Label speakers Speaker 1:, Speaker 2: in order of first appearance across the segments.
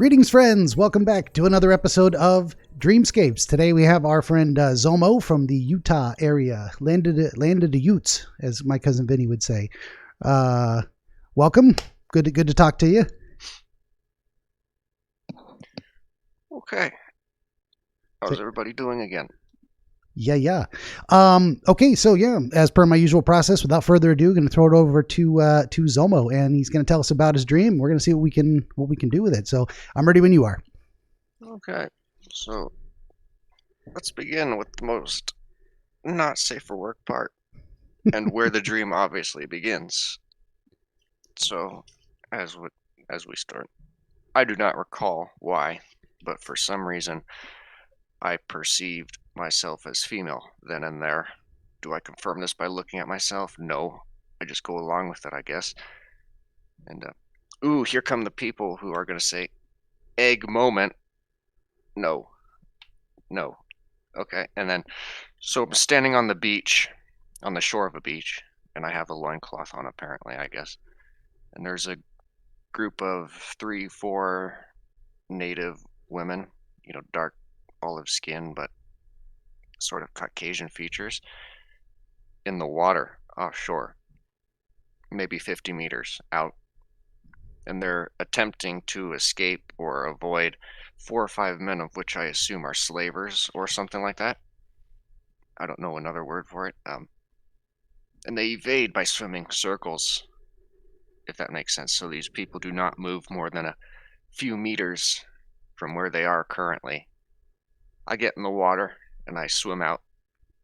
Speaker 1: Greetings, friends. Welcome back to another episode of Dreamscapes. Today we have our friend Zomo from the Utah area, landed to Utes, as my cousin Vinny would say. Welcome. Good to talk to you.
Speaker 2: Okay. How's everybody doing again?
Speaker 1: Yeah. Okay, so as per my usual process, without further ado, going to throw it over to Zomo, and he's going to tell us about his dream. We're going to see what we can do with it. So I'm ready when you are.
Speaker 2: Okay. So let's begin with the most not safe for work part and where the dream obviously begins. So as we start, I do not recall why, but for some reason I perceived myself as female then and there. Do I confirm this by looking at myself? No. I just go along with it, I guess. And here come the people who are going to say egg moment. No. Okay. And then so I'm standing on the beach, on the shore of a beach, and I have a loincloth on apparently, I guess. And there's a group of 3-4 native women, dark olive skin, but sort of Caucasian features, in the water offshore, maybe 50 meters out. And they're attempting to escape or avoid 4 or 5 men, of which I assume are slavers or something like that. I don't know another word for it. And they evade by swimming circles, if that makes sense. So these people do not move more than a few meters from where they are currently. I get in the water and I swim out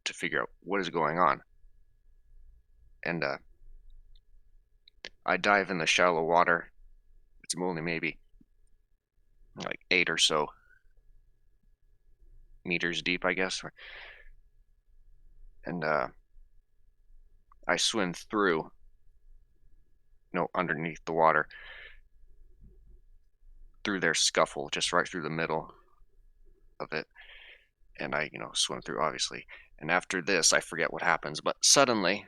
Speaker 2: to figure out what is going on. And I dive in the shallow water. It's only maybe like 8 or so meters deep, I guess. And I swim through, underneath the water, through their scuffle, just right through the middle of it. And I, swim through, obviously. And after this, I forget what happens, but suddenly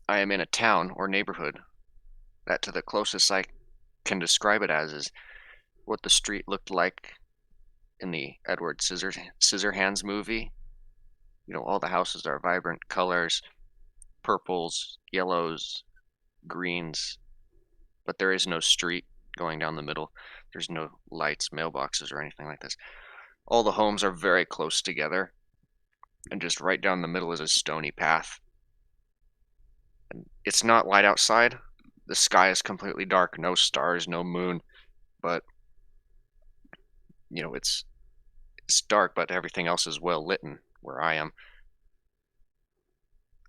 Speaker 2: I am in a town or neighborhood that, to the closest I can describe it as, is what the street looked like in the Edward Scissorhands movie. All the houses are vibrant colors, purples, yellows, greens, but there is no street going down the middle. There's no lights, mailboxes, or anything like this. All the homes are very close together, and just right down the middle is a stony path. And it's not light outside. The sky is completely dark, no stars, no moon, but it's dark, but everything else is well lit where I am.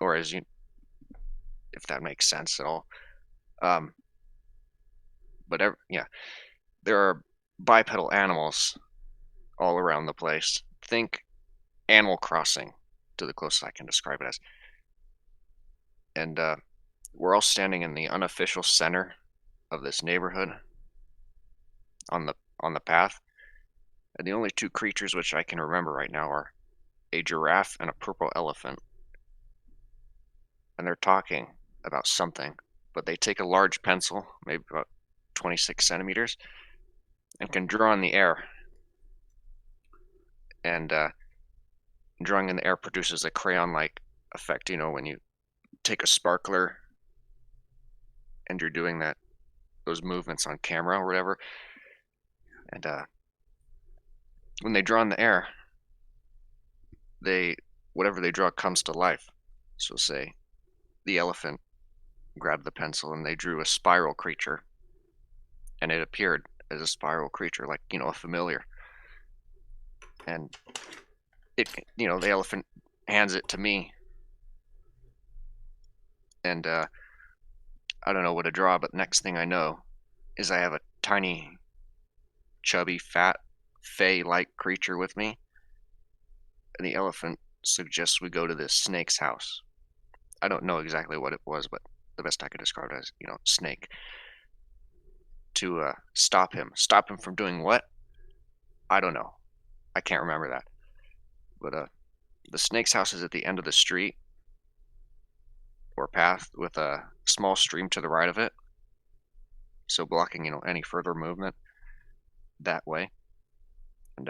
Speaker 2: Or if that makes sense at all. There are bipedal animals all around the place. Think Animal Crossing, to the closest I can describe it as. And we're all standing in the unofficial center of this neighborhood on the path. And the only two creatures which I can remember right now are a giraffe and a purple elephant. And they're talking about something, but they take a large pencil, maybe about 26 centimeters, and can draw in the air. And drawing in the air produces a crayon-like effect, when you take a sparkler and you're doing those movements on camera or whatever. And when they draw in the air, whatever they draw comes to life. So say the elephant grabbed the pencil and they drew a spiral creature, and it appeared as a spiral creature, like, a familiar. And the elephant hands it to me, and I don't know what to draw, but next thing I know is I have a tiny, chubby, fat, fey-like creature with me, and the elephant suggests we go to this snake's house. I don't know exactly what it was, but the best I could describe it as, snake. To stop him from doing what? I don't know. I can't remember that. But the snake's house is at the end of the street or path with a small stream to the right of it, so blocking, any further movement. that way. And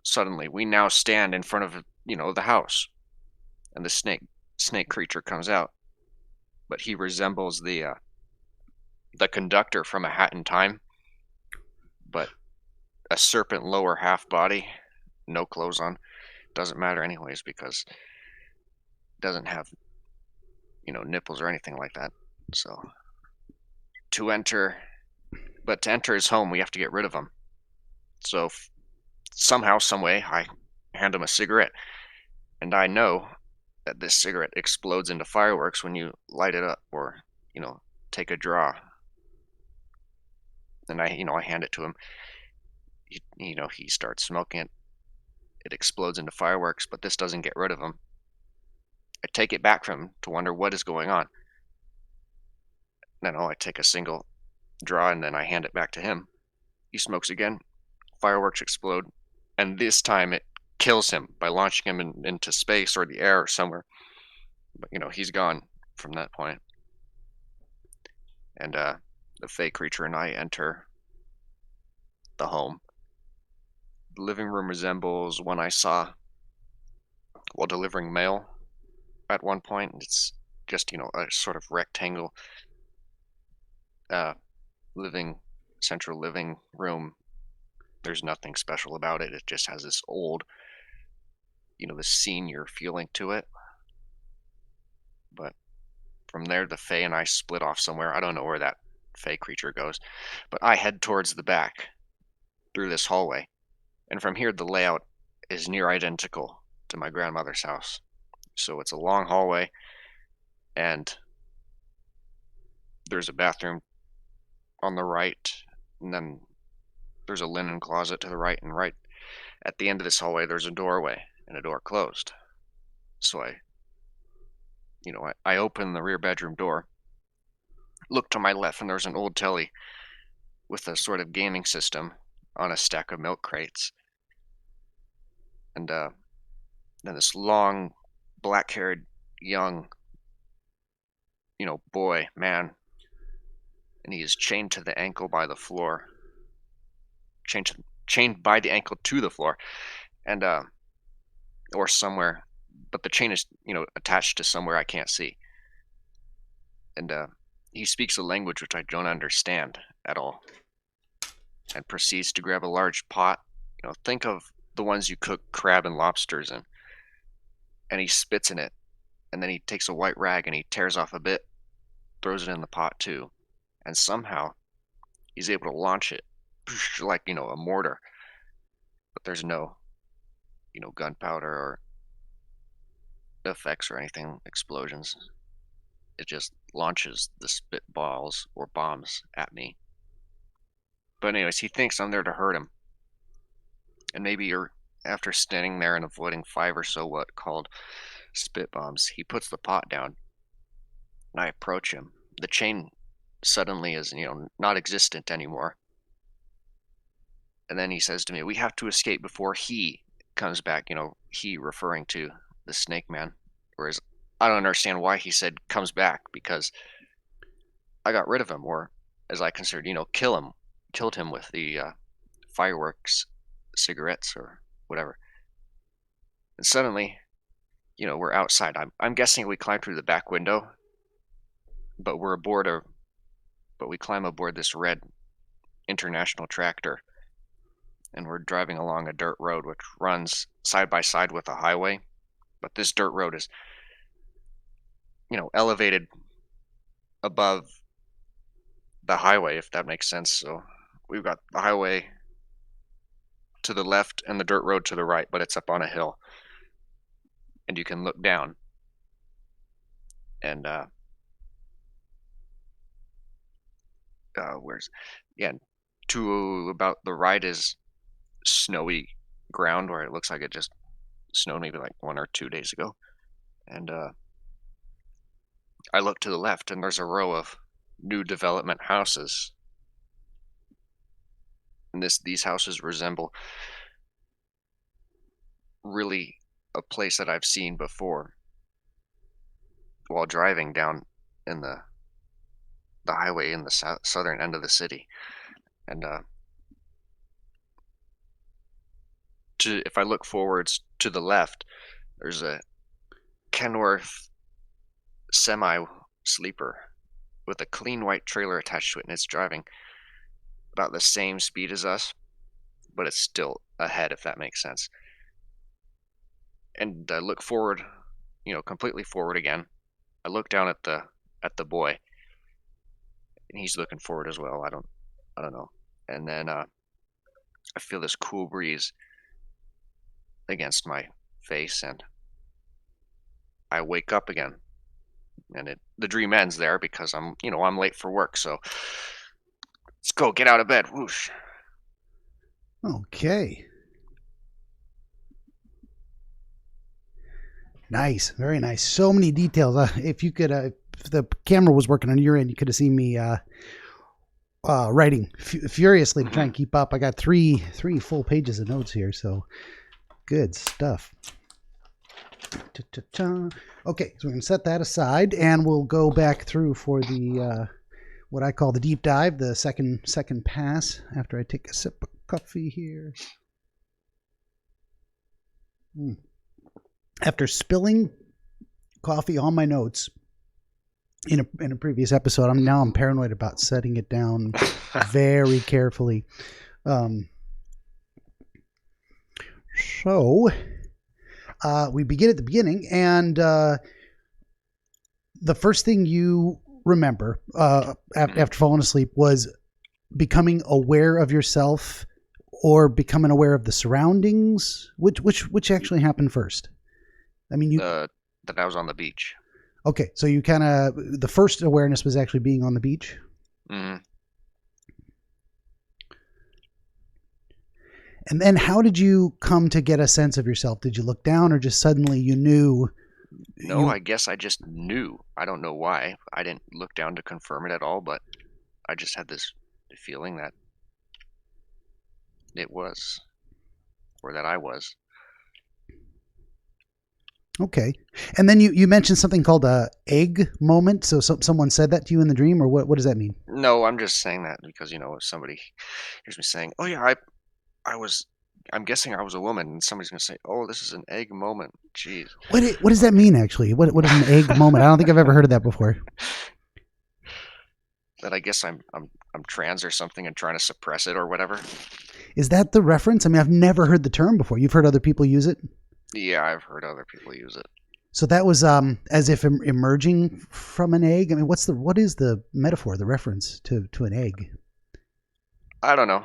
Speaker 2: suddenly we now stand in front of, the house, and the snake creature comes out. But he resembles the conductor from A Hat in Time, but a serpent lower half body, no clothes on. Doesn't matter anyways because it doesn't have, nipples or anything like that. So to enter his home, we have to get rid of him. So somehow, some way, I hand him a cigarette, and I know that this cigarette explodes into fireworks when you light it up or, take a draw. And I hand it to him. He starts smoking it. It explodes into fireworks, but this doesn't get rid of him. I take it back from him to wonder what is going on. I take a single draw and then I hand it back to him. He smokes again. Fireworks explode, and this time it kills him by launching him into space or the air or somewhere. But he's gone from that point. And the fey creature and I enter the home. The living room resembles one I saw while delivering mail at one point. It's just, a sort of rectangle central living room. There's nothing special about it. It just has this old, the senior feeling to it. But from there, the Fae and I split off somewhere. I don't know where that Fae creature goes, but I head towards the back through this hallway. And from here, the layout is near identical to my grandmother's house. So it's a long hallway, and there's a bathroom on the right, and then there's a linen closet to the right, and right at the end of this hallway, there's a doorway and a door closed. So I open the rear bedroom door, look to my left, and there's an old telly with a sort of gaming system on a stack of milk crates. And then this long, black-haired, young, man, and he is chained to the ankle by the floor. Chained by the ankle to the floor, and or somewhere, but the chain is attached to somewhere I can't see. And he speaks a language which I don't understand at all, and proceeds to grab a large pot. Think of the ones you cook crab and lobsters in, and he spits in it, and then he takes a white rag and he tears off a bit, throws it in the pot too, and somehow he's able to launch it like a mortar, but there's no gunpowder or effects or anything, explosions. It just launches the spitballs or bombs at me. But anyways, he thinks I'm there to hurt him, and maybe after standing there and avoiding 5 or so what called spit bombs, he puts the pot down, and I approach him. The chain suddenly is not existent anymore. And then he says to me, "We have to escape before he comes back." He referring to the snake man. Whereas I don't understand why he said comes back, because I got rid of him, or as I considered, killed him with the fireworks, cigarettes, or whatever. And suddenly, we're outside. I'm guessing we climbed through the back window, but we climb aboard this red international tractor. And we're driving along a dirt road which runs side by side with a highway. But this dirt road is, elevated above the highway, if that makes sense. So we've got the highway to the left and the dirt road to the right, but it's up on a hill. And you can look down. And, to about the right is snowy ground where it looks like it just snowed maybe like 1 or 2 days ago. And I look to the left, and there's a row of new development houses. And these houses resemble really a place that I've seen before while driving down in the highway in the southern end of the city. And if I look forwards to the left, there's a Kenworth semi-sleeper with a clean white trailer attached to it, and it's driving about the same speed as us, but it's still ahead, if that makes sense. And I look forward, completely forward again. I look down at the boy, and he's looking forward as well. I don't know. And then I feel this cool breeze against my face, and I wake up again. And the dream ends there because I'm late for work. So let's go, get out of bed. Whoosh.
Speaker 1: Okay. Nice, very nice. So many details. If you could, if the camera was working on your end, you could have seen me writing furiously to try and keep up. I got three full pages of notes here, so good stuff. Okay, so we're going to set that aside, and we'll go back through for the what I call the deep dive, the second pass. After I take a sip of coffee here. After spilling coffee on my notes in a previous episode, I'm paranoid about setting it down very carefully. So we begin at the beginning, and the first thing you remember after falling asleep was becoming aware of yourself, or becoming aware of the surroundings. Which actually happened first? I mean,
Speaker 2: that I was on the beach.
Speaker 1: Okay, so you kind of, the first awareness was actually being on the beach.
Speaker 2: Mm-hmm.
Speaker 1: And then how did you come to get a sense of yourself? Did you look down, or just suddenly you knew?
Speaker 2: No, I guess I just knew. I don't know why. I didn't look down to confirm it at all, but I just had this feeling that it was, or that I was.
Speaker 1: Okay. And then you mentioned something called a egg moment. So someone said that to you in the dream, or what does that mean?
Speaker 2: No, I'm just saying that because, if somebody hears me saying, oh yeah, I'm guessing I was a woman, and somebody's going to say, oh, this is an egg moment. Jeez.
Speaker 1: What does that mean, actually? What is an egg moment? I don't think I've ever heard of that before.
Speaker 2: That I guess I'm trans or something and trying to suppress it or whatever.
Speaker 1: Is that the reference? I mean, I've never heard the term before. You've heard other people use it?
Speaker 2: Yeah, I've heard other people use it.
Speaker 1: So that was as if emerging from an egg. I mean, what is the metaphor, the reference to an egg?
Speaker 2: I don't know.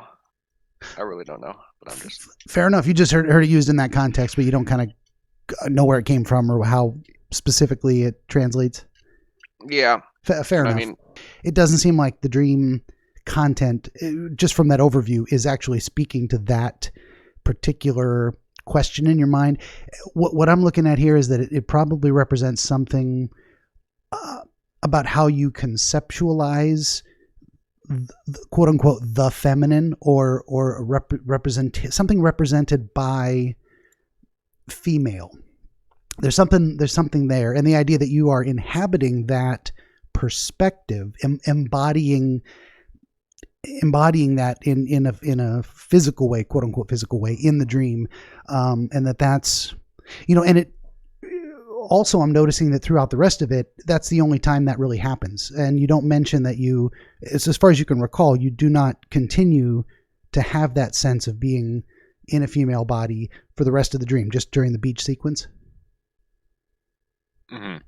Speaker 2: I really don't know, but I'm just...
Speaker 1: Fair enough. You just heard it used in that context, but you don't kind of know where it came from or how specifically it translates.
Speaker 2: Yeah.
Speaker 1: Fair enough. I mean, it doesn't seem like the dream content, just from that overview, is actually speaking to that particular question in your mind. What I'm looking at here is that it probably represents something about how you conceptualize quote unquote the feminine, or something represented by female. There's something there, and the idea that you are inhabiting that perspective, embodying that in a physical way, quote unquote physical way, in the dream, and that's and it also, I'm noticing that throughout the rest of it, that's the only time that really happens. And you don't mention that as far as you can recall, you do not continue to have that sense of being in a female body for the rest of the dream, just during the beach sequence.
Speaker 2: Mm-hmm.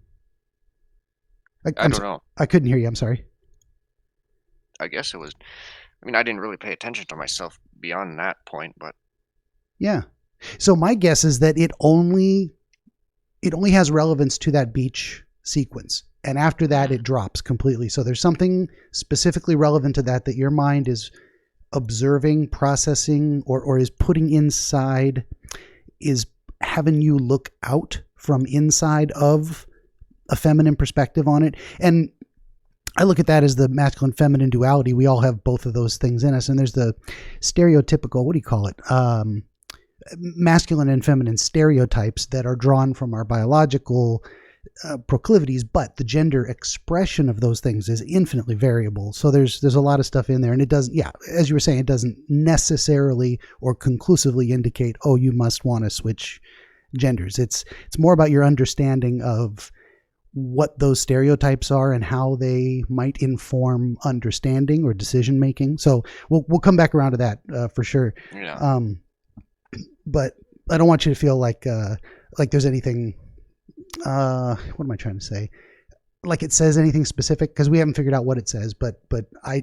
Speaker 2: I don't know.
Speaker 1: I couldn't hear you. I'm sorry.
Speaker 2: I guess it was, I didn't really pay attention to myself beyond that point, but.
Speaker 1: Yeah. So my guess is that it only has relevance to that beach sequence. And after that, it drops completely. So there's something specifically relevant to that your mind is observing, processing, or is putting inside, is having you look out from inside of a feminine perspective on it. And I look at that as the masculine feminine duality. We all have both of those things in us. And there's the stereotypical, what do you call it? Masculine and feminine stereotypes that are drawn from our biological proclivities, but the gender expression of those things is infinitely variable. So there's a lot of stuff in there, and it doesn't, yeah, as you were saying, it doesn't necessarily or conclusively indicate, oh, you must want to switch genders. It's more about your understanding of what those stereotypes are and how they might inform understanding or decision making. So we'll come back around to that for sure.
Speaker 2: Yeah.
Speaker 1: But I don't want you to feel like there's anything. What am I trying to say? Like it says anything specific, because we haven't figured out what it says. But I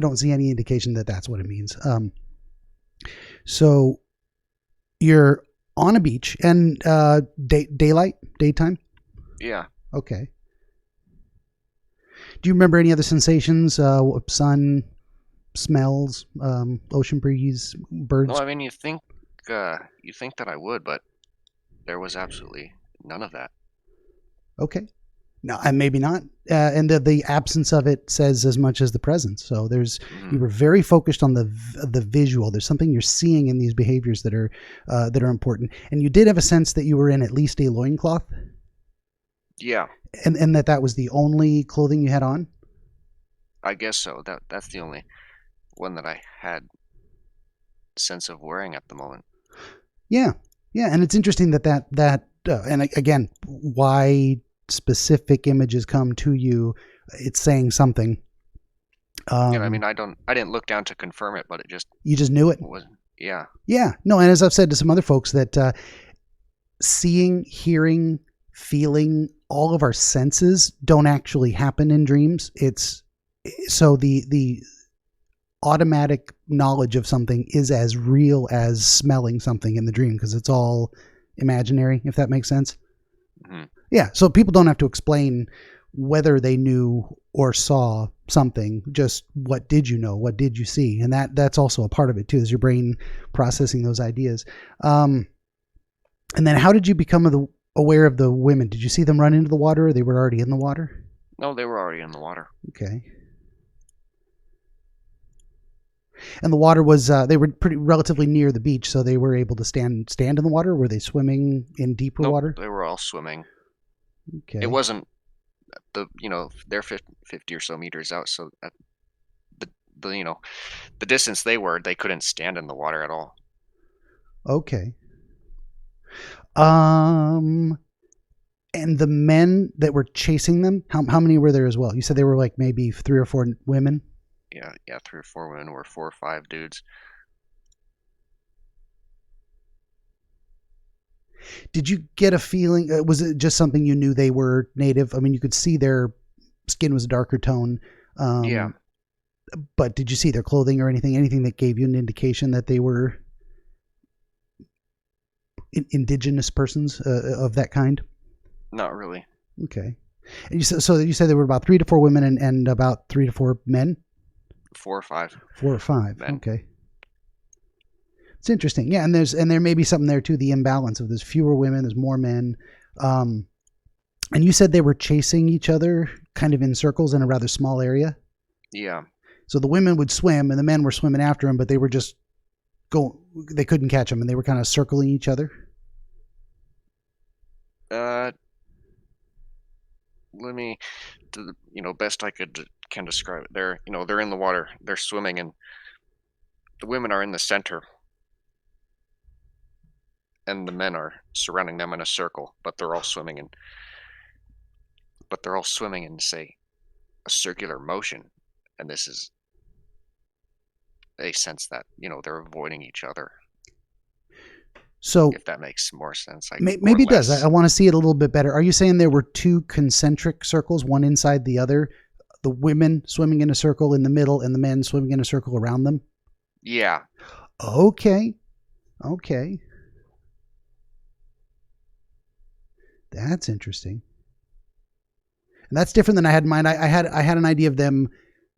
Speaker 1: don't see any indication that that's what it means. So you're on a beach and daytime.
Speaker 2: Yeah.
Speaker 1: Okay. Do you remember any other sensations? Sun, smells, ocean breeze, birds?
Speaker 2: No, I mean you think that I would, but there was absolutely none of that.
Speaker 1: Okay. No, and maybe not. And the absence of it says as much as the presence. So you were very focused on the visual. There's something you're seeing in these behaviors that are important. And you did have a sense that you were in at least a loincloth.
Speaker 2: Yeah.
Speaker 1: And that was the only clothing you had on?
Speaker 2: I guess so. That's the only one that I had sense of wearing at the moment.
Speaker 1: Yeah. Yeah. And it's interesting that and again, why specific images come to you, it's saying something.
Speaker 2: Yeah, I mean, I didn't look down to confirm it, but
Speaker 1: you just knew it.
Speaker 2: Yeah.
Speaker 1: Yeah. No. And as I've said to some other folks that, seeing, hearing, feeling, all of our senses don't actually happen in dreams. It's so the automatic knowledge of something is as real as smelling something in the dream, because it's all imaginary, if that makes sense.
Speaker 2: Mm-hmm.
Speaker 1: Yeah. So people don't have to explain whether they knew or saw something, just what did you know? What did you see? And that's also a part of it too, is your brain processing those ideas. And then how did you become aware of the women? Did you see them run into the water, or they were already in the water?
Speaker 2: No, they were already in the water.
Speaker 1: Okay. And the water was, they were relatively near the beach, so they were able to stand in the water. Were they swimming in deeper water?
Speaker 2: They were all swimming.
Speaker 1: Okay.
Speaker 2: It wasn't they're 50 or so meters out, so at the distance they couldn't stand in the water at all.
Speaker 1: Okay. And the men that were chasing them, how many were there as well? You said there were like maybe 3 or 4 women?
Speaker 2: Yeah, 3 or 4 women, or 4 or 5 dudes.
Speaker 1: Did you get a feeling, was it just something you knew they were native? I mean, you could see their skin was a darker tone.
Speaker 2: Yeah.
Speaker 1: But did you see their clothing or anything that gave you an indication that they were indigenous persons of that kind?
Speaker 2: Not really.
Speaker 1: Okay. And you said there were about 3 to 4 women and about 3 to 4 men?
Speaker 2: 4 or 5.
Speaker 1: 4 or 5.
Speaker 2: Men.
Speaker 1: Okay. It's interesting. Yeah, and there may be something there too, the imbalance of there's fewer women, there's more men. And you said they were chasing each other kind of in circles in a rather small area?
Speaker 2: Yeah.
Speaker 1: So the women would swim and the men were swimming after them, but they were just they couldn't catch them, and they were kind of circling each other?
Speaker 2: Let me, best I can describe it. They're in the water, they're swimming, and the women are in the center, and the men are surrounding them in a circle, but they're all swimming in say a circular motion, and this is a sense that they're avoiding each other.
Speaker 1: So
Speaker 2: if that makes more sense,
Speaker 1: maybe it does. I want to see it a little bit better. Are you saying there were 2 concentric circles, one inside the other? The women swimming in a circle in the middle, and the men swimming in a circle around them?
Speaker 2: Yeah.
Speaker 1: Okay. That's interesting. And that's different than I had in mind. I had an idea of them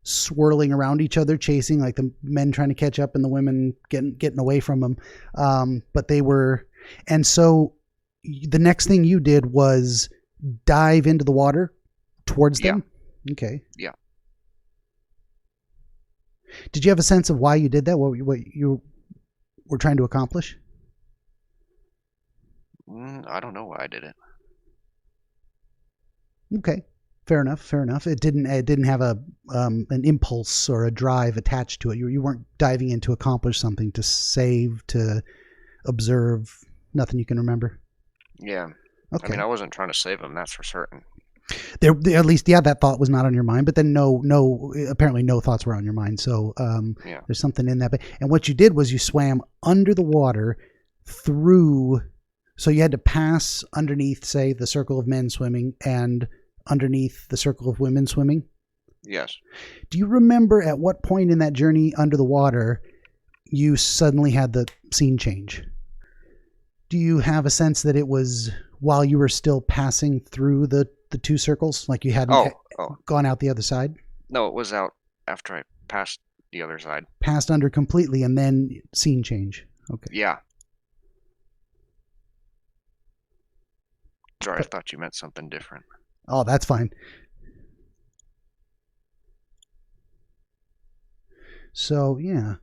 Speaker 1: swirling around each other, chasing, like the men trying to catch up and the women getting away from them. But they were, and so the next thing you did was dive into the water towards them? Okay.
Speaker 2: Yeah.
Speaker 1: Did you have a sense of why you did that? What you were trying to accomplish?
Speaker 2: I don't know why I did it.
Speaker 1: Okay. Fair enough. Fair enough. It didn't have an impulse or a drive attached to it. You weren't diving in to accomplish something, to save, to observe. Nothing you can remember.
Speaker 2: Yeah.
Speaker 1: Okay.
Speaker 2: I mean, I wasn't trying to save him, that's for certain.
Speaker 1: There, at least, yeah, that thought was not on your mind. But then, apparently, no thoughts were on your mind. So,
Speaker 2: Yeah.
Speaker 1: there's something in that. And what you did was you swam under the water through. So you had to pass underneath, say, the circle of men swimming and underneath the circle of women swimming.
Speaker 2: Yes.
Speaker 1: Do you remember at what point in that journey under the water you suddenly had the scene change? Do you have a sense that it was while you were still passing through the two circles, like you hadn't gone out the other side?
Speaker 2: No, it was out after I passed the other side.
Speaker 1: Passed under completely and then scene change. Okay.
Speaker 2: Yeah. Sorry, I thought you meant something different.
Speaker 1: Oh, that's fine. So, yeah.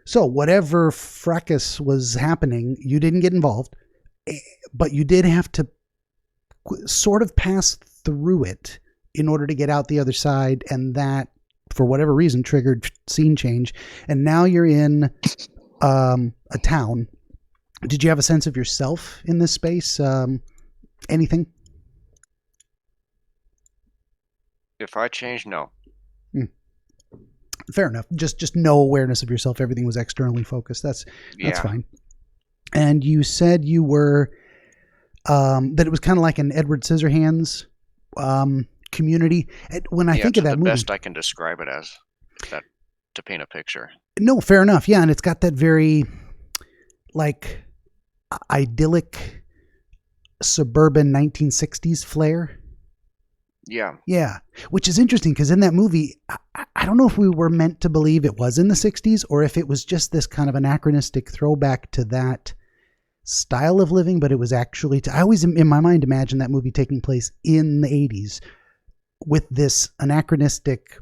Speaker 1: So whatever fracas was happening, you didn't get involved, but you did have to sort of pass through it in order to get out the other side, and that, for whatever reason, triggered scene change. And now you're in a town. Did you have a sense of yourself in this space? Anything?
Speaker 2: If I changed, no.
Speaker 1: Fair enough. Just no awareness of yourself. Everything was externally focused. That's fine. And you said you were that it was kind of like an Edward Scissorhands community. When I think of that movie,
Speaker 2: the best I can describe it as, that to paint a picture.
Speaker 1: No, fair enough. Yeah, and it's got that very like idyllic suburban 1960s flair.
Speaker 2: Yeah.
Speaker 1: Yeah, which is interesting because in that movie, I don't know if we were meant to believe it was in the 60s or if it was just this kind of anachronistic throwback to that style of living, but it was actually, I always in my mind imagine that movie taking place in the 80s with this anachronistic,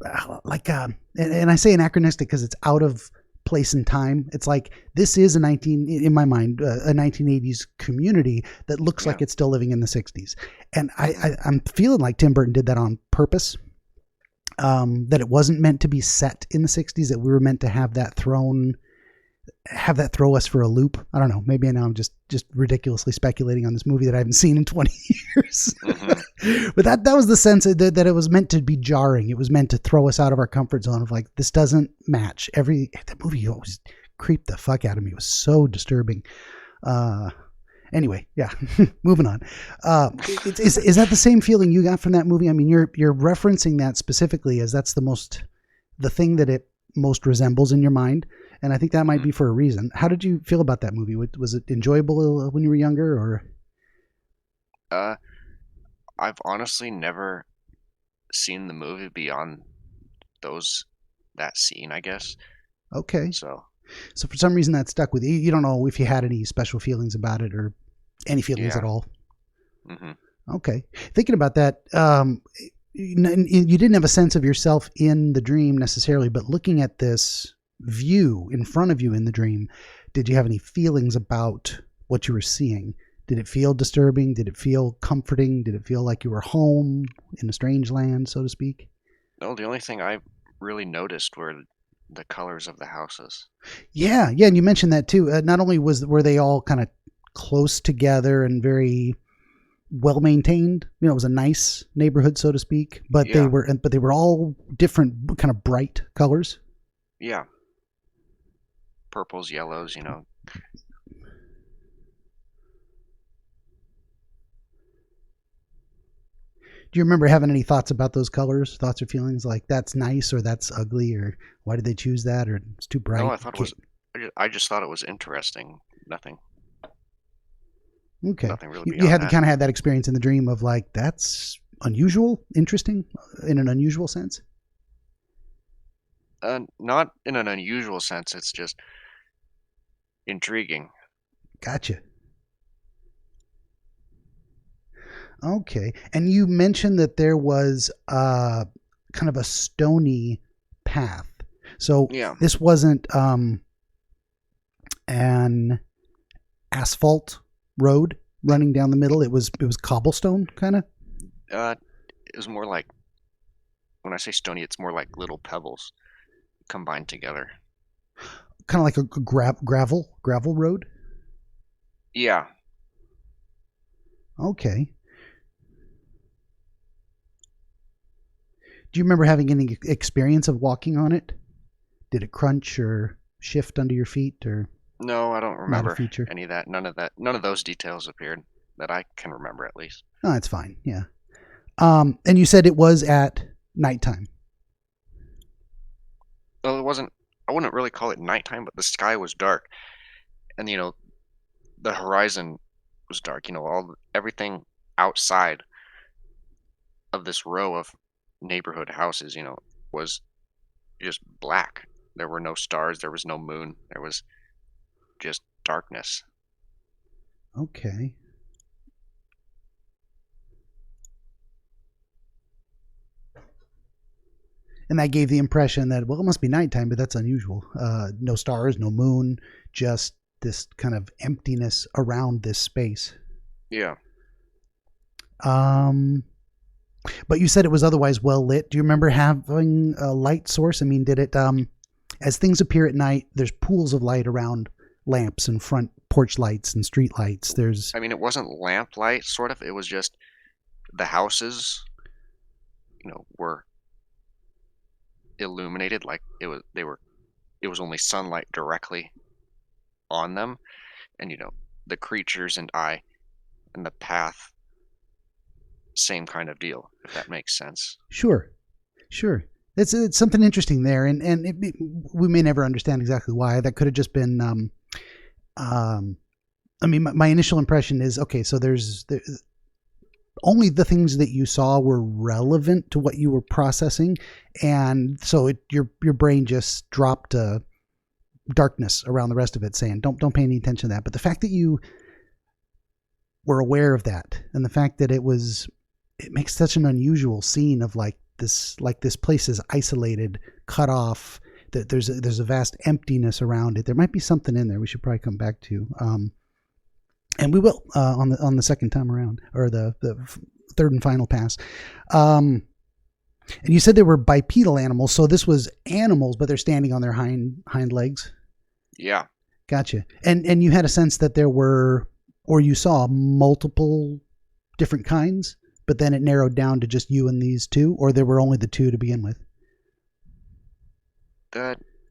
Speaker 1: and I say anachronistic because it's out of place and time. It's like this is in my mind a 1980s community that looks like it's still living in the 60s, and I'm feeling like Tim Burton did that on purpose, that it wasn't meant to be set in the 60s, that we were meant to have that throw us for a loop. I don't know, maybe now I'm just ridiculously speculating on this movie that I haven't seen in 20 years. But that was the sense that it was meant to be jarring. It was meant to throw us out of our comfort zone of like, this doesn't match. That movie always creeped the fuck out of me. It was so disturbing. Anyway, yeah, moving on. Is that the same feeling you got from that movie? I mean, you're referencing that specifically as that's the thing that it most resembles in your mind. And I think that might be for a reason. How did you feel about that movie? Was it enjoyable when you were younger, or?
Speaker 2: I've honestly never seen the movie beyond that scene, I guess.
Speaker 1: Okay.
Speaker 2: So
Speaker 1: for some reason that stuck with you. You don't know if you had any special feelings about it or any feelings at all. Mm-hmm. Okay. Thinking about that, you didn't have a sense of yourself in the dream necessarily, but looking at this view in front of you in the dream, did you have any feelings about what you were seeing? Did it feel disturbing? Did it feel comforting? Did it feel like you were home in a strange land, so to speak?
Speaker 2: No, the only thing I really noticed were the colors of the houses.
Speaker 1: Yeah, and you mentioned that too. Not only were they all kind of close together and very well maintained, it was a nice neighborhood, so to speak, but they were all different kind of bright colors.
Speaker 2: Yeah. Purples, yellows,
Speaker 1: Do you remember having any thoughts about those colors? Thoughts or feelings like that's nice or that's ugly or why did they choose that or it's too bright?
Speaker 2: No, I just thought it was interesting. Nothing.
Speaker 1: Okay.
Speaker 2: Nothing really.
Speaker 1: You kind of had that experience in the dream of like that's unusual, interesting, in an unusual sense.
Speaker 2: Not in an unusual sense. It's just intriguing.
Speaker 1: Gotcha. Okay. And you mentioned that there was kind of a stony path. So this wasn't an asphalt road. running down the middle. It was cobblestone kind of.
Speaker 2: It was more like, when I say stony, it's more like little pebbles combined together.
Speaker 1: Kind of like a gravel road.
Speaker 2: Yeah.
Speaker 1: Okay. Do you remember having any experience of walking on it? Did it crunch or shift under your feet, or
Speaker 2: No, I don't
Speaker 1: not a
Speaker 2: remember
Speaker 1: feature?
Speaker 2: any of that. None of those details appeared that I can remember, at least.
Speaker 1: Oh, that's fine. Yeah. And you said it was at nighttime.
Speaker 2: Well, it wasn't. I wouldn't really call it nighttime, but the sky was dark, and the horizon was dark. Everything outside of this row of neighborhood houses, was just black. There were no stars. There was no moon. There was just darkness.
Speaker 1: Okay. And that gave the impression that, well, it must be nighttime, but that's unusual. No stars, no moon, just this kind of emptiness around this space.
Speaker 2: Yeah.
Speaker 1: But you said it was otherwise well lit. Do you remember having a light source? I mean, did it, as things appear at night, there's pools of light around lamps and front porch lights and street lights.
Speaker 2: I mean, it wasn't lamplight, sort of. It was just the houses, were illuminated, like it was only sunlight directly on them, and the creatures and I and the path, same kind of deal, if that makes sense.
Speaker 1: Sure. It's something interesting there, and we may never understand exactly why. That could have just been. I mean, my initial impression is, okay, so there's only the things that you saw were relevant to what you were processing, and so your brain just dropped darkness around the rest of it, saying don't pay any attention to that. But the fact that you were aware of that, and the fact that it makes such an unusual scene of this place is isolated, cut off, that there's a vast emptiness around it. There might be something in there we should probably come back to. And we will on the second time around, or the third and final pass. And you said they were bipedal animals, so this was animals, but they're standing on their hind legs.
Speaker 2: Yeah.
Speaker 1: Gotcha. And you had a sense that there were, or you saw multiple different kinds, but then it narrowed down to just you and these two, or there were only the two to begin with.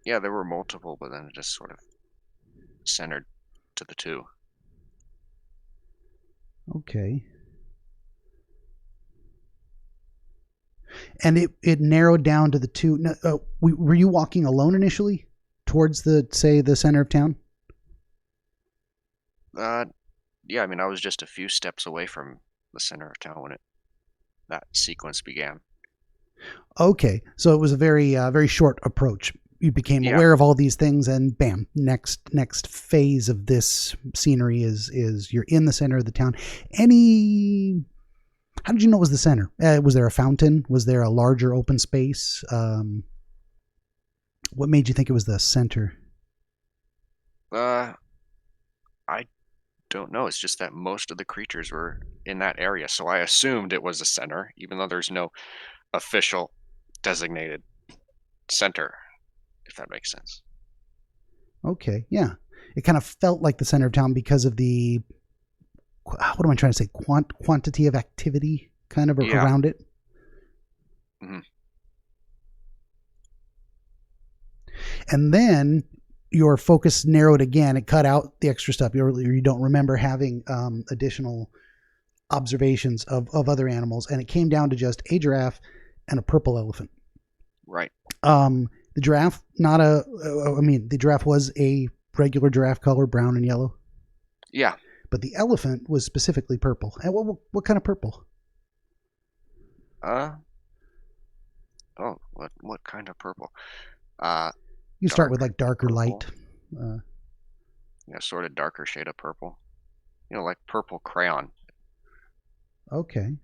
Speaker 2: Yeah, there were multiple, but then it just sort of centered to the two.
Speaker 1: Okay. And it narrowed down to the two. No, were you walking alone initially towards the center of town?
Speaker 2: Yeah, I mean, I was just a few steps away from the center of town when that sequence began.
Speaker 1: Okay, so it was a very very short approach. You became aware of all these things, and bam, next phase of this scenery is you're in the center of the town. How did you know it was the center? Was there a fountain? Was there a larger open space? What made you think it was the center?
Speaker 2: I don't know. It's just that most of the creatures were in that area, so I assumed it was the center, even though there's no official designated center, if that makes sense.
Speaker 1: Okay, yeah. It kind of felt like the center of town because of the, what am I trying to say, quantity of activity kind of around it.
Speaker 2: Mm-hmm.
Speaker 1: And then your focus narrowed again. It cut out the extra stuff. You don't remember having additional observations of other animals, and it came down to just a giraffe and a purple elephant.
Speaker 2: Right.
Speaker 1: The giraffe, the giraffe was a regular giraffe color, brown and yellow.
Speaker 2: Yeah.
Speaker 1: But the elephant was specifically purple. And what kind of purple?
Speaker 2: What kind of purple?
Speaker 1: You start with like dark or light.
Speaker 2: Sort of darker shade of purple. Like purple crayon.
Speaker 1: Okay.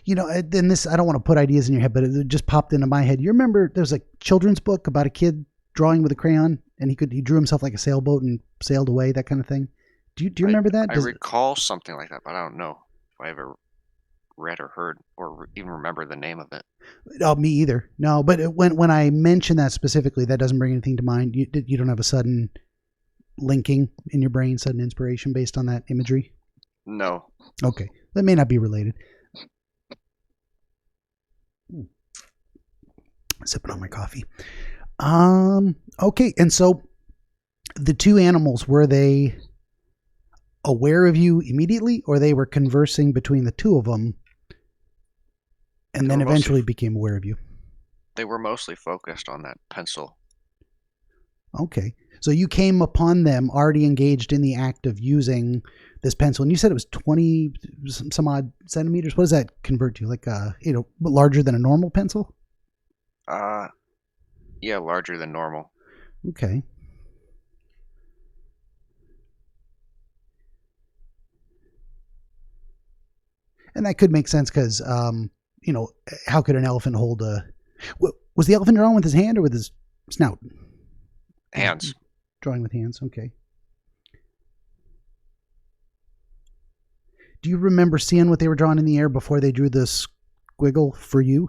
Speaker 1: And this, I don't want to put ideas in your head, but it just popped into my head. You remember there's a children's book about a kid drawing with a crayon, and he drew himself like a sailboat and sailed away, that kind of thing? Do you remember that?
Speaker 2: I recall something like that, but I don't know if I ever read or heard or even remember the name of it.
Speaker 1: Oh, me either. No, but when I mention that specifically, that doesn't bring anything to mind. You don't have a sudden linking in your brain, sudden inspiration based on that imagery?
Speaker 2: No.
Speaker 1: Okay. That may not be related. Sipping on my coffee. Okay. And so the two animals, were they aware of you immediately, or they were conversing between the two of them and then eventually became aware of you?
Speaker 2: They were mostly focused on that pencil.
Speaker 1: Okay. So you came upon them already engaged in the act of using this pencil, and you said it was 20 some odd centimeters. What does that convert to? Like, larger than a normal pencil?
Speaker 2: Yeah, larger than normal.
Speaker 1: Okay. And that could make sense because, how could an elephant hold a... Was the elephant drawing with his hand or with his snout?
Speaker 2: Hands.
Speaker 1: Drawing with hands, okay. Do you remember seeing what they were drawing in the air before they drew the squiggle for you?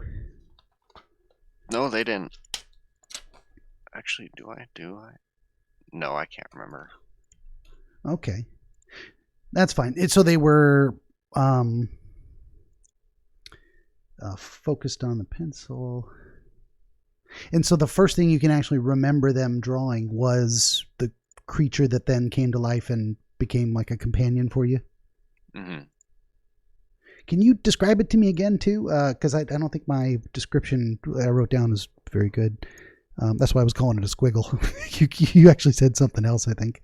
Speaker 2: No, they didn't. Actually, do I? No, I can't remember.
Speaker 1: Okay. That's fine. So they were focused on the pencil. And so the first thing you can actually remember them drawing was the creature that then came to life and became like a companion for you?
Speaker 2: Mm-hmm.
Speaker 1: Can you describe it to me again, too? Because I don't think my description I wrote down is very good. That's why I was calling it a squiggle. You actually said something else, I think.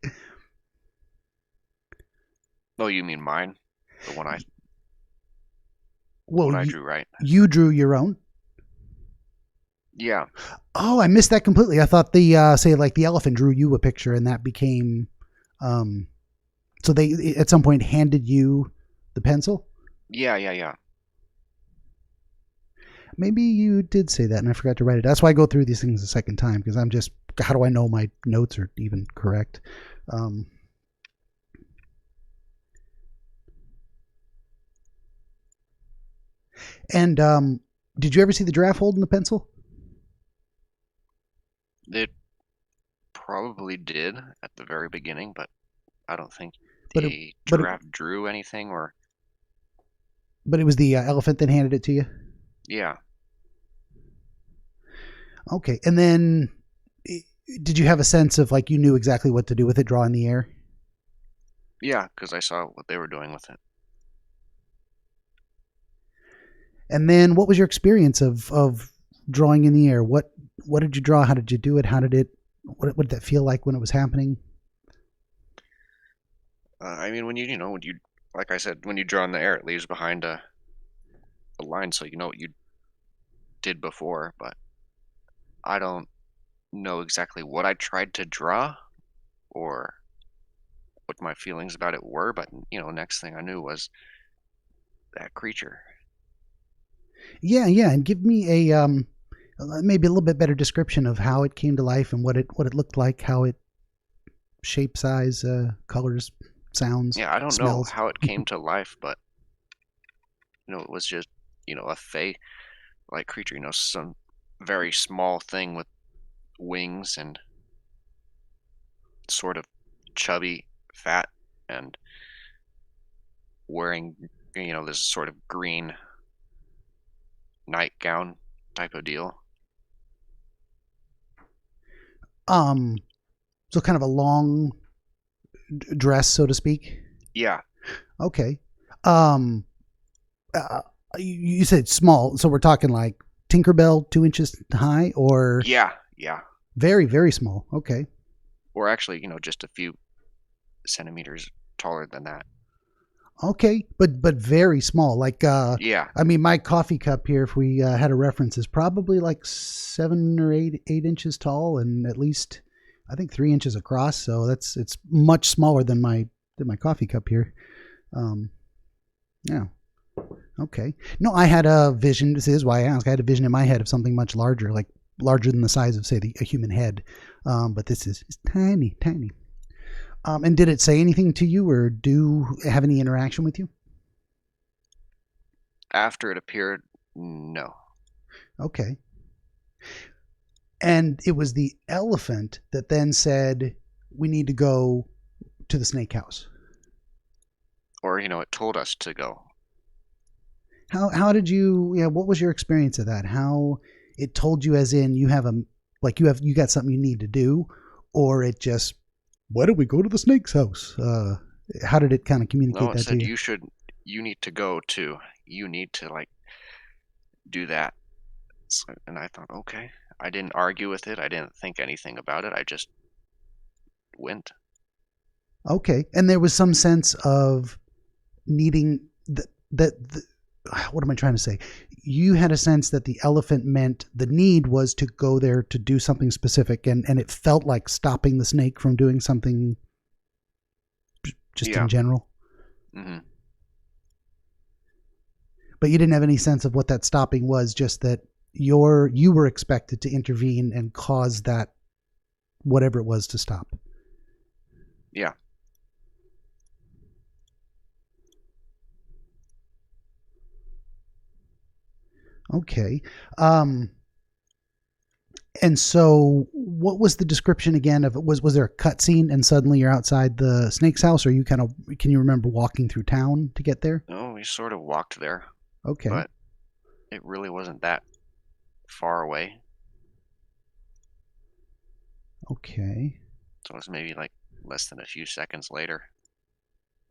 Speaker 2: Oh, you mean mine? The one I drew, right?
Speaker 1: You drew your own?
Speaker 2: Yeah.
Speaker 1: Oh, I missed that completely. I thought the elephant drew you a picture, and that became... so they, at some point, handed you the pencil?
Speaker 2: Yeah.
Speaker 1: Maybe you did say that, and I forgot to write it. That's why I go through these things a second time, because I'm just... How do I know my notes are even correct? And did you ever see the giraffe holding the pencil?
Speaker 2: It probably did at the very beginning, but I don't think the giraffe drew anything or...
Speaker 1: But it was the elephant that handed it to you?
Speaker 2: Yeah.
Speaker 1: Okay. And then did you have a sense of, like, you knew exactly what to do with it, draw in the air?
Speaker 2: Yeah, because I saw what they were doing with it.
Speaker 1: And then what was your experience of drawing in the air? What did you draw? How did you do it? What did that feel like when it was happening?
Speaker 2: I mean, when you like I said, when you draw in the air, it leaves behind a line, so you know what you did before, but I don't know exactly what I tried to draw or what my feelings about it were, but, next thing I knew was that creature.
Speaker 1: Yeah, and give me a maybe a little bit better description of how it came to life and what it looked like, how it shape, size, colors, sounds.
Speaker 2: Yeah, I don't
Speaker 1: smells.
Speaker 2: know how it came to life, but it was just a fey-like creature, some very small thing with wings and sort of chubby, fat, and wearing this sort of green nightgown type of deal.
Speaker 1: So kind of a long dress, so to speak.
Speaker 2: Yeah.
Speaker 1: Okay. You said small, so we're talking like Tinkerbell, 2 inches high, or...
Speaker 2: Yeah.
Speaker 1: Very, very small. Okay.
Speaker 2: Or actually, just a few centimeters taller than that.
Speaker 1: Okay, but very small. Like,
Speaker 2: yeah.
Speaker 1: I mean, my coffee cup here, if we had a reference, is probably like 7 or 8 inches tall, and at least I think 3 inches across. So it's much smaller than my coffee cup here. Yeah. Okay. No, I had a vision. This is why I asked. I had a vision in my head of something much larger, like larger than the size of, say, a human head. But this is tiny. And did it say anything to you or do have any interaction with you?
Speaker 2: After it appeared, no.
Speaker 1: Okay. And it was the elephant that then said, we need to go to the snake house.
Speaker 2: Or, it told us to go.
Speaker 1: How did you, what was your experience of that? How it told you as in you got something you need to do, or it just, why don't we go to the snake's house? How did it kind of communicate
Speaker 2: No, it
Speaker 1: that
Speaker 2: said
Speaker 1: to you?
Speaker 2: you need to go too. You need to do that. And I thought, okay. I didn't argue with it. I didn't think anything about it. I just went.
Speaker 1: Okay. And there was some sense of needing what am I trying to say? You had a sense that the elephant meant the need was to go there to do something specific, and it felt like stopping the snake from doing something just in general.
Speaker 2: Mm-hmm.
Speaker 1: But you didn't have any sense of what that stopping was, just that you were expected to intervene and cause that whatever it was to stop.
Speaker 2: Yeah.
Speaker 1: Okay. And so what was the description again of it? Was there a cutscene and suddenly you're outside the snake's house, or can you remember walking through town to get there?
Speaker 2: No, we sort of walked there.
Speaker 1: Okay.
Speaker 2: But it really wasn't that far away.
Speaker 1: Okay.
Speaker 2: So it was maybe less than a few seconds later.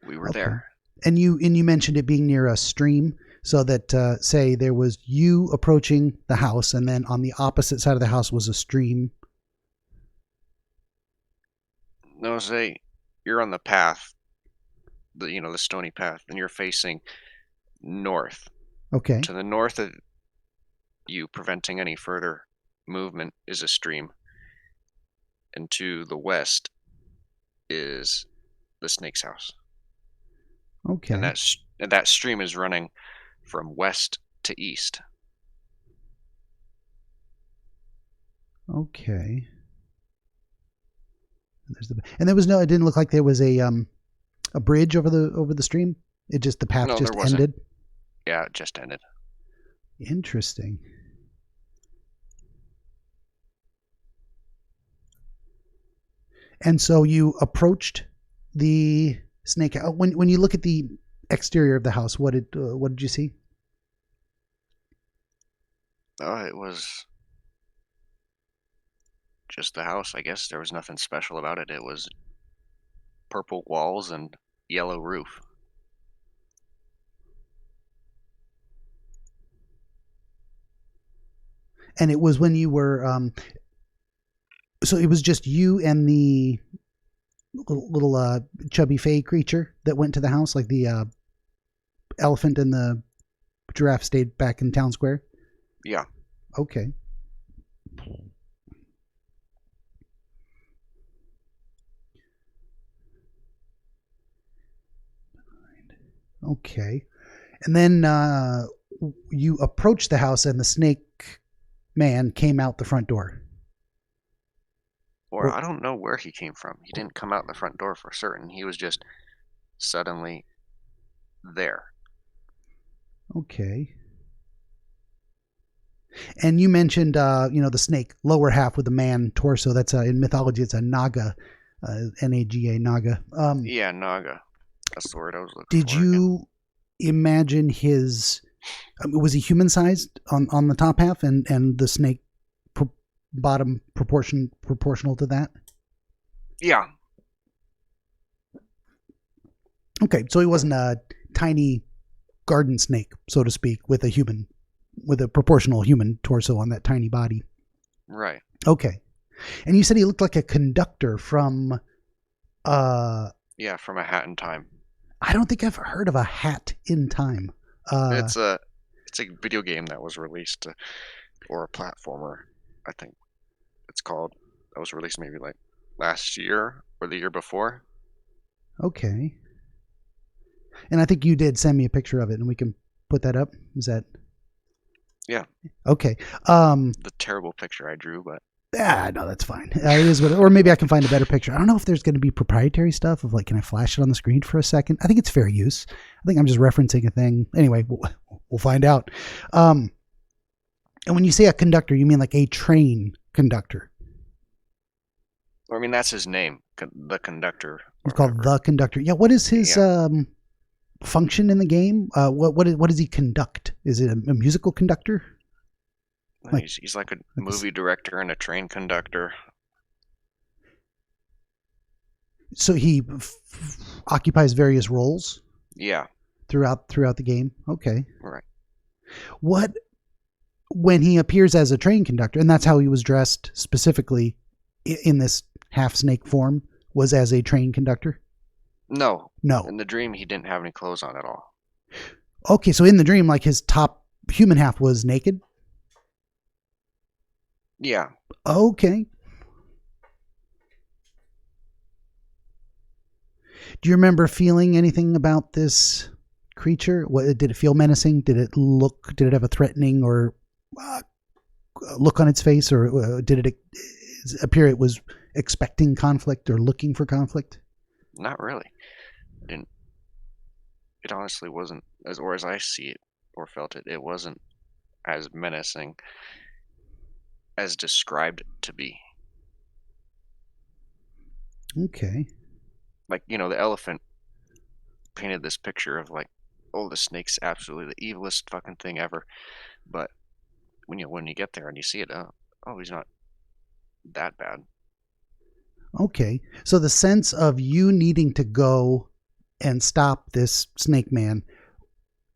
Speaker 2: We were there.
Speaker 1: And you mentioned it being near a stream, so that say there was you approaching the house, and then on the opposite side of the house was a stream.
Speaker 2: No, say you're on the path, the stony path, and you're facing north.
Speaker 1: Okay.
Speaker 2: To the north of you, preventing any further movement, is a stream, and to the west is the snake's house.
Speaker 1: Okay.
Speaker 2: And that stream is running from west to east.
Speaker 1: Okay. And there was it didn't look like there was a bridge over the stream. It just, the path just ended.
Speaker 2: Yeah, it just ended.
Speaker 1: Interesting. And so you approached the snake. When you look at the exterior of the house, what did you see?
Speaker 2: Oh, it was just the house, I guess. There was nothing special about it. It was purple walls and yellow roof.
Speaker 1: And it was when you were so it was just you and the little chubby fey creature that went to the house, like the elephant and the giraffe stayed back in town square?
Speaker 2: Yeah.
Speaker 1: Okay. Okay. And then you approached the house and the snake man came out the front door.
Speaker 2: Or I don't know where he came from. He didn't come out the front door for certain. He was just suddenly there.
Speaker 1: Okay. And you mentioned, the snake, lower half with the man torso. That's in mythology, it's a naga, Naga, naga.
Speaker 2: Yeah, naga. That's the word I was looking for.
Speaker 1: Did you imagine his? Was he human sized on the top half, and the snake bottom proportional to that?
Speaker 2: Yeah.
Speaker 1: Okay, so he wasn't a tiny garden snake, so to speak, with a proportional human torso on that tiny body.
Speaker 2: Right.
Speaker 1: Okay. And you said he looked like a conductor from
Speaker 2: yeah, from A Hat in Time.
Speaker 1: I don't think I've heard of A Hat in Time.
Speaker 2: It's a video game that was released, or a platformer, I think it's called. That was released maybe last year or the year before.
Speaker 1: Okay. And I think you did send me a picture of it, and we can put that up. Is that?
Speaker 2: Yeah.
Speaker 1: Okay.
Speaker 2: The terrible picture I drew, but
Speaker 1: No, that's fine. It is what, or maybe I can find a better picture. I don't know if there's going to be proprietary stuff of like, can I flash it on the screen for a second? I think it's fair use. I think I'm just referencing a thing. Anyway, we'll find out. And when you say a conductor, you mean like a train conductor?
Speaker 2: I mean, that's his name, the conductor.
Speaker 1: It's called the conductor. Yeah. What is his function in the game? What does he conduct? Is it a musical conductor?
Speaker 2: He's like a movie director and a train conductor.
Speaker 1: So he occupies various roles.
Speaker 2: Yeah.
Speaker 1: Throughout the game. Okay.
Speaker 2: Right.
Speaker 1: When he appears as a train conductor, and that's how he was dressed specifically in this half snake form, was as a train conductor?
Speaker 2: No.
Speaker 1: No.
Speaker 2: In the dream, he didn't have any clothes on at all.
Speaker 1: Okay, so in the dream, like his top human half was naked?
Speaker 2: Yeah.
Speaker 1: Okay. Do you remember feeling anything about this creature? Did it feel menacing? Did it have a threatening or look on its face, or did it appear it was expecting conflict or looking for conflict?
Speaker 2: Not really. It honestly wasn't, as I see it or felt it, it wasn't as menacing as described to be.
Speaker 1: Okay.
Speaker 2: Like, the elephant painted this picture of like, oh, the snake's absolutely the evilest fucking thing ever. But when you get there and you see it, oh, he's not that bad.
Speaker 1: Okay. So the sense of you needing to go and stop this snake man,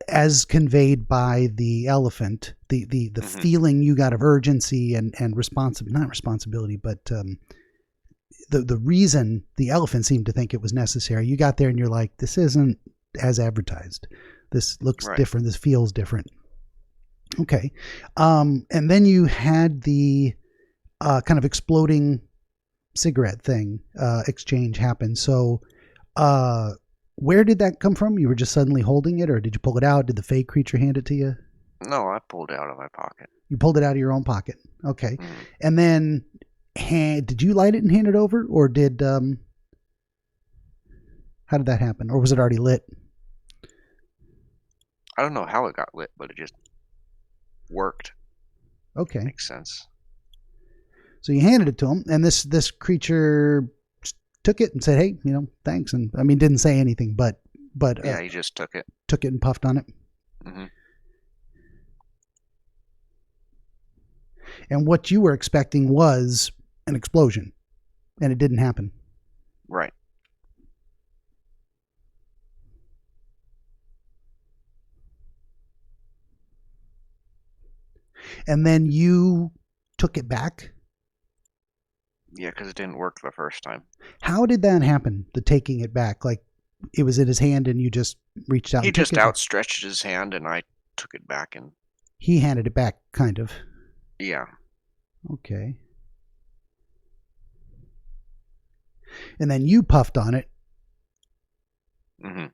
Speaker 1: as conveyed by the elephant, the feeling you got of urgency and not responsibility, but the reason the elephant seemed to think it was necessary, you got there and you're like, this isn't as advertised. This looks different. This feels different. Okay. And then you had the kind of exploding cigarette thing exchange happen. So where did that come from? You were just suddenly holding it, or did you pull it out? Did the fake creature hand it to you?
Speaker 2: No, I pulled it out of my pocket.
Speaker 1: You pulled it out of your own pocket. Okay. And then did you light it and hand it over, or how did that happen? Or was it already lit?
Speaker 2: I don't know how it got lit, but it just worked.
Speaker 1: Okay.
Speaker 2: Makes sense.
Speaker 1: So you handed it to him, and this creature took it and said, "Hey, thanks." And I mean, didn't say anything, but
Speaker 2: yeah, he just took it.
Speaker 1: Took it and puffed on it.
Speaker 2: Mm-hmm.
Speaker 1: And what you were expecting was an explosion, and it didn't happen.
Speaker 2: Right.
Speaker 1: And then you took it back?
Speaker 2: Yeah, because it didn't work the first time.
Speaker 1: How did that happen, the taking it back? Like, it was in his hand and you just reached out?
Speaker 2: He just outstretched his hand and I took it back and...
Speaker 1: He handed it back, kind of.
Speaker 2: Yeah.
Speaker 1: Okay. And then you puffed on it.
Speaker 2: Mm-hmm.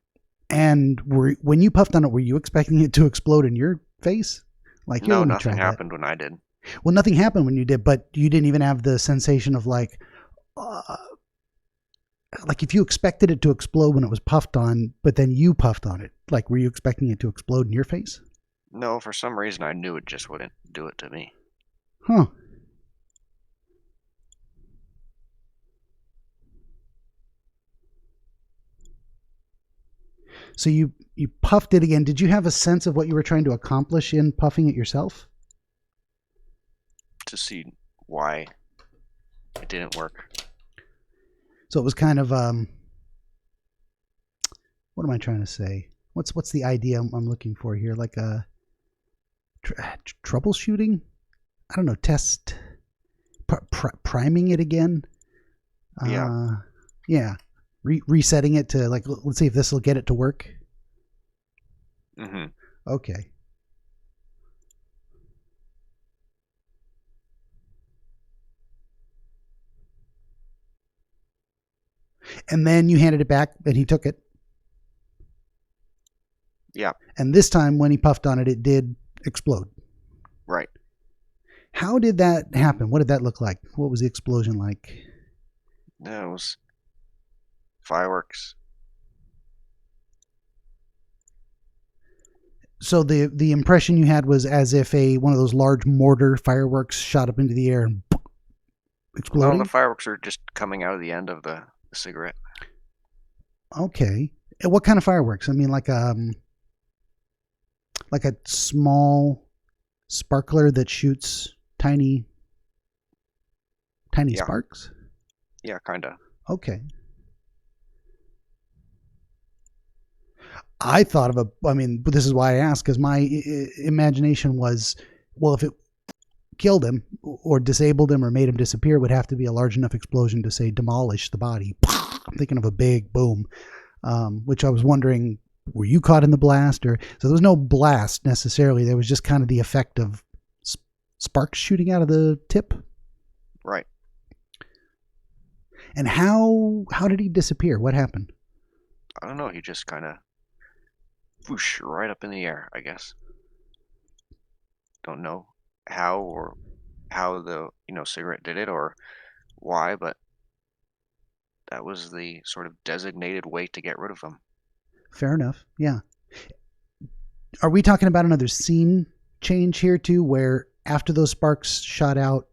Speaker 1: And when you puffed on it, were you expecting it to explode in your face? Like,
Speaker 2: no, nothing happened when I did.
Speaker 1: Well, nothing happened when you did, but you didn't even have the sensation of like if you expected it to explode when it was puffed on, but then you puffed on it. Like, were you expecting it to explode in your face?
Speaker 2: No, for some reason I knew it just wouldn't do it to me.
Speaker 1: Huh. So you puffed it again. Did you have a sense of what you were trying to accomplish in puffing it yourself?
Speaker 2: To see why it didn't work.
Speaker 1: So it was kind of what am I trying to say? What's the idea I'm looking for here? Like a troubleshooting? I don't know. Test priming it again.
Speaker 2: Yeah.
Speaker 1: Yeah. Resetting it to, like, let's see if this will get it to work.
Speaker 2: Mm-hmm.
Speaker 1: Okay. And then you handed it back and he took it.
Speaker 2: Yeah.
Speaker 1: And this time when he puffed on it, it did explode.
Speaker 2: Right.
Speaker 1: How did that happen? What did that look like? What was the explosion like?
Speaker 2: Yeah, it was fireworks.
Speaker 1: So the impression you had was as if one of those large mortar fireworks shot up into the air and exploding?
Speaker 2: No, the fireworks are just coming out of the end of the cigarette.
Speaker 1: Okay. And what kind of fireworks? I mean, like a small sparkler that shoots tiny
Speaker 2: Yeah.
Speaker 1: sparks?
Speaker 2: Yeah, kind of.
Speaker 1: Okay. I thought of but this is why I asked, because my imagination was, well, if it killed him or disabled him or made him disappear, it would have to be a large enough explosion to, say, demolish the body. I'm thinking of a big boom, which I was wondering, were you caught in the blast? So there was no blast necessarily. There was just kind of the effect of sparks shooting out of the tip.
Speaker 2: Right.
Speaker 1: And how did he disappear? What happened?
Speaker 2: I don't know. He just kind of whoosh right up in the air, I guess. Don't know how the cigarette did it or why, but that was the sort of designated way to get rid of him.
Speaker 1: Fair enough. Yeah. Are we talking about another scene change here too, where after those sparks shot out,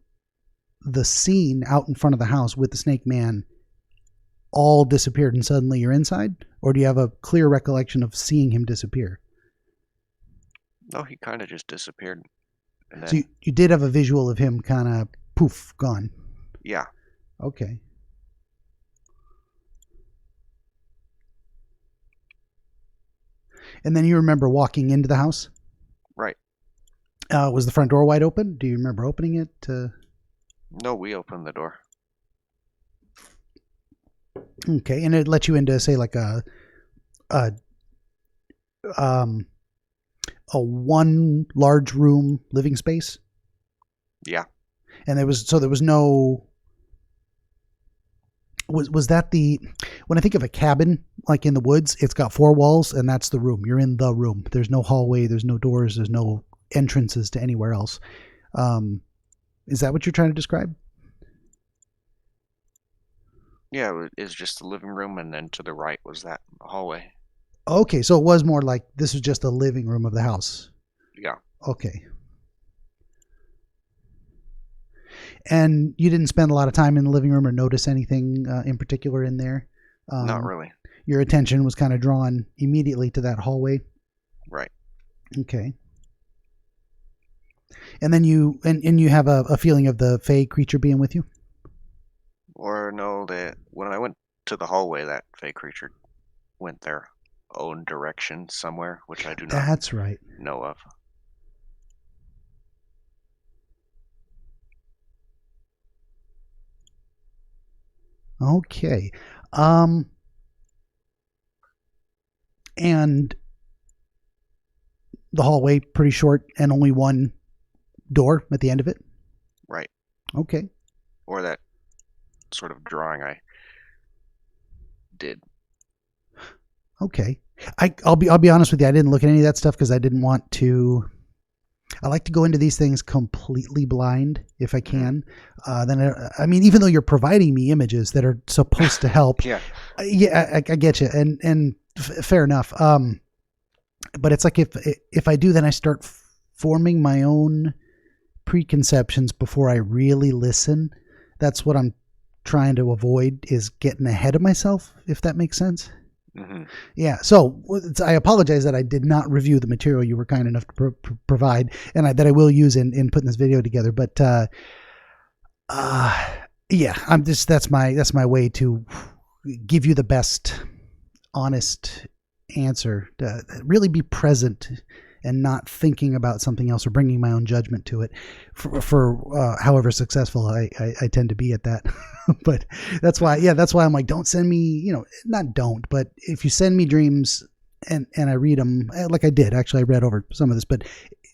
Speaker 1: the scene out in front of the house with the snake man all disappeared and suddenly you're inside? Or do you have a clear recollection of seeing him disappear?
Speaker 2: No, he kind of just disappeared. And then,
Speaker 1: so you did have a visual of him kind of poof, gone.
Speaker 2: Yeah.
Speaker 1: Okay. And then you remember walking into the house?
Speaker 2: Right.
Speaker 1: Was the front door wide open? Do you remember opening it?
Speaker 2: No, we opened the door.
Speaker 1: Okay, and it let you into, say, like a one large room living space.
Speaker 2: Yeah.
Speaker 1: And there was no. Was that when I think of a cabin like in the woods, it's got 4 walls and that's the room. You're in the room. There's no hallway. There's no doors. There's no entrances to anywhere else. Is that what you're trying to describe?
Speaker 2: Yeah, it was just the living room, and then to the right was that hallway.
Speaker 1: Okay, so it was more like this was just the living room of the house.
Speaker 2: Yeah.
Speaker 1: Okay. And you didn't spend a lot of time in the living room or notice anything in particular in there?
Speaker 2: Not really.
Speaker 1: Your attention was kind of drawn immediately to that hallway?
Speaker 2: Right.
Speaker 1: Okay. And then you have a feeling of the fey creature being with you?
Speaker 2: Or no, when I went to the hallway, that fey creature went their own direction somewhere, which I do not
Speaker 1: That's right.
Speaker 2: know of.
Speaker 1: Okay. And the hallway pretty short and only one door at the end of it?
Speaker 2: Right.
Speaker 1: Okay.
Speaker 2: Or that sort of drawing I did.
Speaker 1: Okay. I'll be honest with you. I didn't look at any of that stuff because I didn't want to. I like to go into these things completely blind if I can. Even though you're providing me images that are supposed to help.
Speaker 2: Yeah.
Speaker 1: I get you, and fair enough. But it's like if I do, then I start forming my own preconceptions before I really listen. That's what I'm trying to avoid, is getting ahead of myself, if that makes sense.
Speaker 2: Mm-hmm.
Speaker 1: Yeah. So I apologize that I did not review the material you were kind enough to provide, and that I will use in putting this video together. But yeah, that's my way to give you the best honest answer, to really be present and not thinking about something else or bringing my own judgment to it for however successful I tend to be at that. But that's why I'm like, don't send me, not don't, but if you send me dreams and I read them, like I did, actually, I read over some of this, but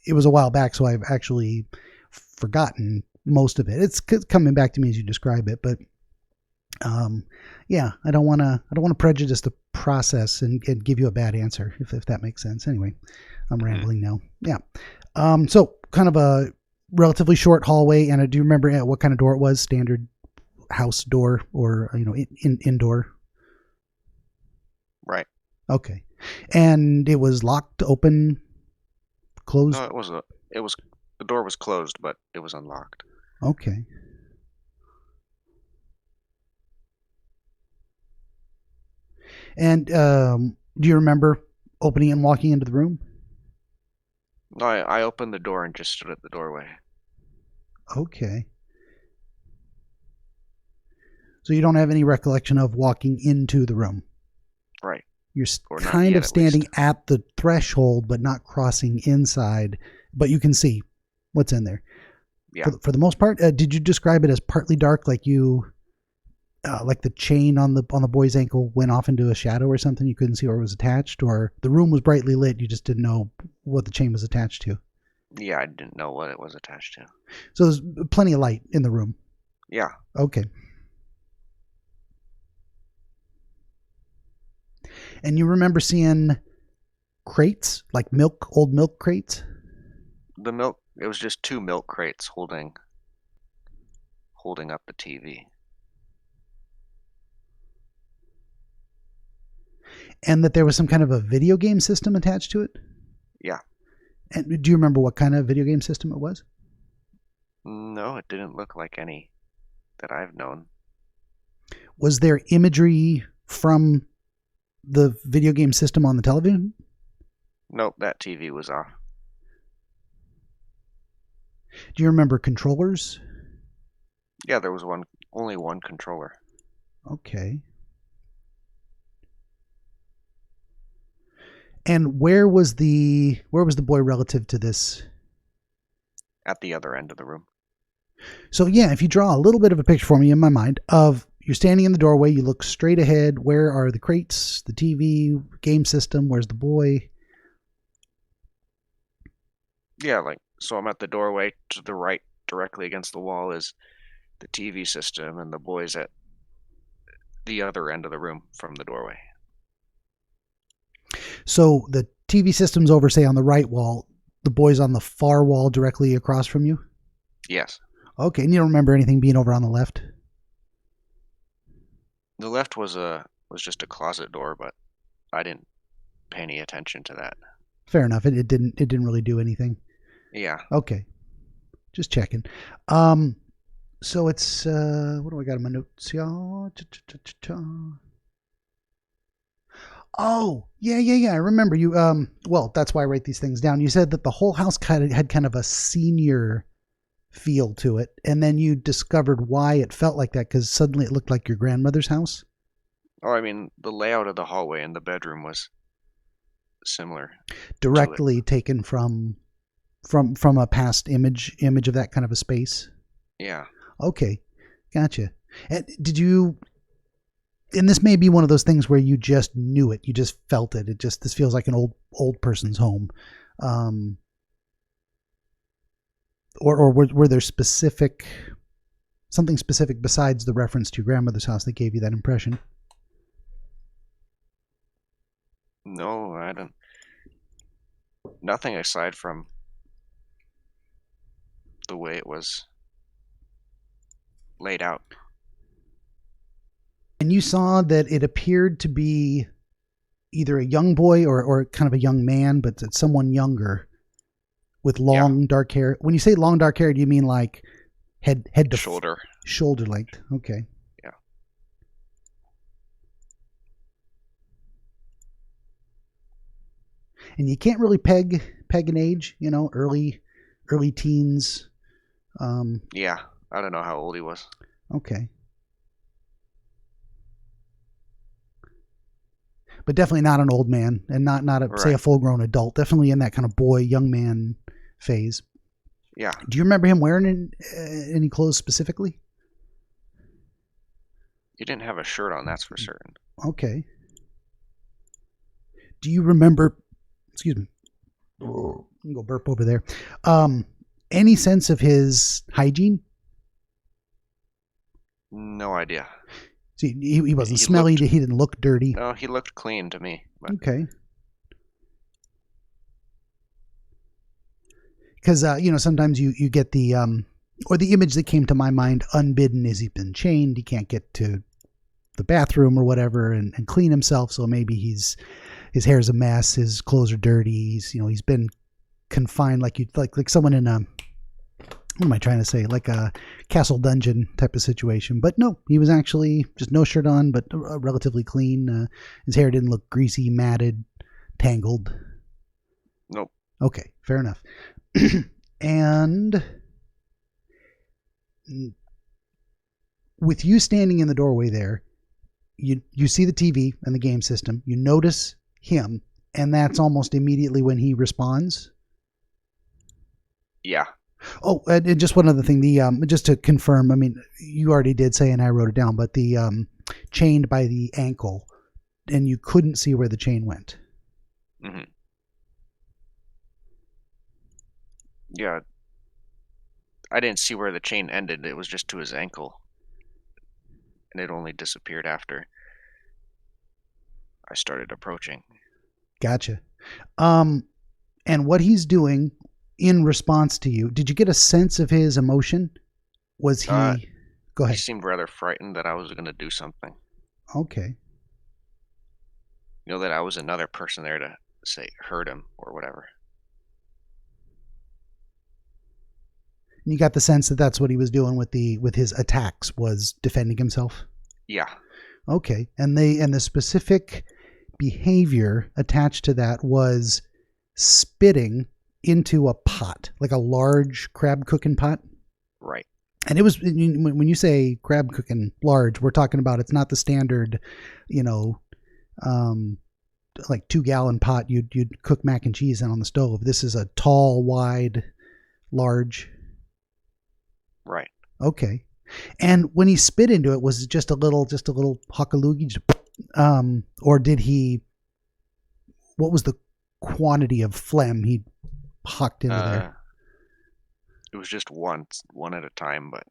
Speaker 1: it was a while back, so I've actually forgotten most of it. It's coming back to me as you describe it, but yeah, I don't want to prejudice the process and give you a bad answer, if that makes sense. Anyway, I'm rambling now. Yeah. So kind of relatively short hallway, and do you remember what kind of door it was? Standard house door, or indoor?
Speaker 2: Right.
Speaker 1: Okay. And it was locked, open, closed?
Speaker 2: No, the door was closed, but it was unlocked.
Speaker 1: Okay. And do you remember opening and walking into the room?
Speaker 2: No, I opened the door and just stood at the doorway.
Speaker 1: Okay. So you don't have any recollection of walking into the room?
Speaker 2: Right.
Speaker 1: You're kind of standing at the threshold, but not crossing inside, but you can see what's in there.
Speaker 2: Yeah.
Speaker 1: For the most part, did you describe it as partly dark, like like the chain on the boy's ankle went off into a shadow or something? You couldn't see where it was attached, or the room was brightly lit, you just didn't know what the chain was attached to?
Speaker 2: Yeah, I didn't know what it was attached to.
Speaker 1: So there's plenty of light in the room?
Speaker 2: Yeah.
Speaker 1: Okay. And you remember seeing crates, like old milk crates?
Speaker 2: It was just 2 milk crates holding up the TV.
Speaker 1: And that there was some kind of a video game system attached to it?
Speaker 2: Yeah.
Speaker 1: And do you remember what kind of video game system it was?
Speaker 2: No, it didn't look like any that I've known.
Speaker 1: Was there imagery from the video game system on the television?
Speaker 2: Nope, that TV was off.
Speaker 1: Do you remember controllers?
Speaker 2: Yeah, there was only one controller.
Speaker 1: Okay. And where was the boy relative to this?
Speaker 2: At the other end of the room.
Speaker 1: So yeah, if you draw a little bit of a picture for me in my mind of, you're standing in the doorway, you look straight ahead, where are the crates, the TV, game system, where's the boy?
Speaker 2: Yeah, so I'm at the doorway. To the right, directly against the wall, is the TV system, and the boy's at the other end of the room from the doorway.
Speaker 1: So the TV system's over, say, on the right wall, the boy's on the far wall directly across from you?
Speaker 2: Yes.
Speaker 1: Okay, and you don't remember anything being over on the left?
Speaker 2: The left was just a closet door, but I didn't pay any attention to that.
Speaker 1: Fair enough. It didn't really do anything.
Speaker 2: Yeah.
Speaker 1: Okay. Just checking. So it's what do I got in my notes, y'all? Oh, yeah. I remember you. Well, that's why I write these things down. You said that the whole house had kind of a senior feel to it, and then you discovered why it felt like that, because suddenly it looked like your grandmother's house.
Speaker 2: Oh, I mean, the layout of the hallway and the bedroom was similar.
Speaker 1: Directly taken from a past image of that kind of a space.
Speaker 2: Yeah.
Speaker 1: Okay, gotcha. And and this may be one of those things where you just knew it, you just felt it. This feels like an old person's home. Or were there something specific besides the reference to your grandmother's house that gave you that impression?
Speaker 2: No, I don't. Nothing aside from the way it was laid out.
Speaker 1: And you saw that it appeared to be either a young boy or kind of a young man, but it's someone younger with long dark hair. When you say long dark hair, do you mean like head to shoulder length? Okay.
Speaker 2: Yeah.
Speaker 1: And you can't really peg an age, early teens.
Speaker 2: Yeah, I don't know how old he was.
Speaker 1: Okay. But definitely not an old man, and not say a full-grown adult. Definitely in that kind of young man phase.
Speaker 2: Yeah.
Speaker 1: Do you remember him wearing any clothes specifically?
Speaker 2: He didn't have a shirt on, that's for certain.
Speaker 1: Okay. Do you remember? Excuse me. I'm gonna go burp over there. Any sense of his hygiene?
Speaker 2: No idea.
Speaker 1: See, he wasn't smelly. He didn't look dirty.
Speaker 2: No, he looked clean to me. But...
Speaker 1: Okay. because sometimes you get the or the image that came to my mind, unbidden, is he's been chained, he can't get to the bathroom or whatever and clean himself, so maybe his hair's a mess, his clothes are dirty, he's been confined like someone in a, what am I trying to say, like a castle dungeon type of situation. But no, he was actually just no shirt on, but relatively clean. His hair didn't look greasy, matted, tangled.
Speaker 2: Nope.
Speaker 1: Okay, fair enough. And with you standing in the doorway there, you see the TV and the game system, you notice him, and that's almost immediately when he responds.
Speaker 2: Yeah.
Speaker 1: Oh, and just one other thing, just to confirm, I mean, you already did say, and I wrote it down, but the chained by the ankle, and you couldn't see where the chain went.
Speaker 2: Mm-hmm. Yeah. I didn't see where the chain ended. It was just to his ankle. And it only disappeared after I started approaching.
Speaker 1: Gotcha. And what he's doing in response to you, did you get a sense of his emotion? Was he... Go ahead.
Speaker 2: He seemed rather frightened that I was going to do something.
Speaker 1: Okay.
Speaker 2: That I was another person there to, say, hurt him or whatever.
Speaker 1: You got the sense that that's what he was doing with his attacks, was defending himself?
Speaker 2: Yeah.
Speaker 1: Okay. And the specific behavior attached to that was spitting into a pot, like a large crab cooking pot.
Speaker 2: Right.
Speaker 1: And it was, when you say crab cooking large, we're talking about, it's not the standard, like 2-gallon pot you'd cook mac and cheese in on the stove. This is a tall, wide, large.
Speaker 2: Right.
Speaker 1: Okay. And when he spit into it, was it just a little huckaloogie? Or did he, what was the quantity of phlegm he hucked into there?
Speaker 2: It was just one at a time, but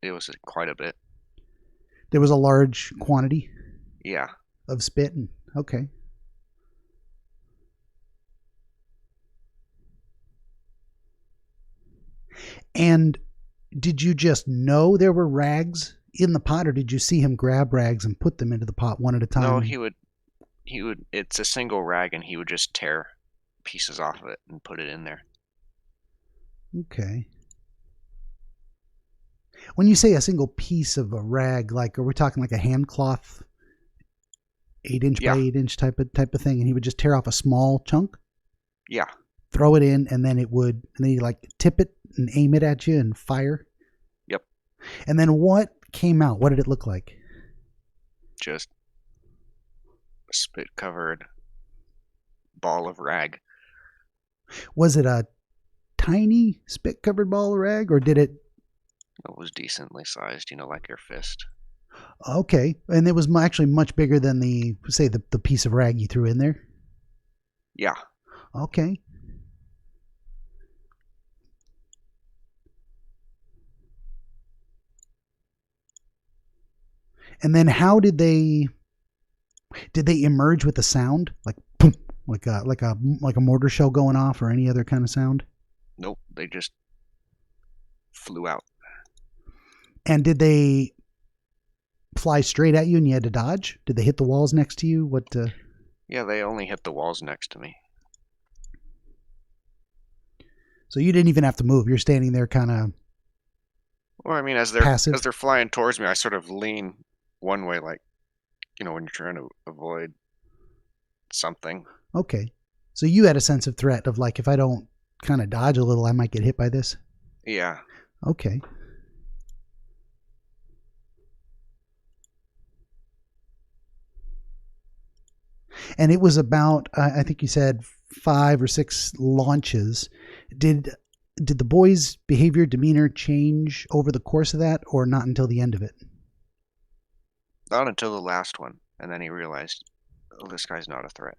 Speaker 2: it was quite a bit.
Speaker 1: There was a large quantity?
Speaker 2: Yeah.
Speaker 1: Of spit? Okay. And did you just know there were rags in the pot, or did you see him grab rags and put them into the pot one at a time?
Speaker 2: No, he would, it's a single rag, and he would just tear pieces off of it and put it in there.
Speaker 1: Okay. When you say a single piece of a rag, like, are we talking like a hand cloth, 8-inch by 8-inch type of thing, and he would just tear off a small chunk?
Speaker 2: Yeah.
Speaker 1: Throw it in, and then he'd like tip it and aim it at you and fire?
Speaker 2: Yep.
Speaker 1: And then what came out? What did it look like?
Speaker 2: Just a spit-covered ball of rag.
Speaker 1: Was it a tiny spit-covered ball of rag, or did it...
Speaker 2: It was decently sized, like your fist.
Speaker 1: Okay. And it was actually much bigger than the piece of rag you threw in there?
Speaker 2: Yeah.
Speaker 1: Okay. And then how did they emerge with a sound, like boom, like a mortar shell going off, or any other kind of sound?
Speaker 2: Nope, they just flew out.
Speaker 1: And did they fly straight at you and you had to dodge? Did they hit the walls next to you? What?
Speaker 2: Yeah, they only hit the walls next to me.
Speaker 1: So you didn't even have to move. You're standing there, kind of.
Speaker 2: Well, I mean, as they're flying towards me, I sort of lean one way, like, when you're trying to avoid something.
Speaker 1: Okay, so you had a sense of threat of, like, if I don't kind of dodge a little, I might get hit by this.
Speaker 2: Yeah.
Speaker 1: Okay. And it was about, I think you said 5 or 6 launches. Did the boy's behavior, demeanor change over the course of that, or not until the end of it?
Speaker 2: Not until the last one. And then he realized, oh, this guy's not a threat.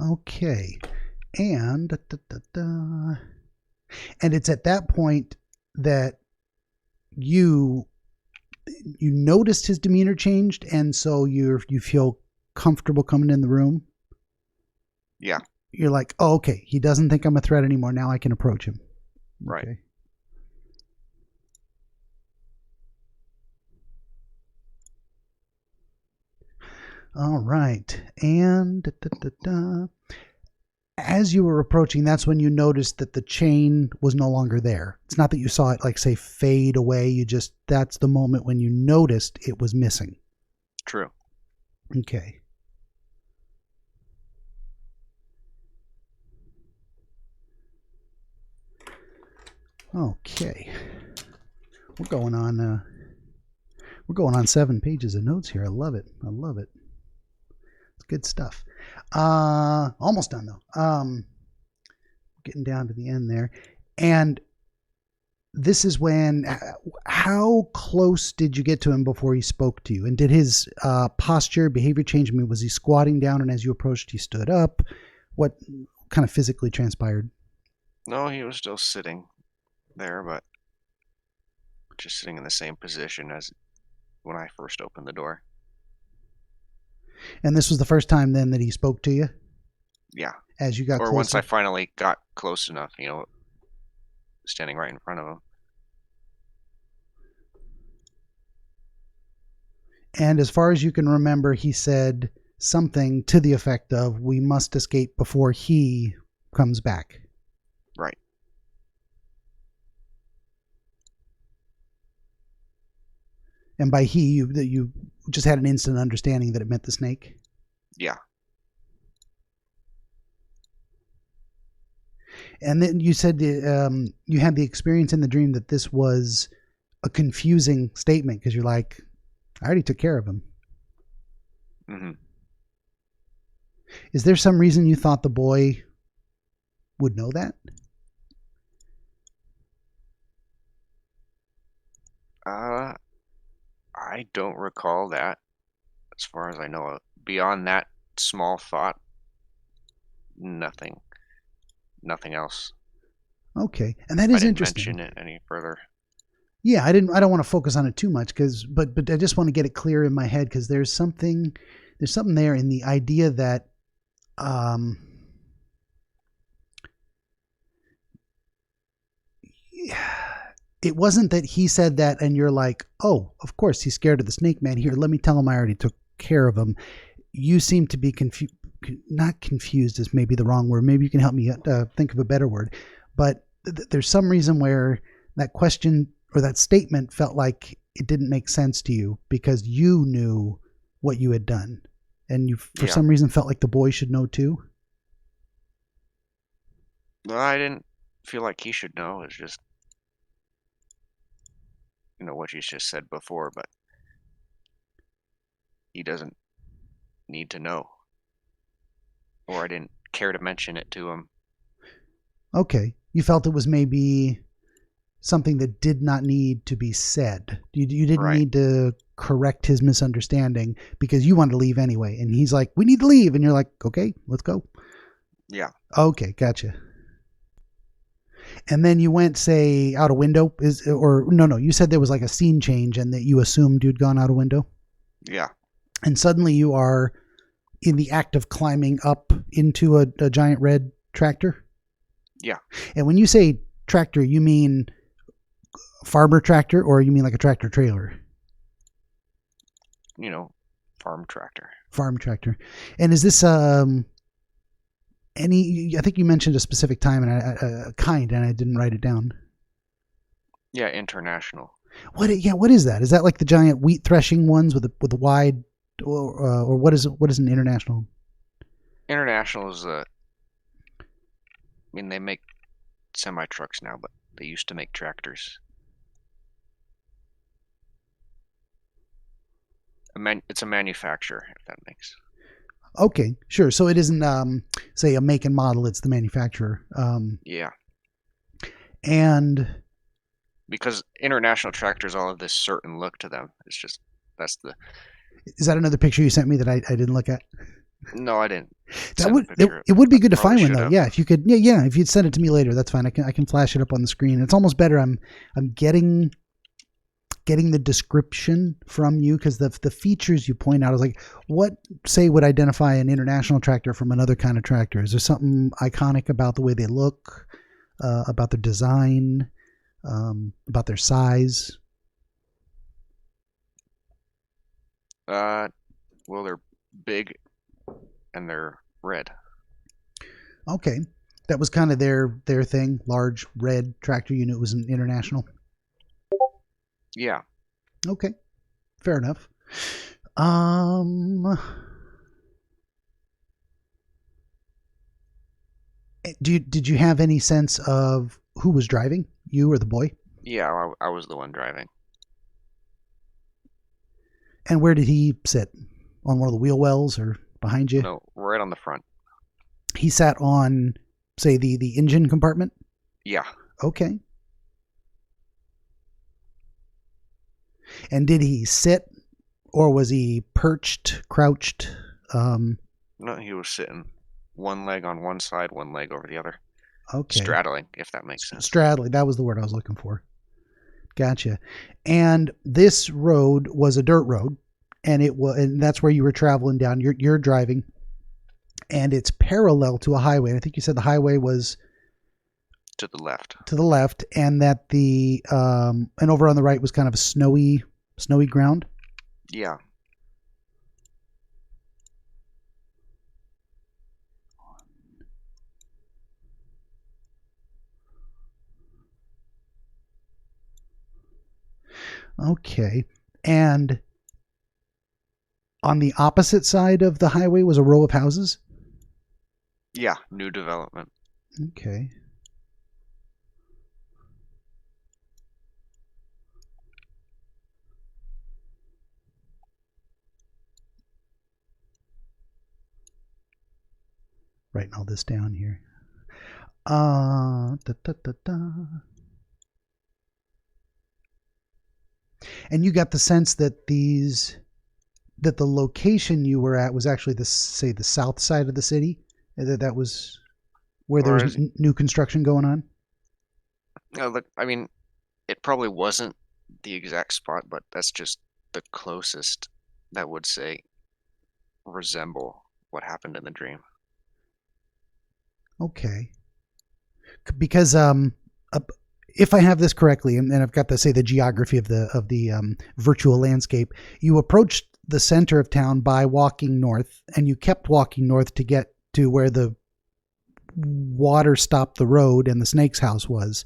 Speaker 1: Okay. And and it's at that point that you noticed his demeanor changed, and so you feel comfortable coming in the room?
Speaker 2: Yeah.
Speaker 1: You're like, oh, okay, he doesn't think I'm a threat anymore. Now I can approach him.
Speaker 2: Right.
Speaker 1: Okay. All right. And as you were approaching, that's when you noticed that the chain was no longer there. It's not that you saw it, like, say, fade away. That's the moment when you noticed it was missing.
Speaker 2: True.
Speaker 1: Okay. Okay. We're going on 7 pages of notes here. I love it. It's good stuff. Almost done though. Getting down to the end there. And this is when, how close did you get to him before he spoke to you? And did his posture, behavior change? I mean, was he squatting down, and as you approached, he stood up? What kind of physically transpired?
Speaker 2: No, he was still sitting there, but just sitting in the same position as when I first opened the door.
Speaker 1: And this was the first time then that he spoke to you?
Speaker 2: Yeah.
Speaker 1: As you got closer?
Speaker 2: Or once I finally got close enough, standing right in front of him.
Speaker 1: And as far as you can remember, he said something to the effect of, we must escape before he comes back.
Speaker 2: Right.
Speaker 1: And by he, you just had an instant understanding that it meant the snake?
Speaker 2: Yeah.
Speaker 1: And then you said you had the experience in the dream that this was a confusing statement, because you're like, I already took care of him.
Speaker 2: Mm-hmm.
Speaker 1: Is there some reason you thought the boy would know that?
Speaker 2: I don't recall that, as far as I know. Beyond that small thought, nothing else.
Speaker 1: Okay, and that is interesting.
Speaker 2: I didn't mention it any further.
Speaker 1: Yeah, I don't want to focus on it too much, but I just want to get it clear in my head, because there's something there in the idea that it wasn't that he said that and you're like, oh, of course he's scared of the snake man. Here, let me tell him I already took care of him. You seem to be confused. Not confused is maybe the wrong word. Maybe you can help me think of a better word. But there's some reason where that question or that statement felt like it didn't make sense to you, because you knew what you had done. And you, for some reason, felt like the boy should know too.
Speaker 2: Well, I didn't feel like he should know. It's just, what you just said before, but he doesn't need to know. Or I didn't care to mention it to him.
Speaker 1: Okay. You felt it was maybe something that did not need to be said. You didn't need to correct his misunderstanding, because you wanted to leave anyway. And he's like, we need to leave. And you're like, okay, let's go.
Speaker 2: Yeah.
Speaker 1: Okay, gotcha. And then you went, say, out a window? No, you said there was like a scene change and that you assumed you'd gone out a window?
Speaker 2: Yeah.
Speaker 1: And suddenly you are in the act of climbing up into a giant red tractor?
Speaker 2: Yeah.
Speaker 1: And when you say tractor, you mean farmer tractor, or you mean like a tractor trailer?
Speaker 2: Farm tractor.
Speaker 1: Farm tractor. And is this I think you mentioned a specific time and a kind, and I didn't write it down.
Speaker 2: Yeah, international.
Speaker 1: What is that? Is that like the giant wheat threshing ones with the wide, or what is an international?
Speaker 2: International is they make semi trucks now, but they used to make tractors. It's a manufacturer, if that makes.
Speaker 1: Okay, sure. So it isn't, say, a make and model. It's the manufacturer.
Speaker 2: Yeah.
Speaker 1: And
Speaker 2: because international tractors all have this certain look to them. It's just, that's the.
Speaker 1: Is that another picture you sent me that I didn't look at?
Speaker 2: No, I didn't
Speaker 1: That
Speaker 2: send a
Speaker 1: would
Speaker 2: picture.
Speaker 1: it would be good to
Speaker 2: Probably
Speaker 1: find one
Speaker 2: should
Speaker 1: though.
Speaker 2: have.
Speaker 1: Yeah, if you could. Yeah. If you'd send it to me later, that's fine. I can flash it up on the screen. It's almost better. I'm getting the description from you because the features you point out is like what say would identify an international tractor from another kind of tractor. Is there something iconic about the way they look, about their design, about their size?
Speaker 2: Well, they're big and they're red.
Speaker 1: Okay, that was kind of their thing. Large red tractor unit was an international.
Speaker 2: Yeah.
Speaker 1: Okay, fair enough. Did you have any sense of who was driving, you or the boy?
Speaker 2: Yeah, I was the one driving.
Speaker 1: And where did he sit? On one of the wheel wells or behind you?
Speaker 2: No, right on the front.
Speaker 1: He sat on, say, the engine compartment?
Speaker 2: Yeah.
Speaker 1: Okay. And did he sit or was he perched, crouched?
Speaker 2: No, he was sitting one leg on one side, one leg over the other.
Speaker 1: Okay.
Speaker 2: Straddling, if that makes sense.
Speaker 1: Straddling, that was the word I was looking for. Gotcha. And this road was a dirt road, and that's where you were traveling down. You're driving, and it's parallel to a highway. And I think you said the highway was
Speaker 2: to the left.
Speaker 1: To the left, and that and over on the right was kind of a snowy ground.
Speaker 2: Yeah.
Speaker 1: Okay. And on the opposite side of the highway was a row of houses?
Speaker 2: Yeah, new development.
Speaker 1: Okay. Writing all this down here. Da, da, da, da. And you got the sense that the location you were at was actually the south side of the city, that was where there was new construction going on.
Speaker 2: No, look, I mean, it probably wasn't the exact spot, but that's just the closest that would say resemble what happened in the dream.
Speaker 1: Okay. Because if I have this correctly, and I've got to say the geography of the virtual landscape, you approached the center of town by walking north, and you kept walking north to get to where the water stopped the road and the snake's house was.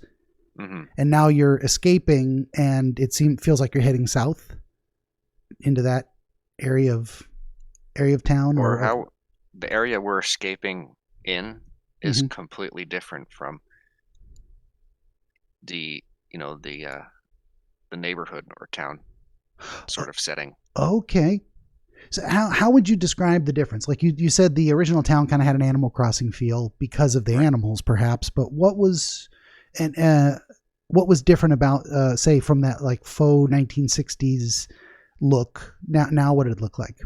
Speaker 2: Mm-hmm.
Speaker 1: And now you're escaping, and feels like you're heading south into that area of town,
Speaker 2: or how the area we're escaping in is completely different from the neighborhood or town sort of setting.
Speaker 1: Okay. So how would you describe the difference? Like you said, the original town kind of had an Animal Crossing feel because of the animals, perhaps. But what was different about, say, from that like faux 1960s look? Now, what did it look like?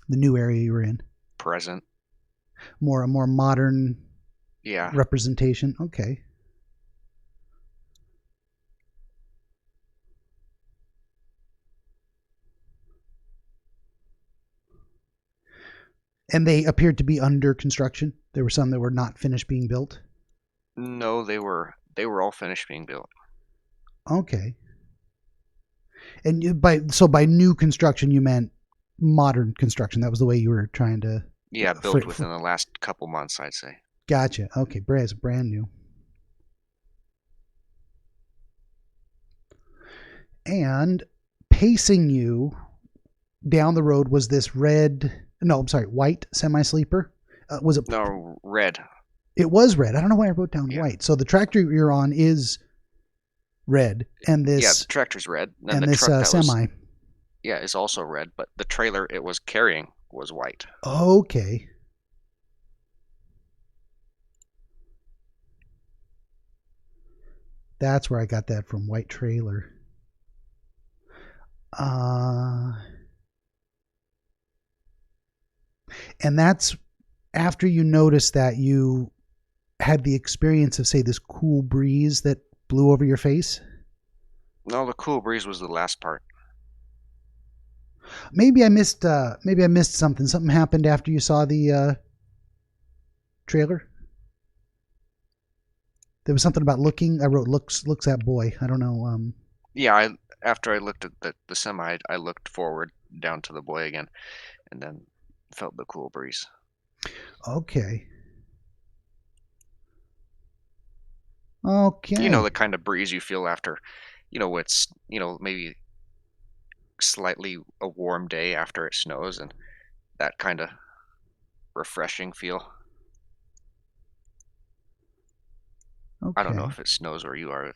Speaker 1: The new area you were in.
Speaker 2: Present.
Speaker 1: A more modern.
Speaker 2: Yeah.
Speaker 1: Representation. Okay. And they appeared to be under construction. There were some that were not finished being built.
Speaker 2: No, they were all finished being built.
Speaker 1: Okay. And by new construction you meant modern construction. That was the way you were trying to.
Speaker 2: Yeah, built within the last couple months, I'd say.
Speaker 1: Gotcha. Okay, brand new. And pacing you down the road was this white semi-sleeper. Was it?
Speaker 2: No, red.
Speaker 1: It was red. I don't know why I wrote down white. So the tractor you're on is red, and this.
Speaker 2: Yeah, the tractor's red.
Speaker 1: And this semi.
Speaker 2: Is also red, but the trailer it was carrying was white.
Speaker 1: Okay. That's where I got that from, white trailer. And that's after you noticed that you had the experience of, say, this cool breeze that blew over your face.
Speaker 2: No, the cool breeze was the last part.
Speaker 1: Maybe I missed. Maybe I missed something. Something happened after you saw the trailer. There was something about looking. I wrote looks at boy. I don't know.
Speaker 2: Yeah, after I looked at the semi, I looked forward down to the boy again, and then felt the cool breeze.
Speaker 1: Okay. Okay.
Speaker 2: You know, the kind of breeze you feel after, it's, maybe slightly a warm day after it snows, and that kind of refreshing feel.
Speaker 1: Okay.
Speaker 2: I don't know if it snows where you are.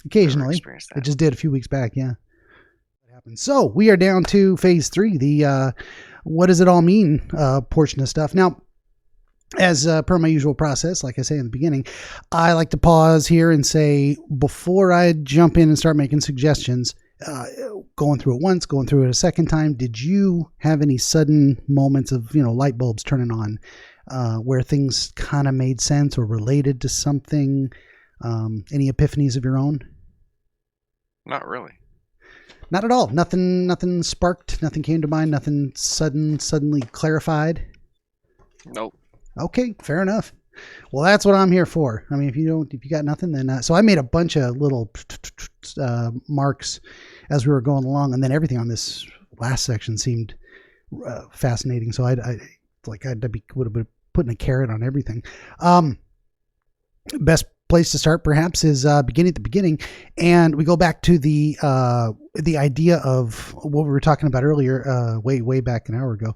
Speaker 1: Occasionally. It just did a few weeks back, yeah. What happened? So we are down to phase 3, the what does it all mean portion of stuff. Now, as per my usual process, like I say in the beginning, I like to pause here and say, before I jump in and start making suggestions, going through it once, going through it a second time, did you have any sudden moments of, light bulbs turning on where things kind of made sense or related to something? Any epiphanies of your own?
Speaker 2: Not really.
Speaker 1: Not at all. Nothing sparked. Nothing came to mind. Nothing suddenly clarified.
Speaker 2: Nope.
Speaker 1: Okay, fair enough. Well, that's what I'm here for. I mean, if you got nothing, then so I made a bunch of little marks as we were going along, and then everything on this last section seemed fascinating. So would have been putting a carrot on everything. Best place to start perhaps is beginning at the beginning, and we go back to the idea of what we were talking about earlier, way back an hour ago.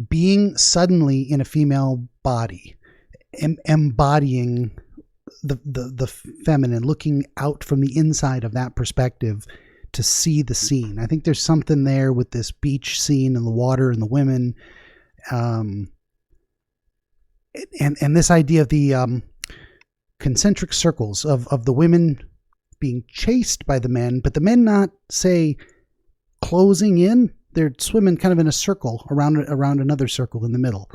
Speaker 1: Being suddenly in a female body, embodying the feminine, looking out from the inside of that perspective to see the scene. I think there's something there with this beach scene and the water and the women, and this idea of the concentric circles of the women being chased by the men, but the men not, say, closing in. They're swimming kind of in a circle around another circle in the middle.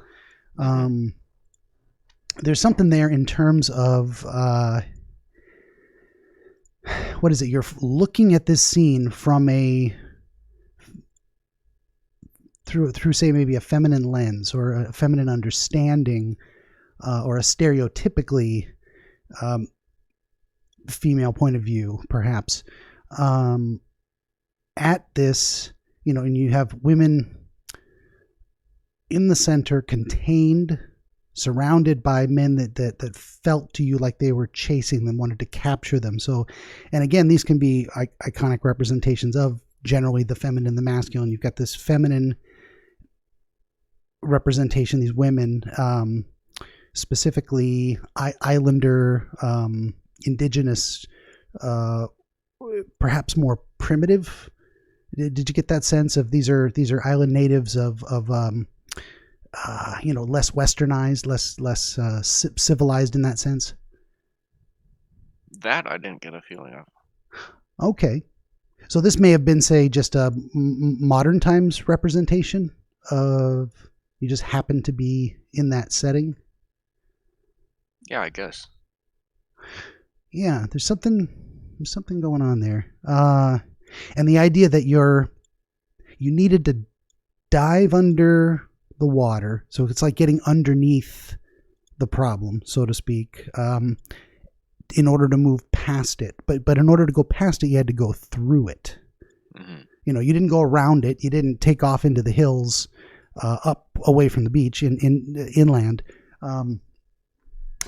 Speaker 1: There's something there in terms of what is it? You're looking at this scene from through say maybe a feminine lens or a feminine understanding, or a stereotypically female point of view, perhaps. At this. And you have women in the center, contained, surrounded by men that felt to you like they were chasing them, wanted to capture them. So, and again, these can be iconic representations of generally the feminine and the masculine. You've got this feminine representation, these women, specifically islander, indigenous, perhaps more primitive. Did you get that sense of these are island natives of less westernized, less civilized in that sense?
Speaker 2: That I didn't get a feeling of.
Speaker 1: Okay, so this may have been, say, just a modern times representation of you just happen to be in that setting.
Speaker 2: Yeah, I guess.
Speaker 1: Yeah, there's something going on there. And the idea that you needed to dive under the water, so it's like getting underneath the problem, so to speak, in order to move past it. But in order to go past it, you had to go through it. Mm-hmm. You didn't go around it. You didn't take off into the hills, up away from the beach inland. I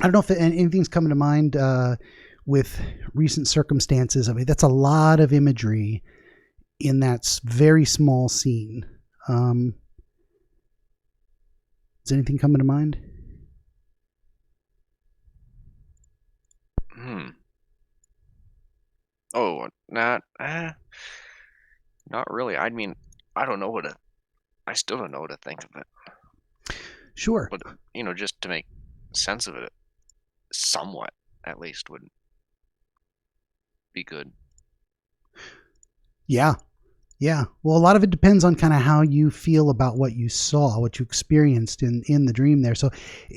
Speaker 1: don't know if anything's coming to mind with recent circumstances. I mean, that's a lot of imagery in that very small scene. Is anything coming to mind?
Speaker 2: Oh, not really. I mean, I still don't know what to think of it.
Speaker 1: Sure.
Speaker 2: But, just to make sense of it somewhat, at least, would be good.
Speaker 1: Yeah. Yeah. Well, a lot of it depends on kind of how you feel about what you saw, what you experienced in the dream there. So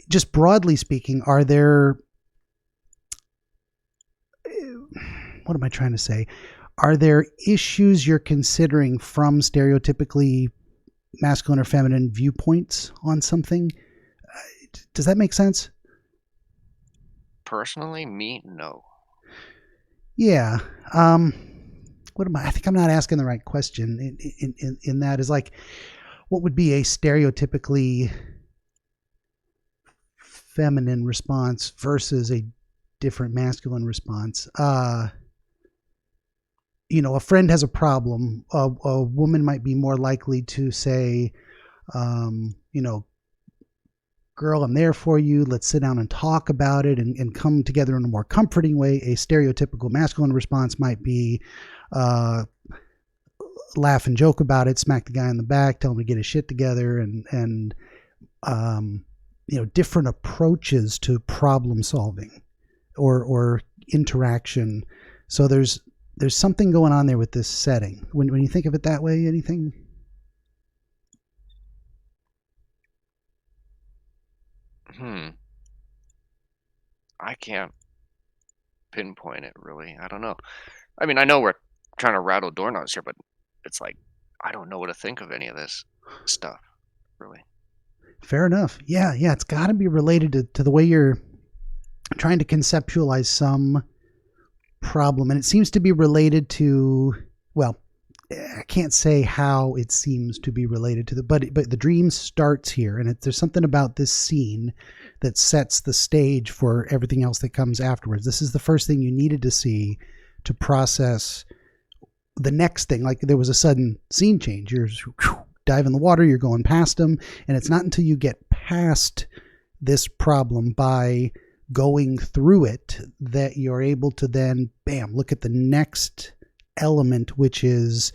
Speaker 1: just broadly speaking, are there, what am I trying to say? Are there issues you're considering from stereotypically masculine or feminine viewpoints on something? Does that make sense?
Speaker 2: Personally, me, no.
Speaker 1: Yeah. What am I think I'm not asking the right question in that is like, what would be a stereotypically feminine response versus a different masculine response? A friend has a problem. A woman might be more likely to say, you know, girl, I'm there for you. Let's sit down and talk about it and come together in a more comforting way. A stereotypical masculine response might be laugh and joke about it, smack the guy in the back, tell him to get his shit together, and different approaches to problem solving or interaction. So there's something going on there with this setting. When you think of it that way, anything?
Speaker 2: I can't pinpoint it really. I don't know. I mean, I know we're trying to rattle doorknobs here, but it's like I don't know what to think of any of this stuff, really.
Speaker 1: Fair enough. Yeah. It's got to be related to the way you're trying to conceptualize some problem, and it seems to be related to, well, I can't say how it seems to be related to but the dream starts here, and there's something about this scene that sets the stage for everything else that comes afterwards. This is the first thing you needed to see to process the next thing. Like there was a sudden scene change. You're dive in the water, you're going past them, and it's not until you get past this problem by going through it that you're able to then, bam, look at the next element, which is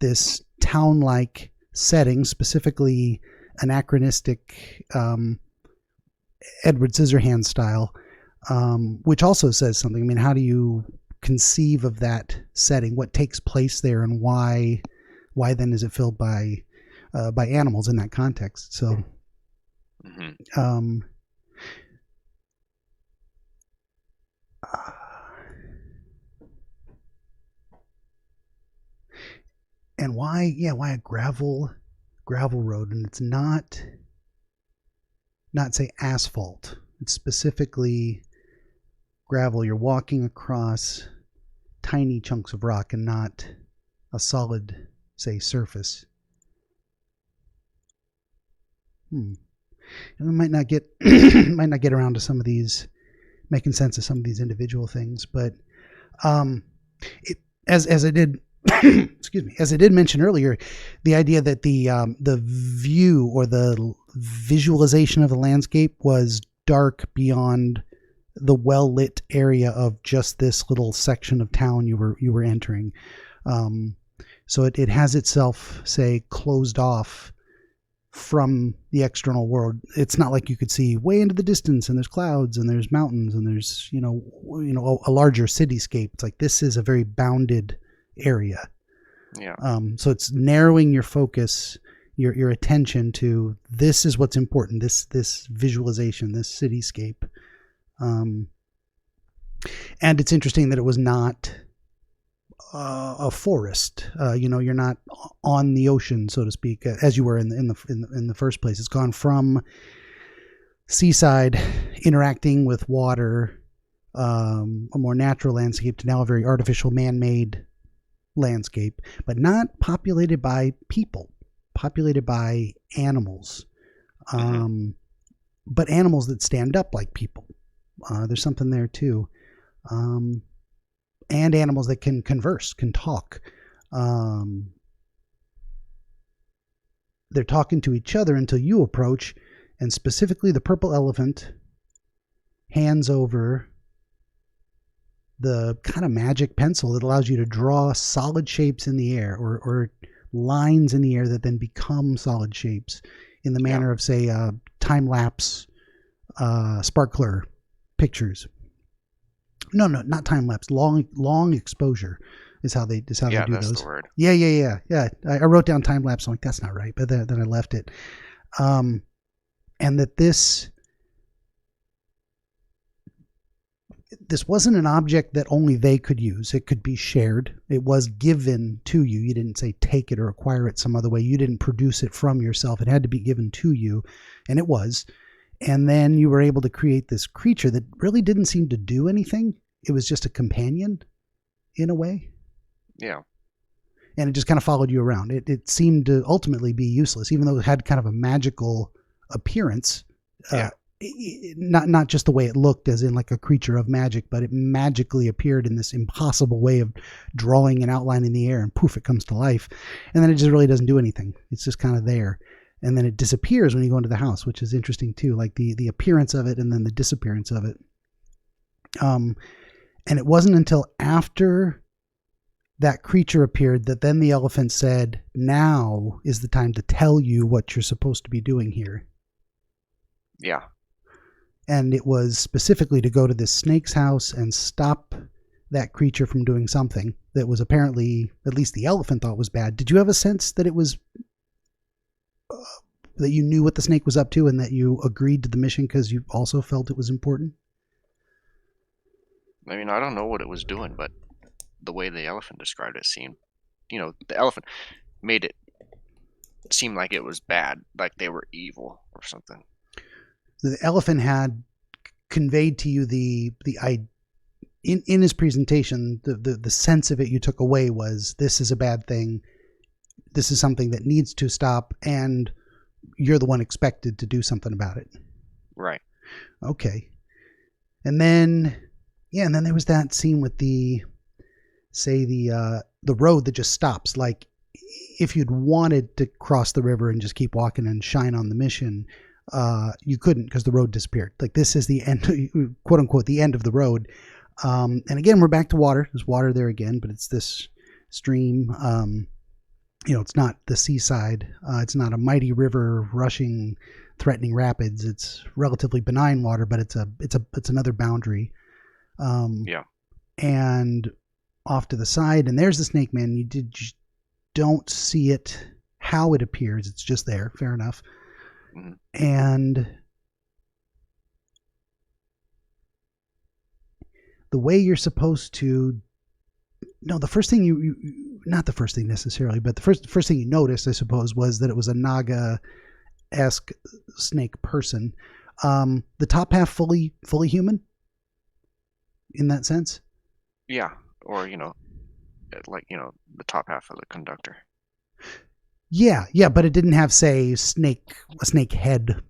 Speaker 1: this town-like setting, specifically anachronistic Edward Scissorhands style, which also says something. I mean, how do you conceive of that setting? What takes place there, and why then is it filled by animals in that context? So, and why a gravel road, and it's not say asphalt. It's specifically gravel. You're walking across tiny chunks of rock and not a solid, say, surface. And we might not get around to some of these, making sense of some of these individual things, but as I did excuse me, as I did mention earlier, the idea that the view or the visualization of the landscape was dark beyond the well-lit area of just this little section of town you were entering. So it has itself, say, closed off from the external world. It's not like you could see way into the distance and there's clouds and there's mountains and there's a larger cityscape. It's like this is a very bounded area.
Speaker 2: Yeah.
Speaker 1: So it's narrowing your focus, your attention to this is what's important. This visualization, this cityscape. And it's interesting that it was not a forest. You're not on the ocean, so to speak, as you were in the first place. It's gone from seaside interacting with water, a more natural landscape, to now a very artificial, man-made landscape, but not populated by people, populated by animals, but animals that stand up like people. There's something there too. And animals that can converse, can talk. They're talking to each other until you approach, and specifically the purple elephant hands over the kind of magic pencil that allows you to draw solid shapes in the air, or lines in the air that then become solid shapes in the manner of, say, time-lapse sparkler pictures. No, not time-lapse, long exposure is how they
Speaker 2: Yeah,
Speaker 1: do
Speaker 2: that's
Speaker 1: those.
Speaker 2: the word.
Speaker 1: Yeah. I wrote down time lapse. I'm like, that's not right, but then I left it. And that this wasn't an object that only they could use. It could be shared. It was given to you. You didn't say take it or acquire it some other way. You didn't produce it from yourself. It had to be given to you, and it was. And then you were able to create this creature that really didn't seem to do anything. It was just a companion in a way.
Speaker 2: Yeah.
Speaker 1: And it just kind of followed you around. It seemed to ultimately be useless, even though it had kind of a magical appearance.
Speaker 2: Yeah.
Speaker 1: Not just the way it looked as in like a creature of magic, but it magically appeared in this impossible way of drawing an outline in the air, and poof, it comes to life. And then it just really doesn't do anything. It's just kind of there. And then it disappears when you go into the house, which is interesting too, like the appearance of it and then the disappearance of it. And it wasn't until after that creature appeared that then the elephant said, now is the time to tell you what you're supposed to be doing here.
Speaker 2: Yeah.
Speaker 1: And it was specifically to go to this snake's house and stop that creature from doing something that was apparently, at least the elephant thought was bad. Did you have a sense that it was, that you knew what the snake was up to and that you agreed to the mission because you also felt it was important?
Speaker 2: I mean, I don't know what it was doing, but the way the elephant described it seemed, the elephant made it seem like it was bad, like they were evil or something.
Speaker 1: The elephant had conveyed to you in his presentation, the sense of it you took away was, this is a bad thing. This is something that needs to stop, and you're the one expected to do something about it.
Speaker 2: Right.
Speaker 1: Okay. And then there was that scene with the road that just stops. Like, if you'd wanted to cross the river and just keep walking and shine on the mission, you couldn't because the road disappeared. Like, this is the end, quote unquote, the end of the road. And again, we're back to water. There's water there again, but it's this stream. It's not the seaside. It's not a mighty river rushing, threatening rapids. It's relatively benign water, but it's another boundary.
Speaker 2: Yeah.
Speaker 1: And off to the side, and there's the snake man. You don't see it, how it appears. It's just there. Fair enough.
Speaker 2: Mm-hmm.
Speaker 1: And the way you're supposed to, no, the first thing you not the first thing necessarily, but the first thing you noticed, I suppose, was that it was a Naga-esque snake person. The top half fully human in that sense.
Speaker 2: Yeah. Or, the top half of the conductor.
Speaker 1: Yeah, but it didn't have, say, a snake head.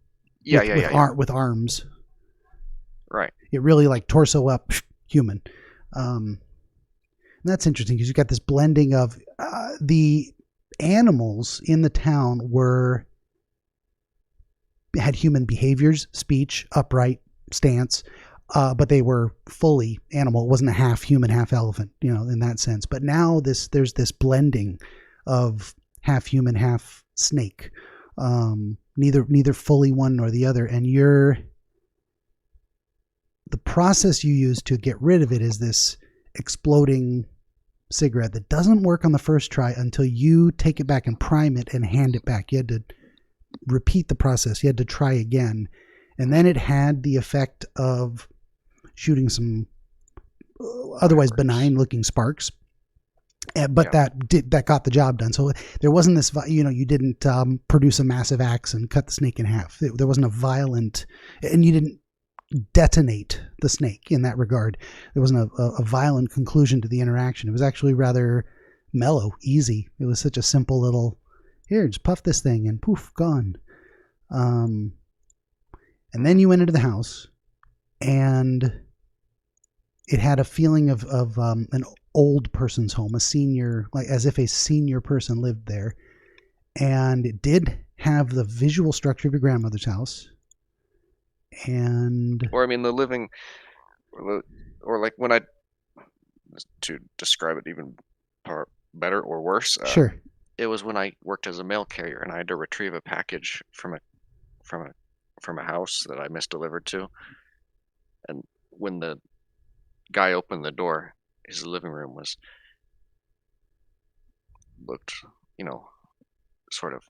Speaker 1: With arms.
Speaker 2: Right.
Speaker 1: It really like torso up human. And that's interesting because you got this blending of the animals in the town had human behaviors, speech, upright stance, but they were fully animal. It wasn't a half human, half elephant, in that sense. But now there's this blending of half human, half snake. Neither fully one nor the other. And the process you use to get rid of it is this exploding cigarette that doesn't work on the first try until you take it back and prime it and hand it back. You had to repeat the process. You had to try again. And then it had the effect of shooting some otherwise benign looking sparks. But that got the job done. So there wasn't this, you didn't produce a massive axe and cut the snake in half. There wasn't a violent, and you didn't detonate the snake in that regard. There wasn't a violent conclusion to the interaction. It was actually rather mellow, easy. It was such a simple little, here, just puff this thing and poof, gone. And then you went into the house and it had a feeling of an old person's home, a senior, like as if a senior person lived there. And it did have the visual structure of your grandmother's house.
Speaker 2: Or the living, or like when to describe it even better or worse.
Speaker 1: Sure.
Speaker 2: It was when I worked as a mail carrier and I had to retrieve a package from a house that I misdelivered to. And when the guy opened the door, his living room was looked, sort of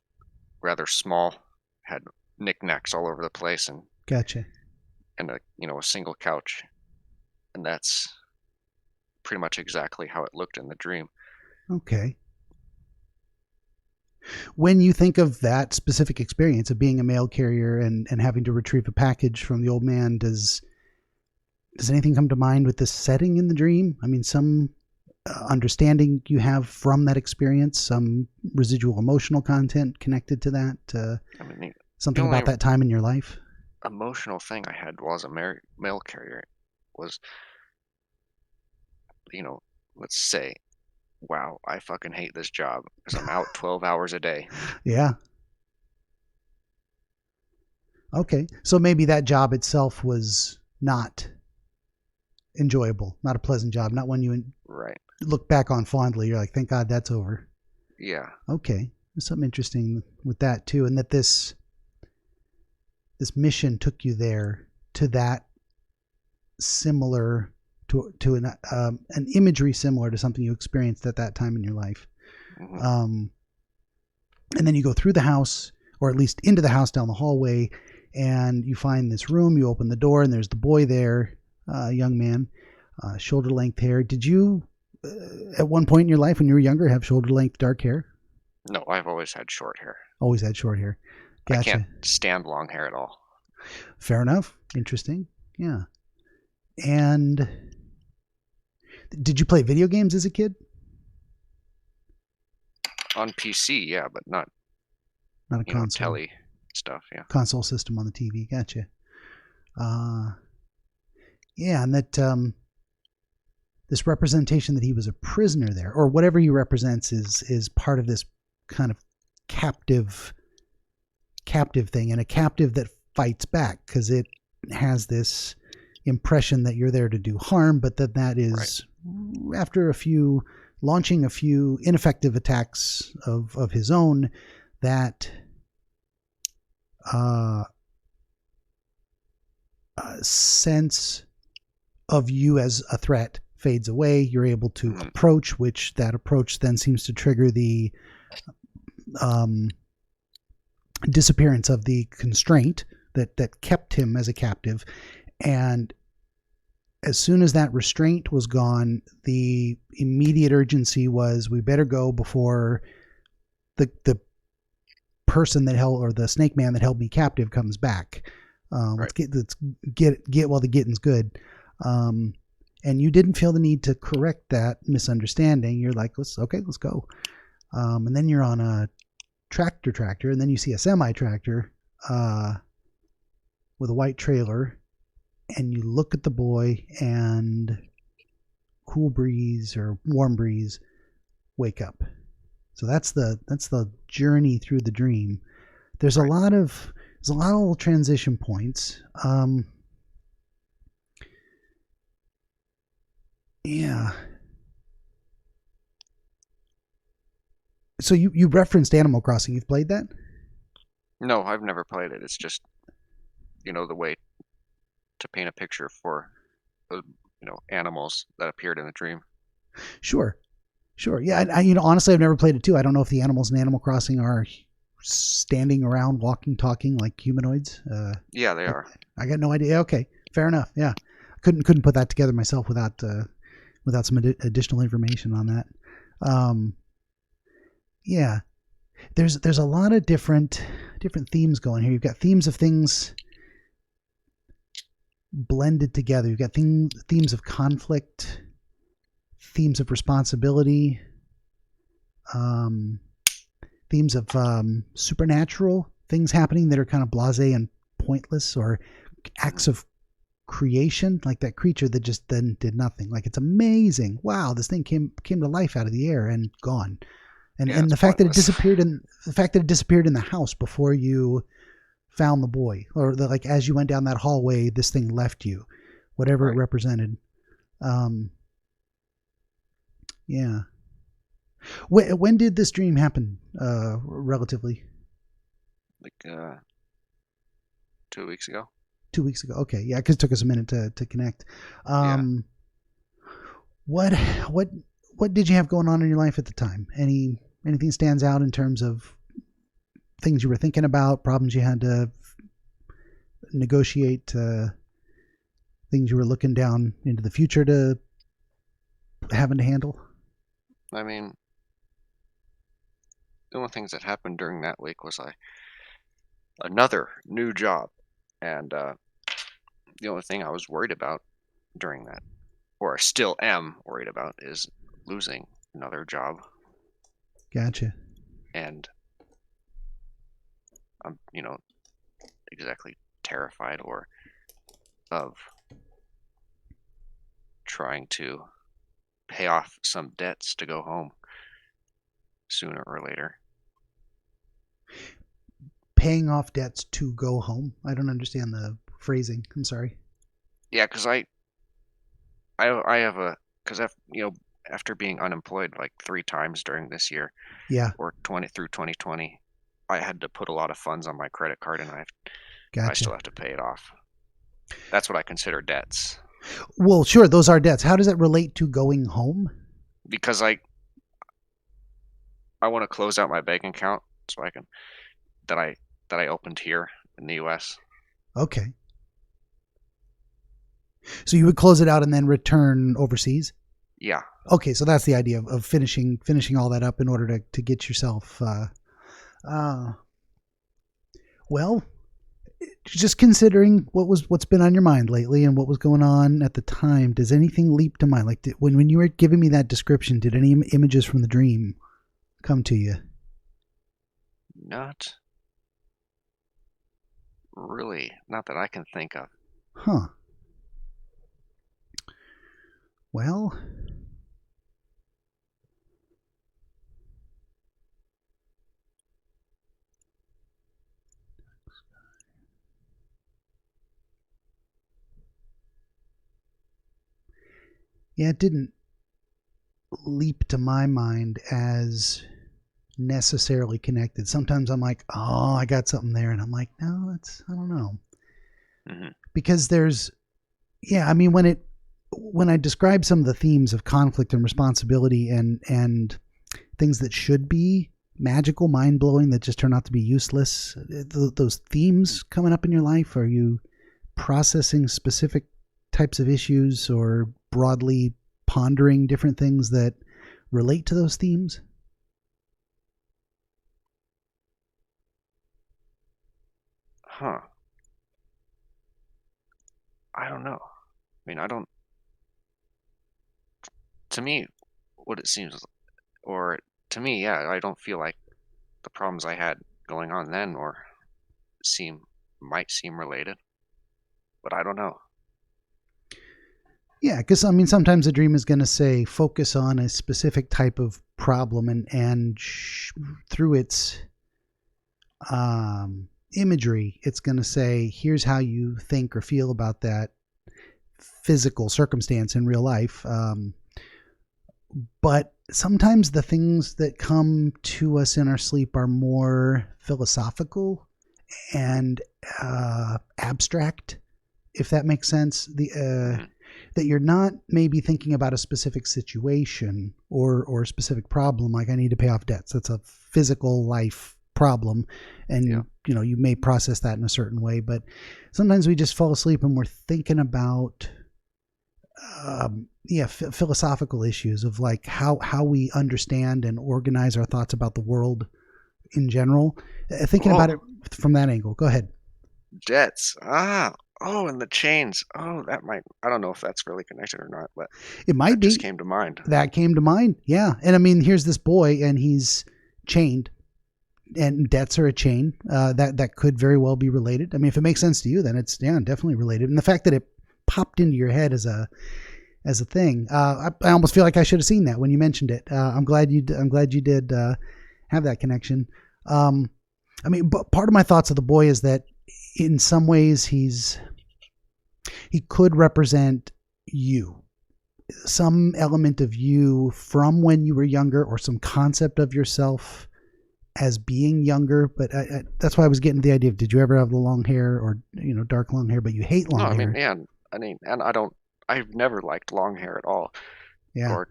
Speaker 2: rather small, had knickknacks all over the place, and
Speaker 1: Gotcha.
Speaker 2: a single couch, and that's pretty much exactly how it looked in the dream.
Speaker 1: Okay. When you think of that specific experience of being a mail carrier and having to retrieve a package from the old man, does anything come to mind with the setting in the dream? I mean, some understanding you have from that experience, some residual emotional content connected to that, something about that time in your life?
Speaker 2: Emotional thing I had while I was a mail carrier was, let's say, wow, I fucking hate this job because I'm out 12 hours a day.
Speaker 1: Yeah. Okay. So maybe that job itself was not enjoyable, not a pleasant job, not one you
Speaker 2: right.
Speaker 1: look back on fondly. You're like, thank God that's over.
Speaker 2: Yeah.
Speaker 1: Okay. There's something interesting with that too. And that this mission took you there to that similar to an imagery similar to something you experienced at that time in your life.
Speaker 2: Mm-hmm.
Speaker 1: And then you go through the house, or at least into the house down the hallway, and you find this room. You open the door, and there's the boy there, a young man, shoulder length hair. Did you, at one point in your life when you were younger, have shoulder length dark hair?
Speaker 2: No, I've always had short hair.
Speaker 1: Always had short hair. Gotcha.
Speaker 2: I can't stand long hair at all.
Speaker 1: Fair enough. Interesting. Yeah. And did you play video games as a kid?
Speaker 2: On PC, yeah, but not
Speaker 1: a console.
Speaker 2: Telly stuff, yeah.
Speaker 1: Console system on the TV. Gotcha. Yeah, and that this representation that he was a prisoner there, or whatever he represents, is part of this kind of captive thing, and a captive that fights back because it has this impression that you're there to do harm, but that is right. After launching a few ineffective attacks of his own, that sense of you as a threat fades away. You're able to approach, which that approach then seems to trigger the disappearance of the constraint that kept him as a captive. And as soon as that restraint was gone, the immediate urgency was, we better go before the person that held, or the snake man that held me captive, comes back. Let's get while the getting's good. And you didn't feel the need to correct that misunderstanding. You're like, let's go. And then you're on a tractor, and then you see a semi-tractor with a white trailer, and you look at the boy, and cool breeze or warm breeze, wake up. So that's the journey through the dream. There's a lot of little transition points. Yeah. So you referenced Animal Crossing. You've played that?
Speaker 2: No, I've never played it. It's just, the way to paint a picture for, animals that appeared in the dream.
Speaker 1: Sure. Yeah, I honestly, I've never played it too. I don't know if the animals in Animal Crossing are standing around, walking, talking like humanoids.
Speaker 2: Yeah, they are.
Speaker 1: I got no idea. Okay, fair enough. Yeah, couldn't put that together myself without some additional information on that. Yeah, there's a lot of different themes going here. You've got themes of things blended together. You've got themes of conflict, themes of responsibility, themes of supernatural things happening that are kind of blasé and pointless, or acts of creation, like that creature that just then did nothing. Like, it's amazing. Wow, this thing came to life out of the air and gone. And the fact that it disappeared in the house before you found the boy, or like as you went down that hallway, this thing left you, whatever it represented. Yeah. When did this dream happen? Relatively.
Speaker 2: Like 2 weeks ago.
Speaker 1: 2 weeks ago. Okay. Yeah. Cause it took us a minute to connect. What did you have going on in your life at the time? Any Anything stands out in terms of things you were thinking about, problems you had to negotiate, things you were looking down into the future to having to handle?
Speaker 2: I mean, the only things that happened during that week was another new job, and the only thing I was worried about during that, or still am worried about, is losing another job.
Speaker 1: Gotcha.
Speaker 2: And I'm, exactly terrified of trying to pay off some debts to go home sooner or later.
Speaker 1: Paying off debts to go home? I don't understand the phrasing. I'm sorry.
Speaker 2: Yeah, because I have after being unemployed like 3 times during this year,
Speaker 1: Yeah.
Speaker 2: or 2020, I had to put a lot of funds on my credit card, and I
Speaker 1: Gotcha.
Speaker 2: still have to pay it off. That's what I consider debts.
Speaker 1: Well, sure, those are debts. How does that relate to going home?
Speaker 2: Because I want to close out my bank account so I can that I opened here in the US.
Speaker 1: Okay. So you would close it out and then return overseas?
Speaker 2: Yeah.
Speaker 1: Okay, so that's the idea of finishing all that up in order to get yourself well, just considering what's been on your mind lately and what was going on at the time, does anything leap to mind? Like when you were giving me that description, did any images from the dream come to you?
Speaker 2: Not really. Not that I can think of.
Speaker 1: Huh. Well, yeah, it didn't leap to my mind as necessarily connected. Sometimes I'm like, oh, I got something there. And I'm like, no, I don't know.
Speaker 2: Mm-hmm.
Speaker 1: Because I mean, when I describe some of the themes of conflict and responsibility and things that should be magical, mind-blowing, that just turn out to be useless, those themes coming up in your life, are you processing specific types of issues or broadly pondering different things that relate to those themes?
Speaker 2: Huh. I don't know. I mean, to me, what it seems, or to me, yeah, I don't feel like the problems I had going on then might seem related, but I don't know.
Speaker 1: Yeah, because I mean, sometimes a dream is going to say focus on a specific type of problem, and through its imagery, it's going to say, here's how you think or feel about that physical circumstance in real life. But sometimes the things that come to us in our sleep are more philosophical and abstract, if that makes sense. That you're not maybe thinking about a specific situation or a specific problem, like I need to pay off debts. That's a physical life problem, and you may process that in a certain way. But sometimes we just fall asleep and we're thinking about philosophical issues of like how we understand and organize our thoughts about the world in general. Thinking about it from that angle. Go ahead.
Speaker 2: Debts. And the chains. That might, I don't know if that's really connected or not, but
Speaker 1: it might be.
Speaker 2: Just came to mind.
Speaker 1: That came to mind. Yeah. And I mean, here's this boy and he's chained, and debts are a chain. That could very well be related. I mean, if it makes sense to you, then it's definitely related. And the fact that it popped into your head as a thing, I almost feel like I should have seen that when you mentioned it. I'm glad you did have that connection. I mean, but part of my thoughts of the boy is that in some ways he could represent you, some element of you from when you were younger, or some concept of yourself as being younger. But that's why I was getting the idea of, did you ever have the long hair, or dark long hair, but you hate long hair?
Speaker 2: And I've never liked long hair at all.
Speaker 1: Yeah.
Speaker 2: Or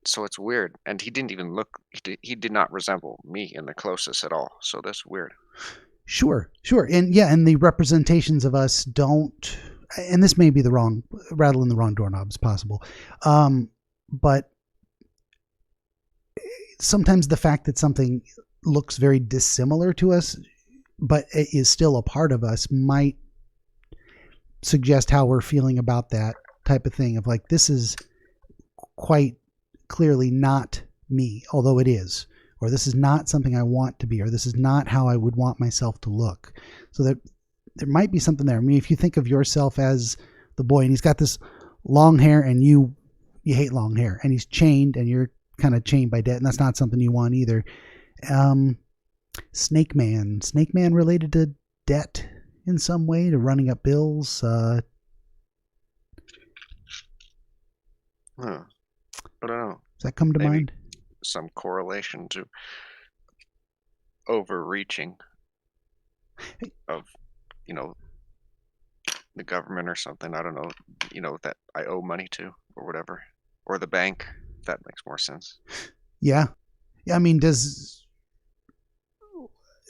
Speaker 2: so it's weird. And he didn't even look. He did not resemble me in the closest at all. So that's weird.
Speaker 1: Sure. And yeah, and the representations of us don't, and this may be rattling the wrong doorknobs possible. But sometimes the fact that something looks very dissimilar to us, but it is still a part of us, might suggest how we're feeling about that type of thing of like, this is quite clearly not me, although it is. Or this is not something I want to be, or this is not how I would want myself to look. So that there might be something there. I mean, if you think of yourself as the boy and he's got this long hair and you hate long hair, and he's chained and you're kind of chained by debt, and that's not something you want either. Snake Man related to debt in some way, to running up bills.
Speaker 2: I don't know.
Speaker 1: Does that come to
Speaker 2: Maybe
Speaker 1: mind?
Speaker 2: some correlation to overreaching of, the government or something. I don't know, that I owe money to or whatever, or the bank, if that makes more sense.
Speaker 1: Yeah. I mean, does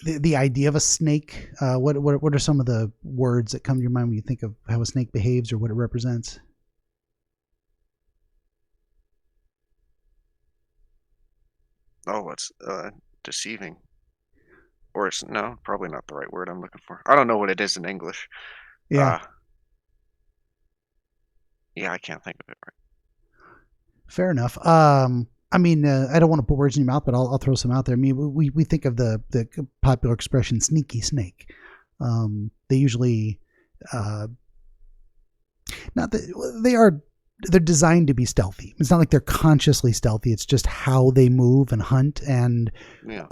Speaker 1: the idea of a snake, what are some of the words that come to your mind when you think of how a snake behaves or what it represents?
Speaker 2: Oh, it's deceiving. Or it's, no, probably not the right word I'm looking for. I don't know what it is in English.
Speaker 1: Yeah.
Speaker 2: Yeah, I can't think of it right.
Speaker 1: Fair enough. I mean, I don't want to put words in your mouth, but I'll throw some out there. I mean, we think of the popular expression "sneaky snake." They usually, not that they're designed to be stealthy. It's not like they're consciously stealthy. It's just how they move and hunt, and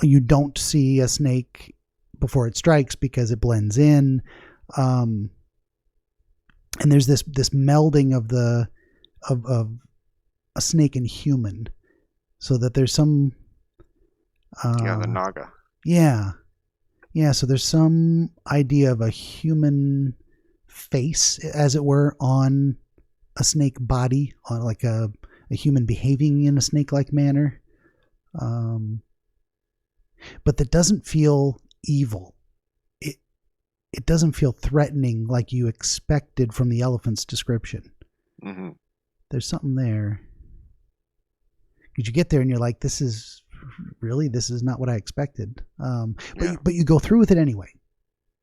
Speaker 1: you don't see a snake before it strikes because it blends in. And there's this melding of a snake and human, so that there's some
Speaker 2: the naga.
Speaker 1: Yeah, so there's some idea of a human face, as it were, on a snake body, on like a human behaving in a snake-like manner, but that doesn't feel evil. It doesn't feel threatening like you expected from the elephant's description.
Speaker 2: Mm-hmm.
Speaker 1: There's something there. Because you get there and you're like, this is not what I expected. But you go through with it anyway.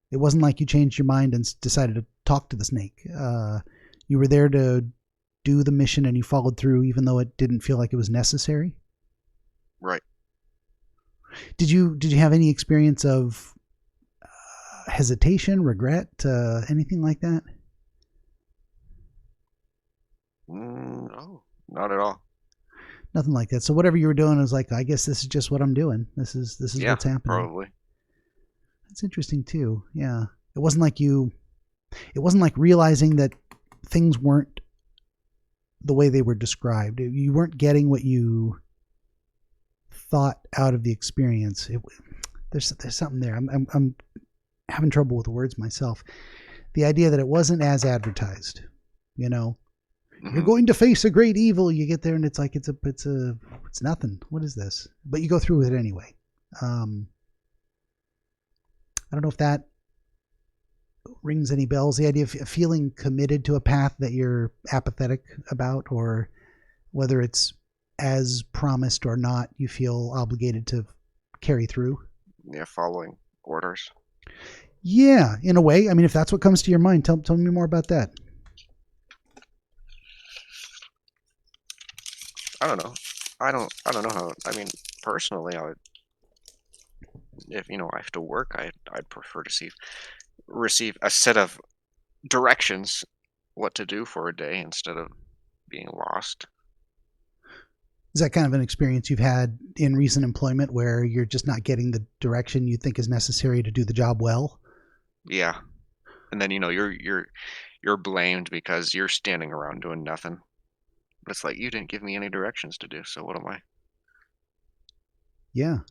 Speaker 1: It wasn't like you changed your mind and decided to talk to the snake. You were there to do the mission and you followed through, even though it didn't feel like it was necessary.
Speaker 2: Right.
Speaker 1: Did you have any experience of hesitation, regret, anything like that?
Speaker 2: No, not at all.
Speaker 1: Nothing like that. So whatever you were doing was like, I guess this is just what I'm doing. This is what's happening.
Speaker 2: Probably.
Speaker 1: That's interesting too. Yeah. It wasn't like realizing that things weren't the way they were described. You weren't getting what you thought out of the experience. There's something there. I'm having trouble with the words myself. The idea that it wasn't as advertised,
Speaker 2: Mm-hmm.
Speaker 1: You're going to face a great evil. You get there and it's like, it's nothing. What is this? But you go through with it anyway. I don't know if that rings any bells. The idea of feeling committed to a path that you're apathetic about, or whether it's as promised or not, you feel obligated to carry through.
Speaker 2: Yeah, following orders.
Speaker 1: Yeah, in a way. I mean, if that's what comes to your mind, tell me more about that.
Speaker 2: I don't know. I don't know how. I mean, personally, if I have to work, I'd prefer to receive a set of directions what to do for a day instead of being lost.
Speaker 1: Is that kind of an experience you've had in recent employment where you're just not getting the direction you think is necessary to do the job well?
Speaker 2: Yeah, and then you're blamed because you're standing around doing nothing. But it's like, you didn't give me any directions to do, so what am I?
Speaker 1: Yeah.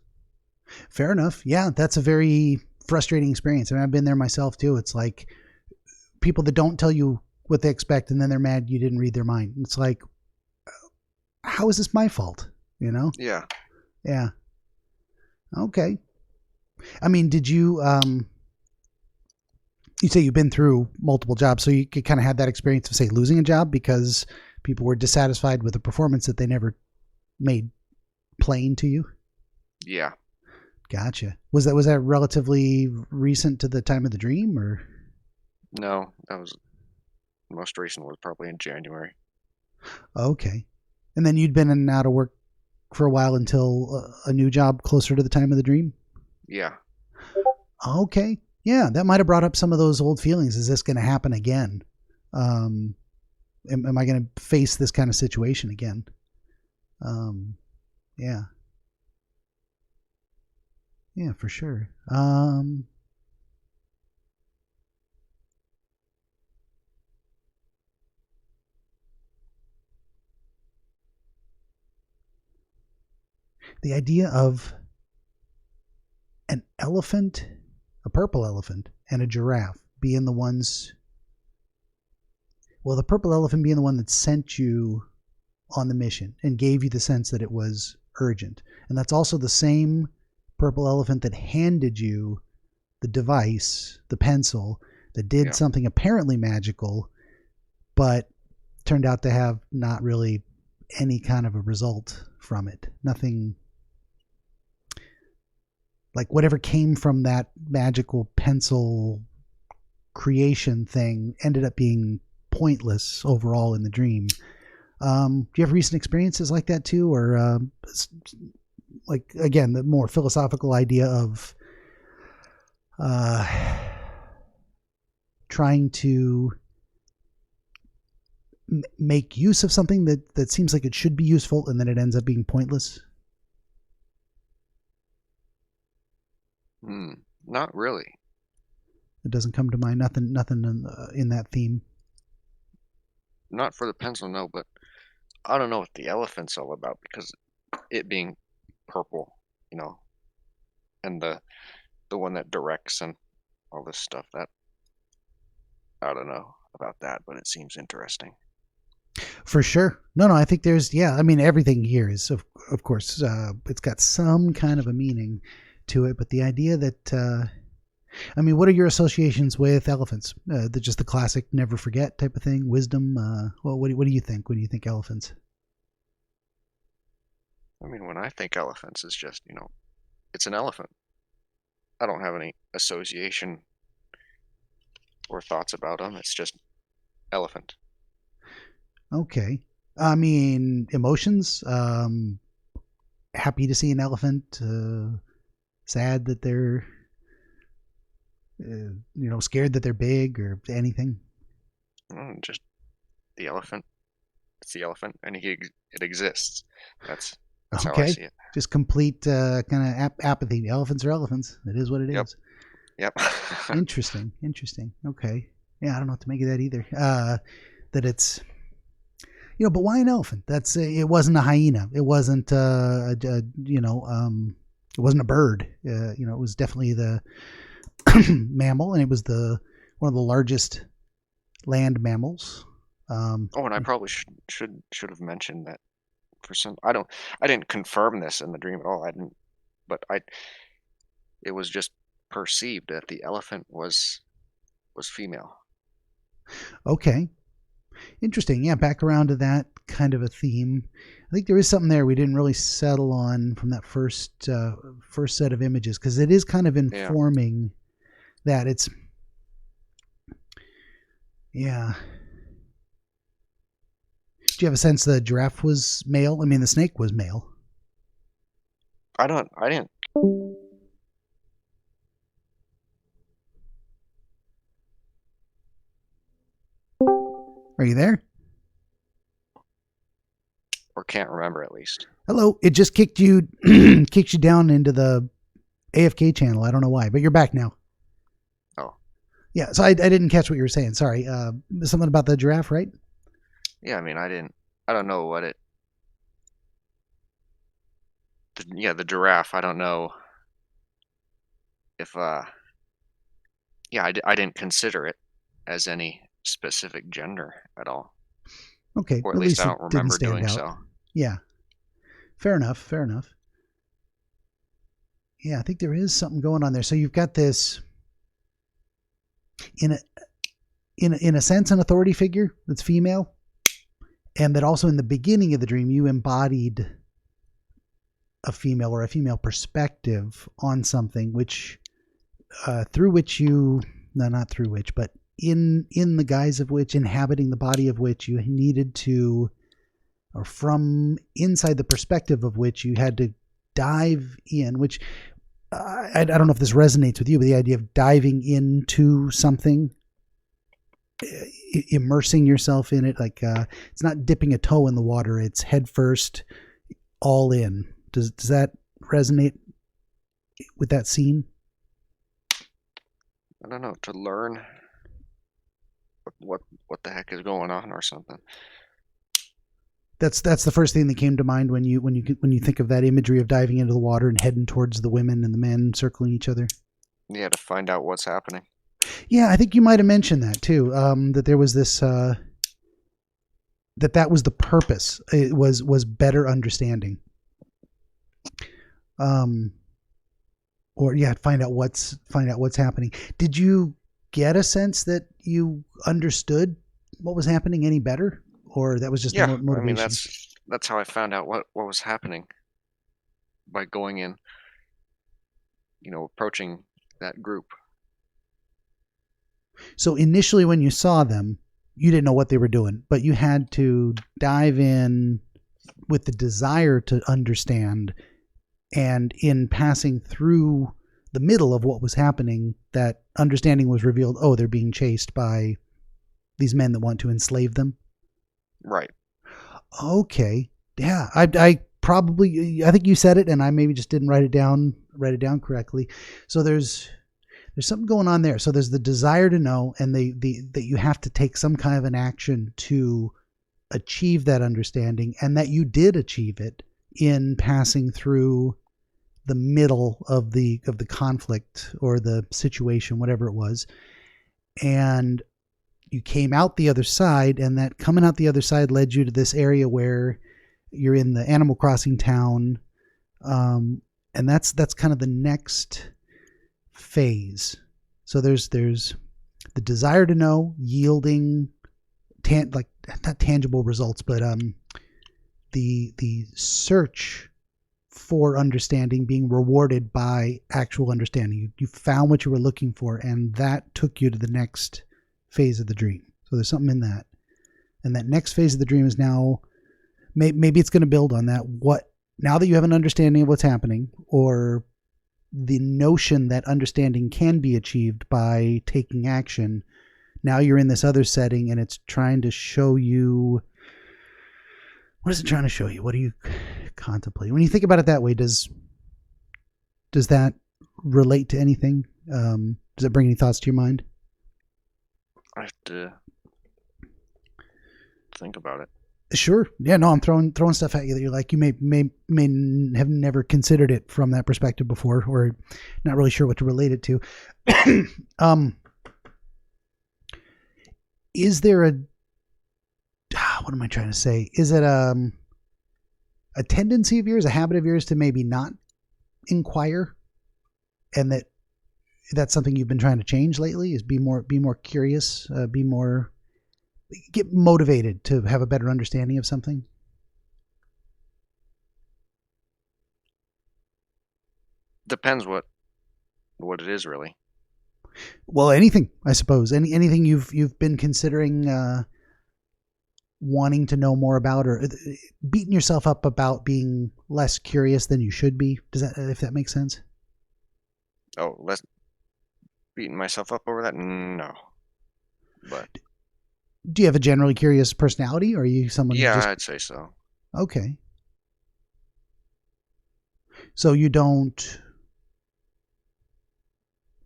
Speaker 1: Fair enough. Yeah, that's a very frustrating experience. I mean, I've been there myself too. It's like people that don't tell you what they expect and then they're mad you didn't read their mind. It's like, how is this my fault? You know?
Speaker 2: Yeah.
Speaker 1: Yeah. Okay. I mean, did you, you say you've been through multiple jobs, so you could kind of have that experience of, say, losing a job because people were dissatisfied with a performance that they never made plain to you?
Speaker 2: Yeah.
Speaker 1: Gotcha. Was that relatively recent to the time of the dream, or?
Speaker 2: No, that was most recent was probably in January.
Speaker 1: Okay. And then you'd been in and out of work for a while until a new job closer to the time of the dream?
Speaker 2: Yeah.
Speaker 1: Okay. Yeah, that might have brought up some of those old feelings. Is this going to happen again? Am I going to face this kind of situation again? Yeah. Yeah, for sure. The idea of an elephant, a purple elephant, and a giraffe being the ones. Well, the purple elephant being the one that sent you on the mission and gave you the sense that it was urgent. And that's also the same purple elephant that handed you the device, the pencil, that did something apparently magical, but turned out to have not really any kind of a result from it. Nothing. Like whatever came from that magical pencil creation thing ended up being pointless overall in the dream. Do you have recent experiences like that too, or like again the more philosophical idea of trying to make use of something that seems like it should be useful and then it ends up being pointless?
Speaker 2: Not really.
Speaker 1: It doesn't come to mind. Nothing in that theme.
Speaker 2: Not for the pencil, no, but I don't know what the elephant's all about because it being purple, and the one that directs and all this stuff, that I don't know about that, but it seems interesting.
Speaker 1: For sure. No, I think there's, I mean, everything here is, of course, it's got some kind of a meaning to it, but the idea that, I mean, what are your associations with elephants? Just the classic never forget type of thing, wisdom? Well, what do you think when you think elephants?
Speaker 2: I mean, when I think elephants, it's just, it's an elephant. I don't have any association or thoughts about them. It's just elephant.
Speaker 1: Okay. I mean, emotions, happy to see an elephant, sad that they're, scared that they're big or anything.
Speaker 2: Just the elephant. It's the elephant, and it exists. That's
Speaker 1: okay.
Speaker 2: How I see it.
Speaker 1: Just complete kind of apathy. Elephants are elephants. It is what it is.
Speaker 2: Yep.
Speaker 1: Interesting. Okay. Yeah, I don't know what to make of that either. That it's, but why an elephant? That's it wasn't a hyena. It wasn't it wasn't a bird. It was definitely the mammal, and it was one of the largest land mammals.
Speaker 2: And I probably should have mentioned that for some. I didn't confirm this in the dream at all. It was just perceived that the elephant was female.
Speaker 1: Okay. Interesting. Yeah, back around to that kind of a theme. I think there is something there we didn't really settle on from that first set of images, because it is kind of informing that it's. Yeah. Do you have a sense the giraffe was male? I mean, the snake was male.
Speaker 2: I didn't.
Speaker 1: Are you there?
Speaker 2: Or can't remember, at least.
Speaker 1: Hello. It just kicked you down into the AFK channel. I don't know why, but you're back now.
Speaker 2: Oh.
Speaker 1: Yeah, so I didn't catch what you were saying. Sorry. Something about the giraffe, right?
Speaker 2: Yeah, I mean, I don't know what it. The giraffe. I don't know if. I didn't consider it as any specific gender at all.
Speaker 1: Okay.
Speaker 2: Or at least I don't remember doing so.
Speaker 1: Yeah. Fair enough. Fair enough. Yeah, I think there is something going on there. So you've got this in a in a sense an authority figure that's female, and that also in the beginning of the dream you embodied a female or a female perspective on something, which through which you no not through which but in the guise of which, inhabiting the body of which, you needed to, or from inside the perspective of which you had to dive in, which I don't know if this resonates with you, but the idea of diving into something, immersing yourself in it, like it's not dipping a toe in the water, it's head first, all in. Does that resonate with that scene?
Speaker 2: I don't know, to learn what the heck is going on or something.
Speaker 1: That's the first thing that came to mind when you think of that imagery of diving into the water and heading towards the women and the men circling each other.
Speaker 2: Yeah, to find out what's happening.
Speaker 1: Yeah, I think you might have mentioned that too. That there was this that was the purpose. It was better understanding. Or yeah, find out what's happening. Did you get a sense that you understood what was happening any better? Or that was just
Speaker 2: Yeah,
Speaker 1: motivation?
Speaker 2: I mean that's how I found out what was happening, by going in, approaching that group.
Speaker 1: So initially when you saw them, you didn't know what they were doing, but you had to dive in with the desire to understand, and in passing through the middle of what was happening, that understanding was revealed. Oh, they're being chased by these men that want to enslave them.
Speaker 2: Right.
Speaker 1: Okay. Yeah. I think you said it and I maybe just didn't write it down correctly. So there's something going on there. So there's the desire to know, and that you have to take some kind of an action to achieve that understanding, and that you did achieve it in passing through the middle of the conflict or the situation, whatever it was. And you came out the other side, and that coming out the other side led you to this area where you're in the Animal Crossing town. And that's kind of the next phase. So there's the desire to know yielding like not tangible results, but the search for understanding being rewarded by actual understanding. You found what you were looking for, and that took you to the next phase of the dream. So there's something in that, and that next phase of the dream is now maybe it's going to build on that. What now that you have an understanding of what's happening, or the notion that understanding can be achieved by taking action, now you're in this other setting and it's trying to show you, what is it trying to show you? What do you contemplate when you think about it that way? Does that relate to anything? Does it bring any thoughts to your mind?
Speaker 2: I have to think about it.
Speaker 1: Sure. Yeah, no, I'm throwing stuff at you that you're like, you may have never considered it from that perspective before, or not really sure what to relate it to. Is there what am I trying to say? Is it a tendency of yours, a habit of yours to maybe not inquire, and that's something you've been trying to change lately? Is be more curious, get motivated to have a better understanding of something?
Speaker 2: Depends what it is, really.
Speaker 1: Well, anything, I suppose. Anything you've been considering wanting to know more about, or beating yourself up about being less curious than you should be. Does that, if that makes sense?
Speaker 2: Oh, less beating myself up over that? No. But
Speaker 1: do you have a generally curious personality, or are you someone who just...
Speaker 2: I'd say so.
Speaker 1: Okay. So you don't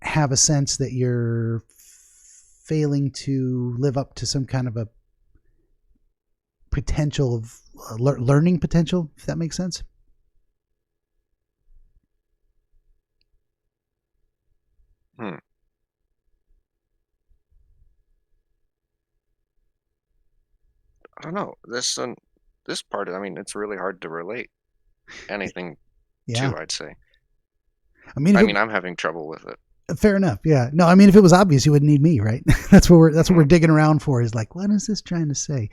Speaker 1: have a sense that you're failing to live up to some kind of a potential of learning potential, if that makes sense?
Speaker 2: I don't know. This part, I mean, it's really hard to relate. anything
Speaker 1: Yeah.
Speaker 2: too, I'd say.
Speaker 1: I mean,
Speaker 2: I'm having trouble with it.
Speaker 1: fair enough. Yeah. No, I mean, if it was obvious, you wouldn't need me, right? That's what we're digging around for, is like, what is this trying to say?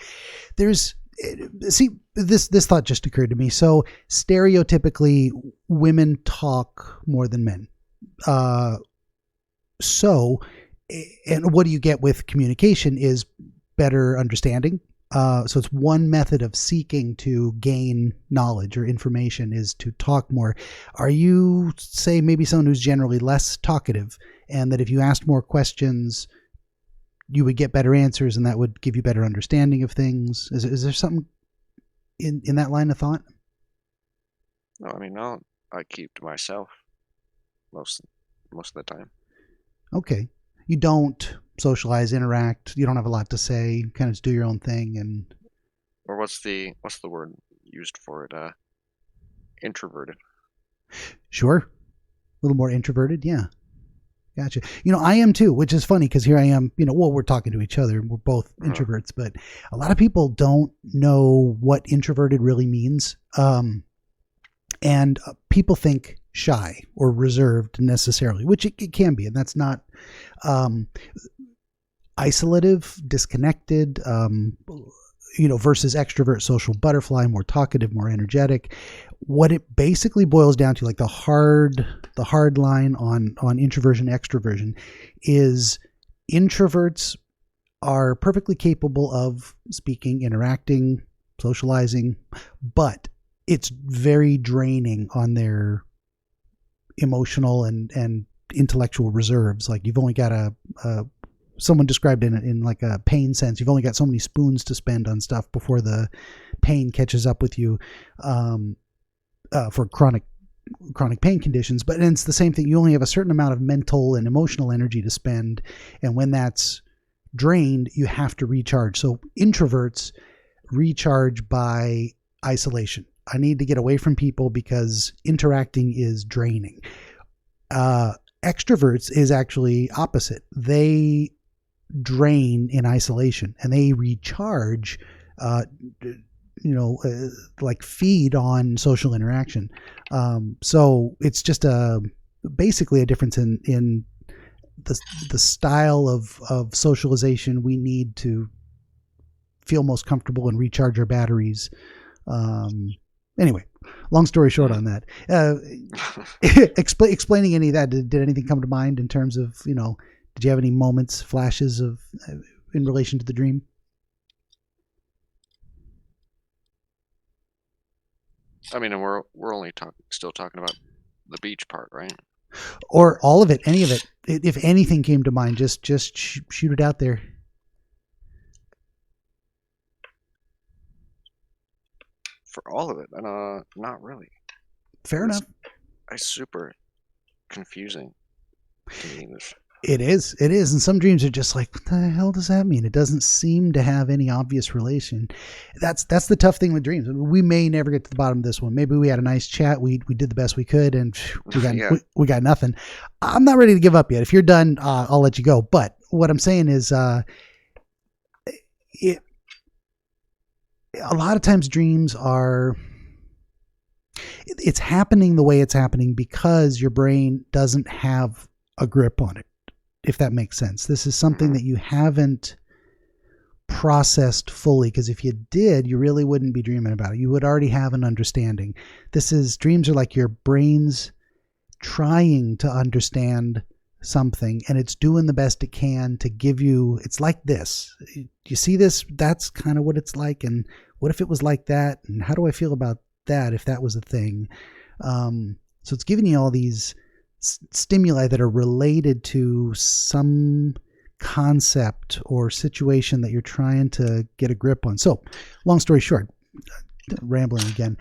Speaker 1: See, this thought just occurred to me. So stereotypically, women talk more than men. And what do you get with communication is better understanding. So it's one method of seeking to gain knowledge or information is to talk more. Are you, say, maybe someone who's generally less talkative, and that if you asked more questions, you would get better answers, and that would give you better understanding of things? Is there something in that line of thought?
Speaker 2: No, I keep to myself most of the time.
Speaker 1: Okay. You don't socialize, interact. You don't have a lot to say. Kind of just do your own thing. And
Speaker 2: Or what's the word used for it? Introverted.
Speaker 1: sure, a little more introverted. Yeah. Gotcha. I am too, which is funny because here I am, we're talking to each other and we're both introverts, but a lot of people don't know what introverted really means. And people think shy or reserved necessarily, which it can be. And that's not isolative, disconnected, versus extrovert, social butterfly, more talkative, more energetic. What it basically boils down to, like the hard line on introversion, extroversion, is introverts are perfectly capable of speaking, interacting, socializing, but it's very draining on their emotional and intellectual reserves. Like you've only got someone described in like a pain sense, you've only got so many spoons to spend on stuff before the pain catches up with you, for chronic pain conditions. But it's the same thing. You only have a certain amount of mental and emotional energy to spend. And when that's drained, you have to recharge. So introverts recharge by isolation. I need to get away from people because interacting is draining. Extroverts is actually opposite. They drain in isolation and they recharge, like feed on social interaction. So it's just basically a difference in the style of socialization we need to feel most comfortable and recharge our batteries. Anyway, long story short on that. Explaining any of that, did anything come to mind in terms of, did you have any moments, flashes of in relation to the dream?
Speaker 2: And we're only still talking about the beach part, right?
Speaker 1: Or all of it, any of it. If anything came to mind, just shoot it out there.
Speaker 2: For all of it, not really.
Speaker 1: Fair enough.
Speaker 2: It's super confusing to me.
Speaker 1: It is. And some dreams are just like, what the hell does that mean? It doesn't seem to have any obvious relation. That's the tough thing with dreams. We may never get to the bottom of this one. Maybe we had a nice chat. We did the best we could, and we got nothing. I'm not ready to give up yet. If you're done, I'll let you go. But what I'm saying is, a lot of times dreams it's happening the way it's happening because your brain doesn't have a grip on it, if that makes sense. This is something that you haven't processed fully, because if you did, you really wouldn't be dreaming about it. You would already have an understanding. Dreams are like your brain's trying to understand something, and it's doing the best it can to give you, it's like this. You see this? That's kind of what it's like. And what if it was like that? And how do I feel about that if that was a thing? So it's giving you all these stimuli that are related to some concept or situation that you're trying to get a grip on. So long story short, rambling again,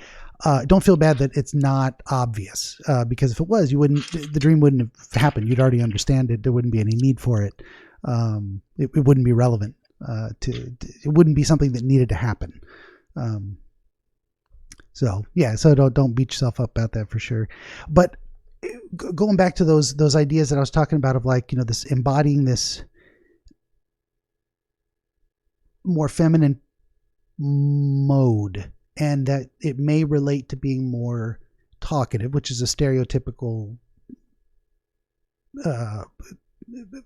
Speaker 1: don't feel bad that it's not obvious, because if it was, the dream wouldn't have happened. You'd already understand it. There wouldn't be any need for it. It wouldn't be relevant. It wouldn't be something that needed to happen. So don't beat yourself up about that for sure. But going back to those ideas that I was talking about of, like, this embodying this more feminine mode and that it may relate to being more talkative, which is a stereotypical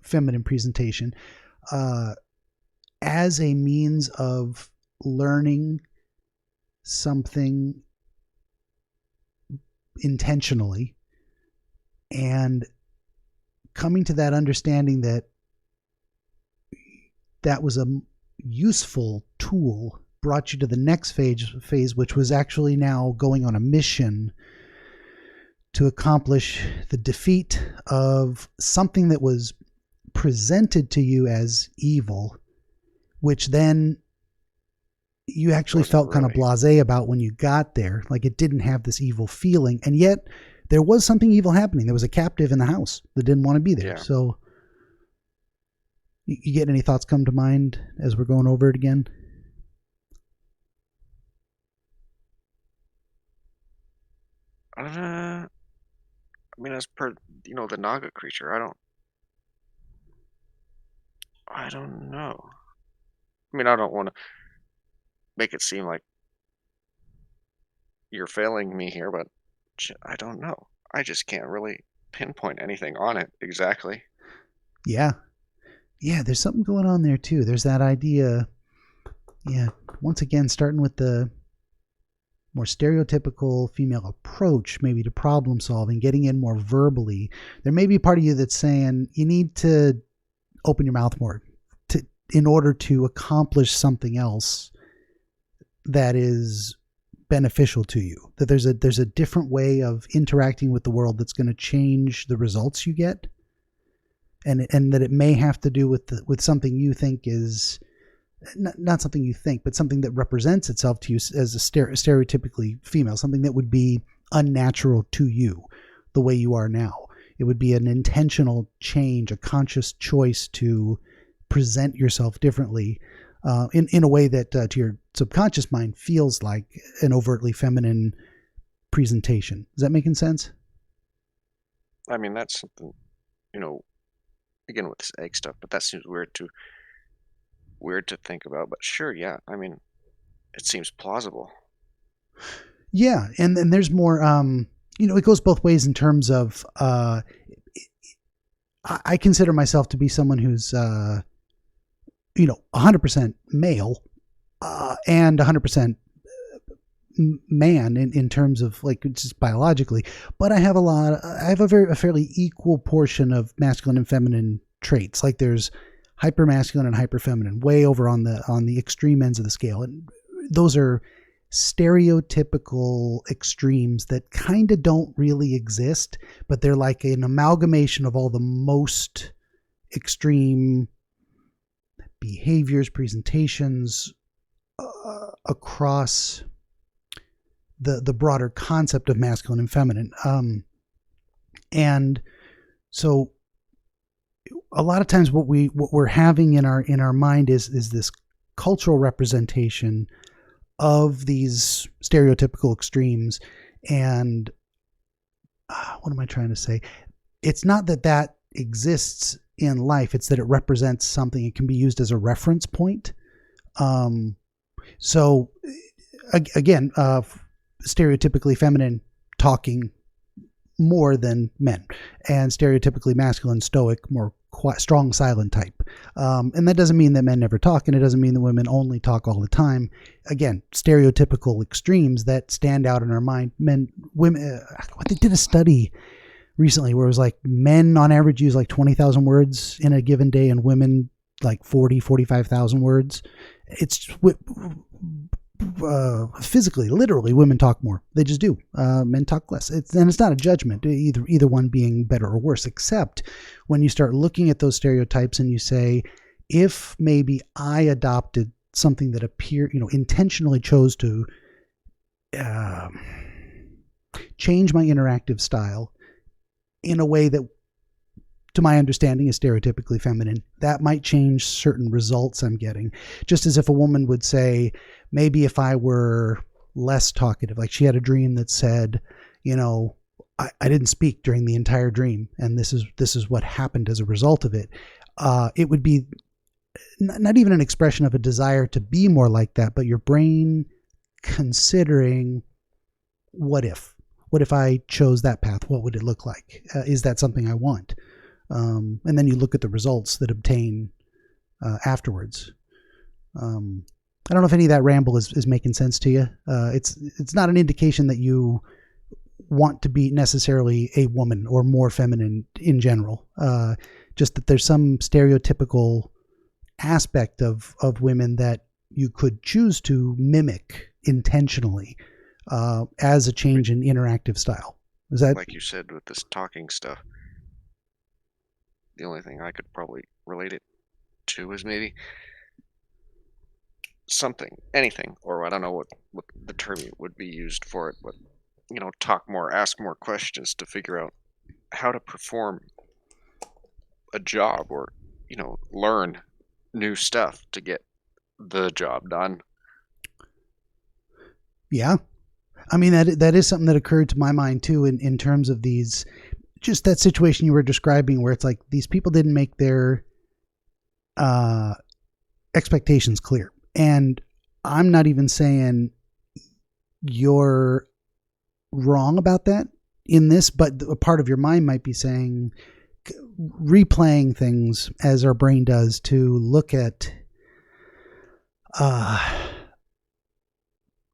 Speaker 1: feminine presentation, as a means of learning something intentionally and coming to that understanding that that was a useful tool, brought you to the next phase, which was actually now going on a mission to accomplish the defeat of something that was presented to you as evil, which then you actually felt kind of blasé about when you got there. Like it didn't have this evil feeling, and yet there was something evil happening. There was a captive in the house that didn't want to be there. Yeah. So you get any thoughts come to mind as we're going over it again?
Speaker 2: I mean, as per, the Naga creature, I don't know. I mean, I don't want to make it seem like you're failing me here, but I don't know. I just can't really pinpoint anything on it exactly.
Speaker 1: Yeah. Yeah, there's something going on there too. There's that idea, once again, starting with the more stereotypical female approach maybe to problem solving, getting in more verbally. There may be a part of you that's saying you need to open your mouth more in order to accomplish something else that is beneficial to you. That there's a different way of interacting with the world that's going to change the results you get. And that it may have to do with something you think is not something you think, but something that represents itself to you as a stereotypically female, something that would be unnatural to you the way you are now. It would be an intentional change, a conscious choice to present yourself differently in a way that to your subconscious mind feels like an overtly feminine presentation. Is that making sense?
Speaker 2: I mean, that's something, again with this egg stuff, but that seems weird to think about. But sure, yeah. I mean, it seems plausible.
Speaker 1: Yeah, and there's more. It goes both ways in terms of. I consider myself to be someone who's, 100% male, and 100% man in terms of like just biologically, but I have a fairly equal portion of masculine and feminine traits. Like there's hyper masculine and hyper feminine, way over on the extreme ends of the scale, and those are stereotypical extremes that kind of don't really exist, but they're like an amalgamation of all the most extreme behaviors, presentations across the broader concept of masculine and feminine. And so a lot of times what we're having in our mind is this cultural representation of these stereotypical extremes. And what am I trying to say? It's not that exists in life. It's that it represents something. It can be used as a reference point. So again, stereotypically feminine talking more than men, and stereotypically masculine stoic, more strong silent type. And that doesn't mean that men never talk, and it doesn't mean that women only talk all the time. Again, stereotypical extremes that stand out in our mind. Men, women, they did a study recently where it was like men on average use like 20,000 words in a given day, and women like 45,000 words. It's physically, literally, women talk more. They just do. Men talk less. It's not a judgment, either one being better or worse, except when you start looking at those stereotypes and you say, if maybe I adopted something that intentionally chose to change my interactive style in a way that, to my understanding, is stereotypically feminine, that might change certain results I'm getting. Just as if a woman would say, maybe if I were less talkative, like she had a dream that said, I didn't speak during the entire dream, and this is what happened as a result of it. It would be not even an expression of a desire to be more like that, but your brain considering what if I chose that path, what would it look like? Is that something I want? And then you look at the results that obtain afterwards. I don't know if any of that ramble is making sense to you. It's not an indication that you want to be necessarily a woman or more feminine in general. Just that there's some stereotypical aspect of women that you could choose to mimic intentionally as a change in interactive style. Is that,
Speaker 2: like you said, with this talking stuff? The only thing I could probably relate it to is maybe anything, or I don't know what the term would be used for it, but talk more, ask more questions to figure out how to perform a job, or learn new stuff to get the job done.
Speaker 1: Yeah. I mean, that is something that occurred to my mind too, in terms of these, just that situation you were describing where it's like these people didn't make their expectations clear. And I'm not even saying you're wrong about that in this, but a part of your mind might be saying, replaying things as our brain does to look at,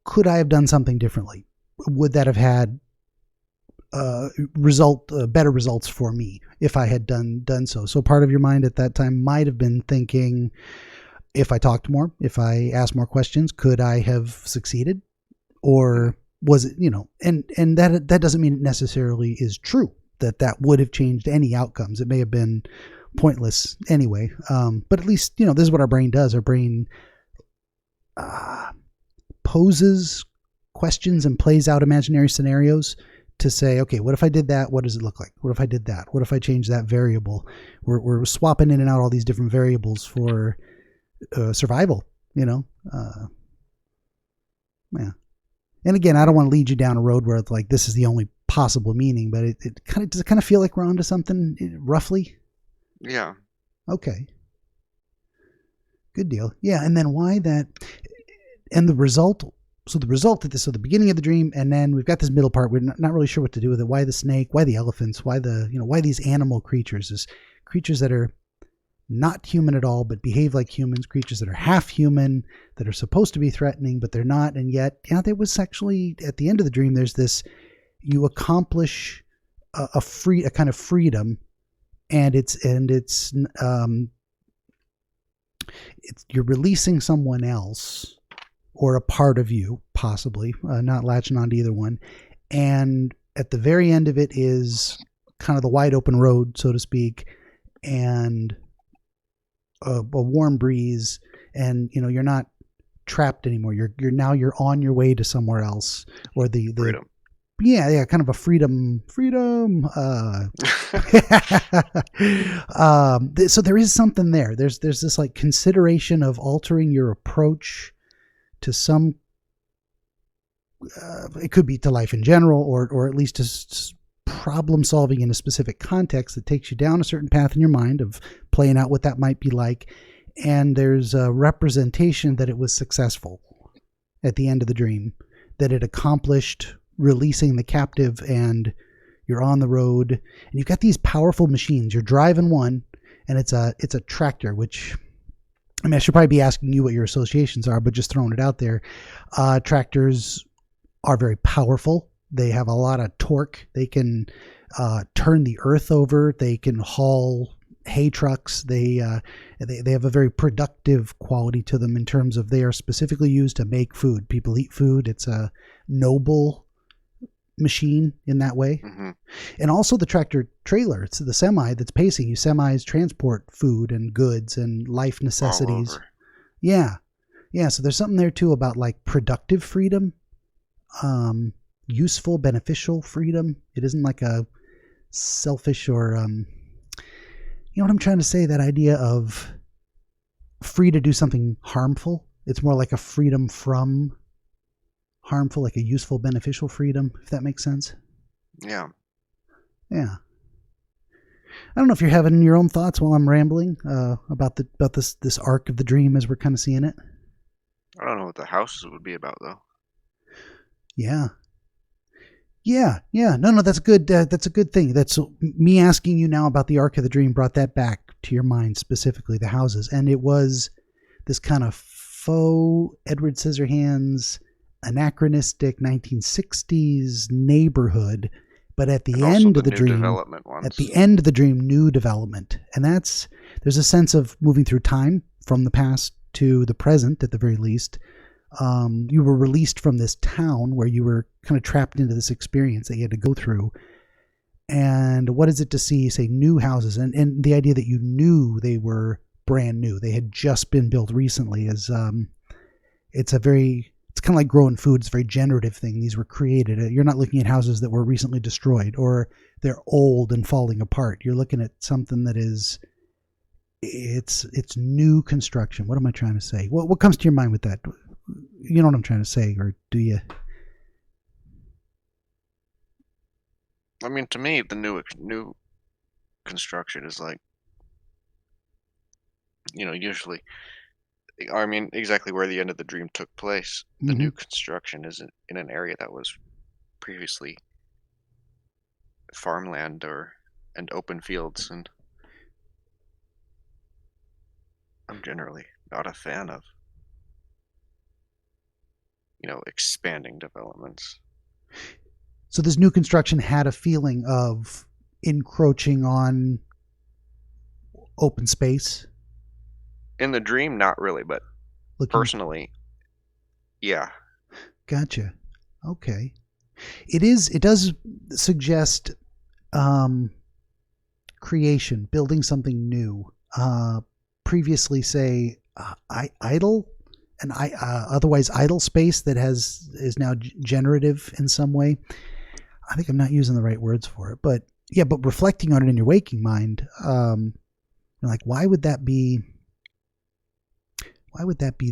Speaker 1: could I have done something differently? Would that have had better results for me if I had done so? So part of your mind at that time might have been thinking, if I talked more, if I asked more questions, could I have succeeded? Or was it, and that doesn't mean it necessarily is true, that would have changed any outcomes. It may have been pointless anyway. But at least, this is what our brain does. Our brain poses questions and plays out imaginary scenarios to say, okay, what if I did that? What does it look like? What if I did that? What if I changed that variable? We're swapping in and out all these different variables for survival, Yeah. And again, I don't want to lead you down a road where it's like, this is the only possible meaning, but does it kind of feel like we're onto something roughly?
Speaker 2: Yeah.
Speaker 1: Okay. Good deal. Yeah. And then why that, and the result. So the result of this, so the beginning of the dream, and then we've got this middle part. We're not really sure what to do with it. Why the snake? Why the elephants? Why why these animal creatures? This creatures that are not human at all, but behave like humans, creatures that are half human, that are supposed to be threatening, but they're not. And yet, there was actually, at the end of the dream, there's this, you accomplish a kind of freedom, and it's you're releasing someone else or a part of you, possibly, not latching onto either one. And at the very end of it is kind of the wide open road, so to speak, and a warm breeze, and you're not trapped anymore. You're on your way to somewhere else, or the
Speaker 2: freedom.
Speaker 1: Yeah, kind of a freedom. So there is something there. There's this like consideration of altering your approach to some. It could be to life in general, or at least to problem solving in a specific context that takes you down a certain path in your mind of playing out what that might be like. And there's a representation that it was successful at the end of the dream, that it accomplished releasing the captive, and you're on the road, and you've got these powerful machines. You're driving one, and it's a tractor, which, I mean, I should probably be asking you what your associations are, but just throwing it out there. Tractors are very powerful. They have a lot of torque. They can turn the earth over. They can haul hay trucks. They have a very productive quality to them in terms of they are specifically used to make food. People eat food. It's a noble machine in that way. Mm-hmm. And also the tractor trailer. It's the semi that's pacing you. Semis transport food and goods and life necessities. Yeah. So there's something there too about like productive freedom. Useful, beneficial freedom. It isn't like a selfish or, you know what I'm trying to say? That idea of free to do something harmful. It's more like a freedom from harmful, like a useful, beneficial freedom, if that makes sense.
Speaker 2: Yeah.
Speaker 1: I don't know if you're having your own thoughts while I'm rambling about this arc of the dream as we're kind of seeing it.
Speaker 2: I don't know what the houses would be about though.
Speaker 1: Yeah. Yeah, yeah. No, that's good. That's a good thing. That's me asking you now about the Arc of the Dream brought that back to your mind, specifically the houses. And it was this kind of faux Edward Scissorhands, anachronistic 1960s neighborhood. But at
Speaker 2: And
Speaker 1: the
Speaker 2: also
Speaker 1: end
Speaker 2: the
Speaker 1: of the
Speaker 2: new
Speaker 1: dream,
Speaker 2: development
Speaker 1: at
Speaker 2: ones.
Speaker 1: the end of the dream, new development. And there's a sense of moving through time from the past to the present at the very least. You were released from this town where you were kind of trapped into this experience that you had to go through. And what is it to see, say, new houses? And the idea that you knew they were brand new. They had just been built recently is it's kind of like growing food. It's a very generative thing. These were created. You're not looking at houses that were recently destroyed or they're old and falling apart. You're looking at something that is it's new construction. What am I trying to say? What comes to your mind with that? You know what I'm trying to say, or do you?
Speaker 2: I mean, to me, the new construction is like, usually, I mean, exactly where the end of the dream took place. The new construction is in an area that was previously farmland and open fields, and I'm generally not a fan of, expanding developments.
Speaker 1: So this new construction had a feeling of encroaching on open space.
Speaker 2: In the dream, not really, but personally, yeah.
Speaker 1: Gotcha. Okay. It does suggest creation, building something new. Previously, say, idle, and otherwise idle space that is now generative in some way. I think I'm not using the right words for it, but yeah, but reflecting on it in your waking mind, like why would that be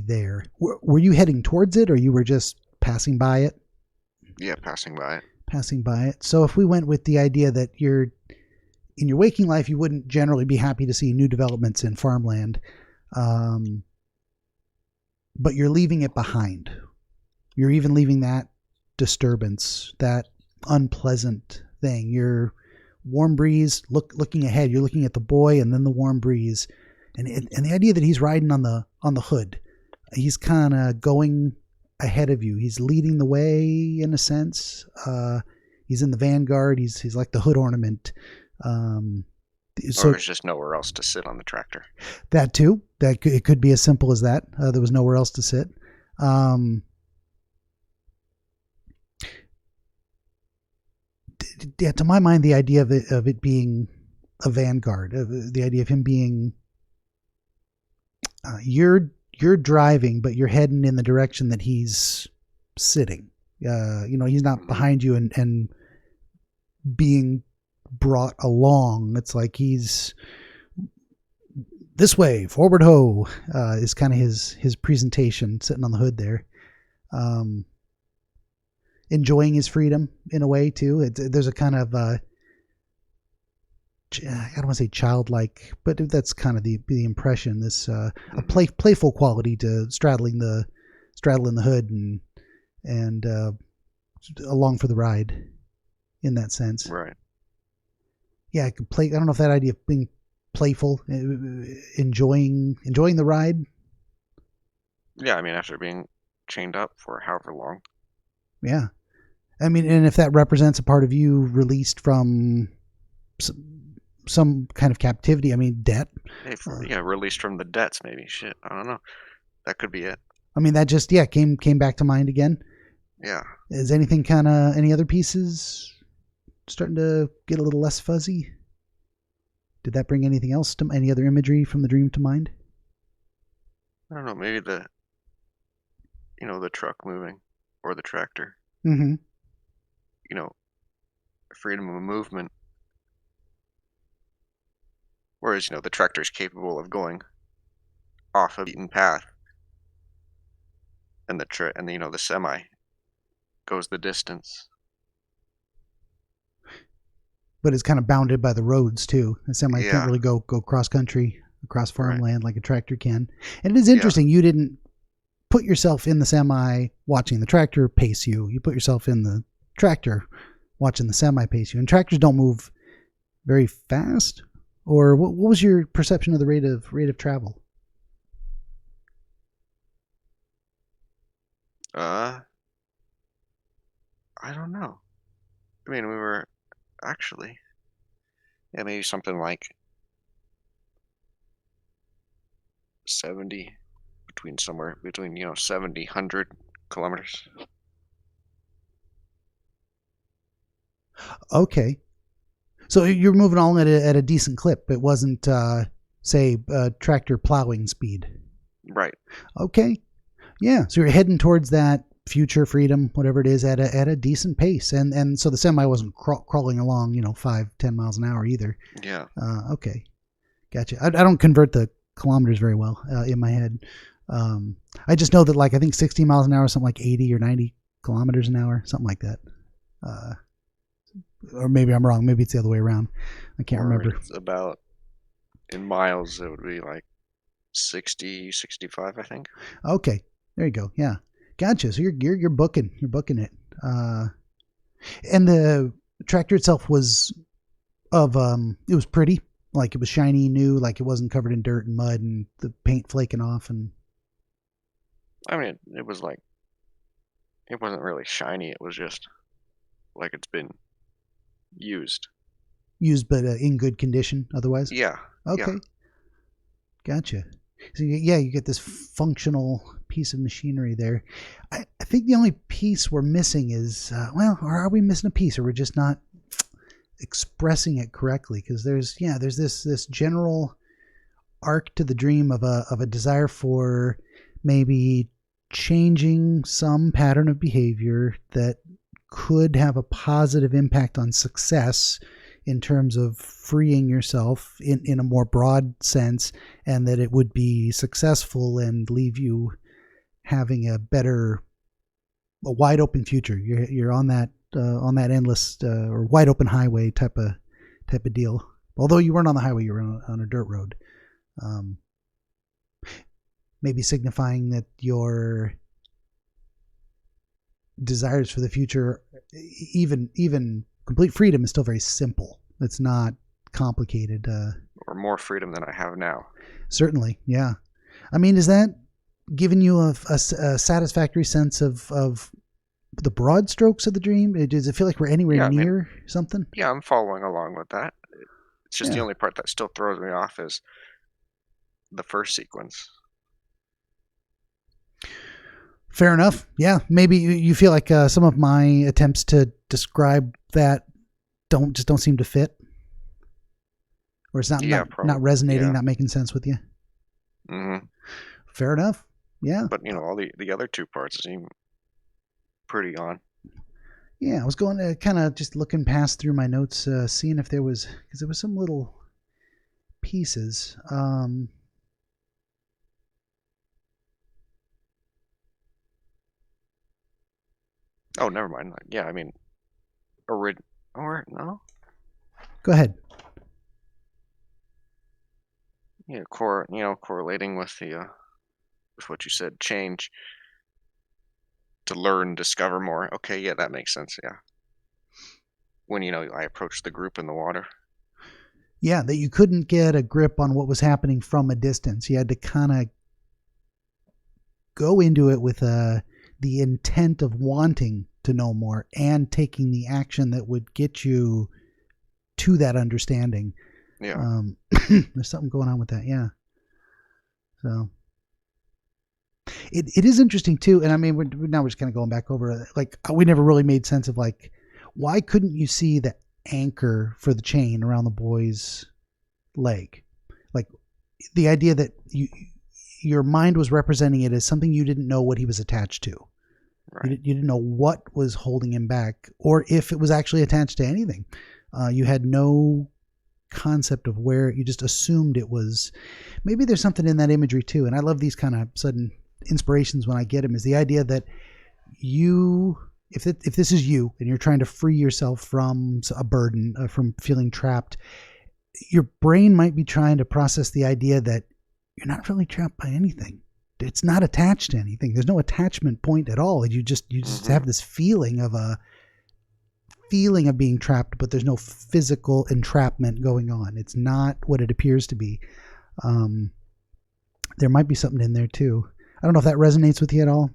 Speaker 1: there? Were you heading towards it, or you were just passing by it?
Speaker 2: Yeah, passing by it.
Speaker 1: Passing by it. So if we went with the idea that in your waking life, you wouldn't generally be happy to see new developments in farmland, but you're leaving it behind. You're even leaving that disturbance, that unpleasant thing. You're warm breeze, looking ahead. You're looking at the boy and then the warm breeze, and the idea that he's riding on the hood. He's kind of going ahead of you. He's leading the way in a sense. He's in the vanguard. He's like the hood ornament.
Speaker 2: So there's just nowhere else to sit on the tractor.
Speaker 1: That too. It could be as simple as that. There was nowhere else to sit. Yeah, to my mind, the idea of it being a vanguard, the idea of him being, you're driving, but you're heading in the direction that he's sitting. He's not behind you and being brought along. It's like he's this way, forward ho, is kind of his presentation, sitting on the hood there, enjoying his freedom in a way too. There's a kind of I don't want to say childlike, but that's kind of the impression. This a playful quality to straddling the hood and along for the ride, in that sense.
Speaker 2: Right.
Speaker 1: Yeah, I could play. I don't know if that idea of being playful, enjoying the ride.
Speaker 2: Yeah, I mean, after being chained up for however long.
Speaker 1: Yeah, I mean, and if that represents a part of you released from some kind of captivity, I mean, debt.
Speaker 2: Released from the debts, maybe. Shit, I don't know. That could be it.
Speaker 1: I mean, that just came back to mind again.
Speaker 2: Yeah.
Speaker 1: Is anything any other pieces starting to get a little less fuzzy? Did that bring anything else any other imagery from the dream to mind?
Speaker 2: I don't know, maybe the truck moving or the tractor.
Speaker 1: Mm-hmm.
Speaker 2: Freedom of movement. Whereas, the tractor is capable of going off a beaten path, and the semi goes the distance.
Speaker 1: But it's kind of bounded by the roads too. The semi can't really go cross country, across farmland like a tractor can. And it is interesting. You didn't put yourself in the semi watching the tractor pace you. You put yourself in the tractor watching the semi pace you. And tractors don't move very fast. Or what was your perception of the rate of travel?
Speaker 2: I don't know. I mean, we were actually, yeah, maybe something like 70, somewhere between 70, 100 kilometers.
Speaker 1: Okay. So you're moving along at a decent clip. It wasn't, say, tractor plowing speed.
Speaker 2: Right.
Speaker 1: Okay. Yeah. So you're heading towards that future freedom, whatever it is, at a decent pace. And so the semi wasn't crawling along, 5-10 miles an hour either.
Speaker 2: Yeah.
Speaker 1: Okay. Gotcha. I don't convert the kilometers very well in my head. I just know that, like, I think 60 miles an hour is something like 80 or 90 kilometers an hour, something like that. Or maybe I'm wrong. Maybe it's the other way around. I can't remember.
Speaker 2: It's about, in miles, it would be like 60, 65, I think.
Speaker 1: Okay. There you go. Yeah. Gotcha. So you're booking it. And the tractor itself was it was pretty. Like, it was shiny, new, like it wasn't covered in dirt and mud and the paint flaking off. And
Speaker 2: I mean, it was like, it wasn't really shiny. It was just like it's been used,
Speaker 1: but in good condition otherwise.
Speaker 2: Yeah.
Speaker 1: Okay.
Speaker 2: Yeah.
Speaker 1: Gotcha. So you get this functional piece of machinery there. I think the only piece we're missing is, or are we missing a piece, or we're just not expressing it correctly? Because there's this general arc to the dream of a desire for maybe changing some pattern of behavior that could have a positive impact on success in terms of freeing yourself in a more broad sense, and that it would be successful and leave you having a wide open future. You're on that endless or wide open highway type of deal. Although you weren't on the highway, you were on a dirt road. Maybe signifying that your desires for the future, even complete freedom, is still very simple. It's not complicated.
Speaker 2: Or more freedom than I have now.
Speaker 1: Certainly, yeah. I mean, is that giving you a satisfactory sense of the broad strokes of the dream? Does it feel like we're anywhere near something?
Speaker 2: Yeah, I'm following along with that. It's just the only part that still throws me off is the first sequence.
Speaker 1: Fair enough. Yeah, maybe you feel like some of my attempts to describe that don't seem to fit, or it's not resonating, not making sense with you.
Speaker 2: Mm-hmm.
Speaker 1: Fair enough. Yeah.
Speaker 2: But all the other two parts seem pretty on.
Speaker 1: Yeah, I was going to kind of just looking past through my notes, seeing if there was some little pieces.
Speaker 2: Oh, never mind. Yeah, I mean, or no?
Speaker 1: Go ahead.
Speaker 2: Yeah, correlating with with what you said, change to learn, discover more. Okay, yeah, that makes sense. Yeah. When I approached the group in the water.
Speaker 1: Yeah, that you couldn't get a grip on what was happening from a distance. You had to kind of go into it with the intent of wanting to know more and taking the action that would get you to that understanding.
Speaker 2: Yeah.
Speaker 1: There's something going on with that. Yeah. So it is interesting too. And I mean, we're just kind of going back over, like, we never really made sense of, like, why couldn't you see the anchor for the chain around the boy's leg? Like, the idea that your mind was representing it as something you didn't know what he was attached to.
Speaker 2: Right.
Speaker 1: You didn't know what was holding him back, or if it was actually attached to anything. You had no concept of where. You just assumed it was. Maybe there's something in that imagery too. And I love these kind of sudden inspirations when I get them, is the idea that if this is you and you're trying to free yourself from a burden, from feeling trapped, your brain might be trying to process the idea that you're not really trapped by anything. it's not attached to anything. There's no attachment point at all. You just have this feeling of being trapped, but there's no physical entrapment going on. It's not what it appears to be. There might be something in there too. I don't know if that resonates with you at all.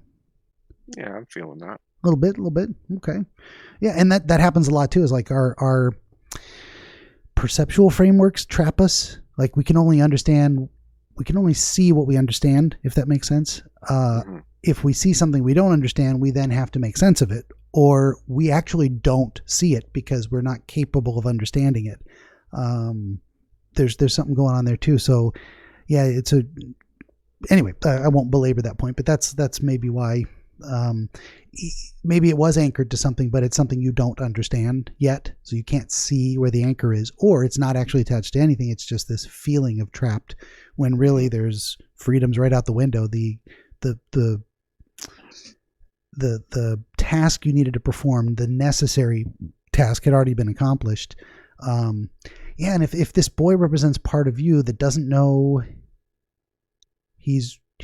Speaker 2: Yeah, I'm feeling that.
Speaker 1: A little bit. Okay. Yeah. And that happens a lot too, is like our perceptual frameworks trap us. Like we can only see what we understand, if that makes sense. If we see something we don't understand, we then have to make sense of it, or we actually don't see it because we're not capable of understanding it. There's something going on there too. So yeah, anyway, I won't belabor that point, but that's maybe why, maybe it was anchored to something, but it's something you don't understand yet. So you can't see where the anchor is, or it's not actually attached to anything. It's just this feeling of trapped, when really there's freedoms right out the window. The task you needed to perform, the necessary task, had already been accomplished. And if this boy represents part of you that doesn't know he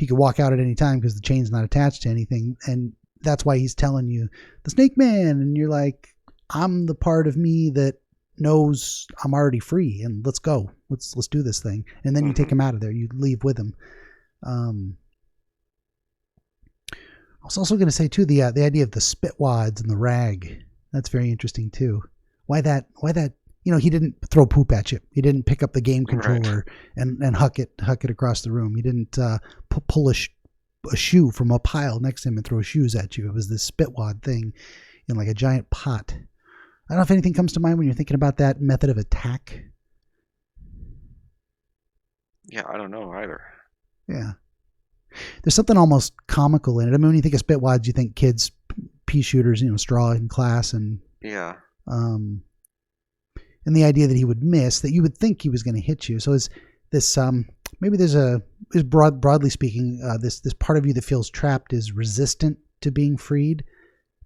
Speaker 1: could walk out at any time because the chain's not attached to anything, and that's why he's telling you the snake man, and you're like, I'm the part of me that knows I'm already free, and let's go, let's do this thing. And then you take him out of there, you leave with him. I was also going to say too, the idea of the spit wads and the rag, that's very interesting too. Why that, he didn't throw poop at you. He didn't pick up the game controller and huck it across the room. He didn't pull a shoe from a pile next to him and throw shoes at you. It was this spit wad thing in like a giant pot. I don't know if anything comes to mind when you're thinking about that method of attack.
Speaker 2: Yeah, I don't know either.
Speaker 1: Yeah. There's something almost comical in it. I mean, when you think of spit wads, you think kids, pea shooters, straw in class, and
Speaker 2: yeah.
Speaker 1: And the idea that he would miss, that you would think he was going to hit you. So is this maybe broadly speaking, this part of you that feels trapped is resistant to being freed,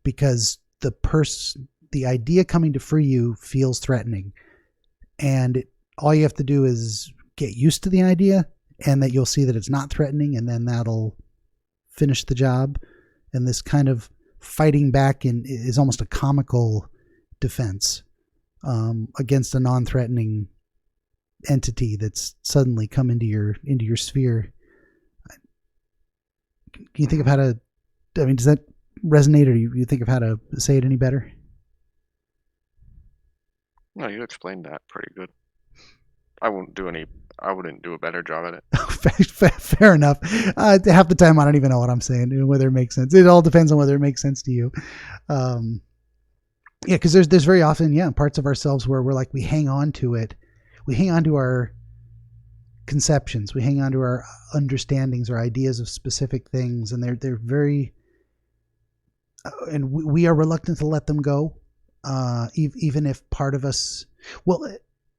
Speaker 1: because the idea coming to free you feels threatening, and all you have to do is get used to the idea, and that you'll see that it's not threatening, and then that'll finish the job. And this kind of fighting back is almost a comical defense against a non-threatening entity that's suddenly come into your sphere. Can you think of how to? I mean, does that resonate, or do you think of how to say it any better?
Speaker 2: No, you explained that pretty good. I wouldn't do a better job at it.
Speaker 1: Fair enough. Half the time I don't even know what I'm saying, whether it makes sense. It all depends on whether it makes sense to you. Yeah, because there's very often, parts of ourselves where we're like, we hang on to it. We hang on to our conceptions. We hang on to our understandings or ideas of specific things, and they're very, and we are reluctant to let them go, even if part of us,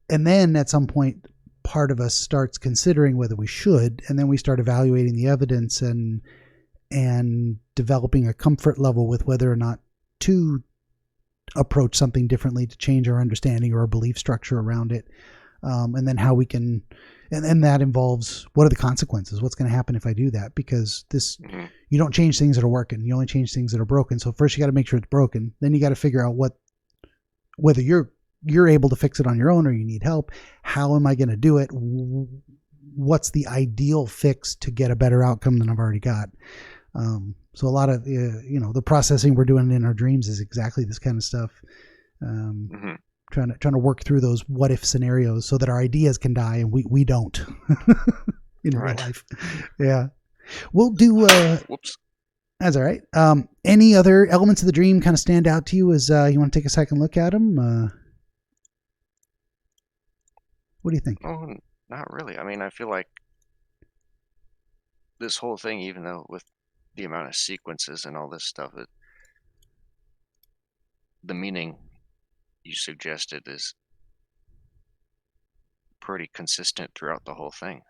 Speaker 1: and then at some point, part of us starts considering whether we should, and then we start evaluating the evidence and developing a comfort level with whether or not to approach something differently to change our understanding or our belief structure around it. And then how we can, and that involves, what are the consequences? What's going to happen if I do that? Because you don't change things that are working. You only change things that are broken. So first you got to make sure it's broken. Then you got to figure out whether you're able to fix it on your own or you need help. How am I going to do it? What's the ideal fix to get a better outcome than I've already got? So a lot of, the processing we're doing in our dreams is exactly this kind of stuff. Trying to work through those what if scenarios so that our ideas can die and we don't in real life. Yeah. We'll do,
Speaker 2: whoops.
Speaker 1: That's all right. Any other elements of the dream kind of stand out to you as you want to take a second look at them? What do you think?
Speaker 2: Oh, not really. I mean, I feel like this whole thing, even though with the amount of sequences and all this stuff, the meaning you suggested is pretty consistent throughout the whole thing.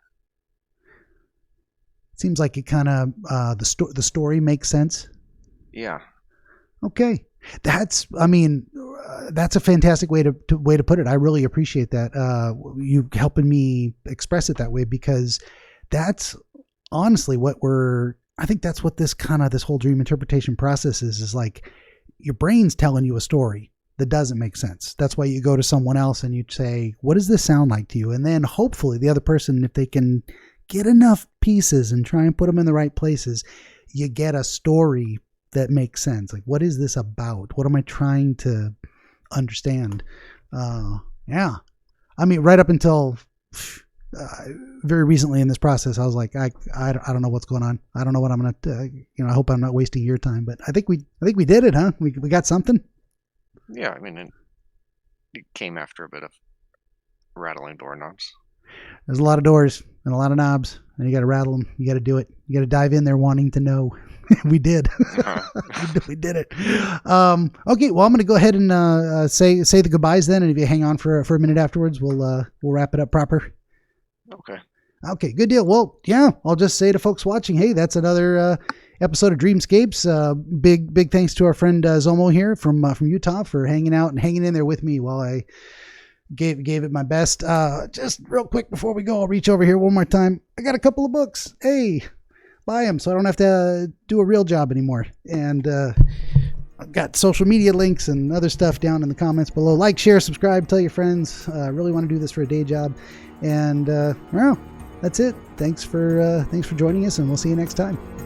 Speaker 1: Seems like it kind of the story makes sense.
Speaker 2: Yeah.
Speaker 1: Okay. That's a fantastic way to put it. I really appreciate that. You helping me express it that way, because that's honestly, I think that's what this whole dream interpretation process is like your brain's telling you a story that doesn't make sense. That's why you go to someone else and you say, what does this sound like to you? And then hopefully the other person, if they can get enough pieces and try and put them in the right places, you get a story that makes sense. Like, what is this about? What am I trying to understand? Yeah. I mean, right up until very recently in this process, I was like, I don't know what's going on. I don't know what I'm going to, I hope I'm not wasting your time, but I think we did it, huh? We got something.
Speaker 2: Yeah. I mean, it came after a bit of rattling doorknobs.
Speaker 1: There's a lot of doors and a lot of knobs, and you got to rattle them. You got to do it. You got to dive in there wanting to know. We did. We did it. Okay. Well, I'm going to go ahead and say the goodbyes then, and if you hang on for a minute afterwards, we'll wrap it up proper.
Speaker 2: Okay.
Speaker 1: Okay. Good deal. Well, yeah. I'll just say to folks watching, hey, that's another episode of Dreamscapes. Big thanks to our friend Zomo here from Utah for hanging out and hanging in there with me while I gave it my best. Just real quick before we go, I'll reach over here one more time. I got a couple of books. Hey, buy them so I don't have to do a real job anymore. And I've got social media links and other stuff down in the comments below. Like, share, subscribe, tell your friends. I really want to do this for a day job. And well, that's it. Thanks for joining us, and we'll see you next time.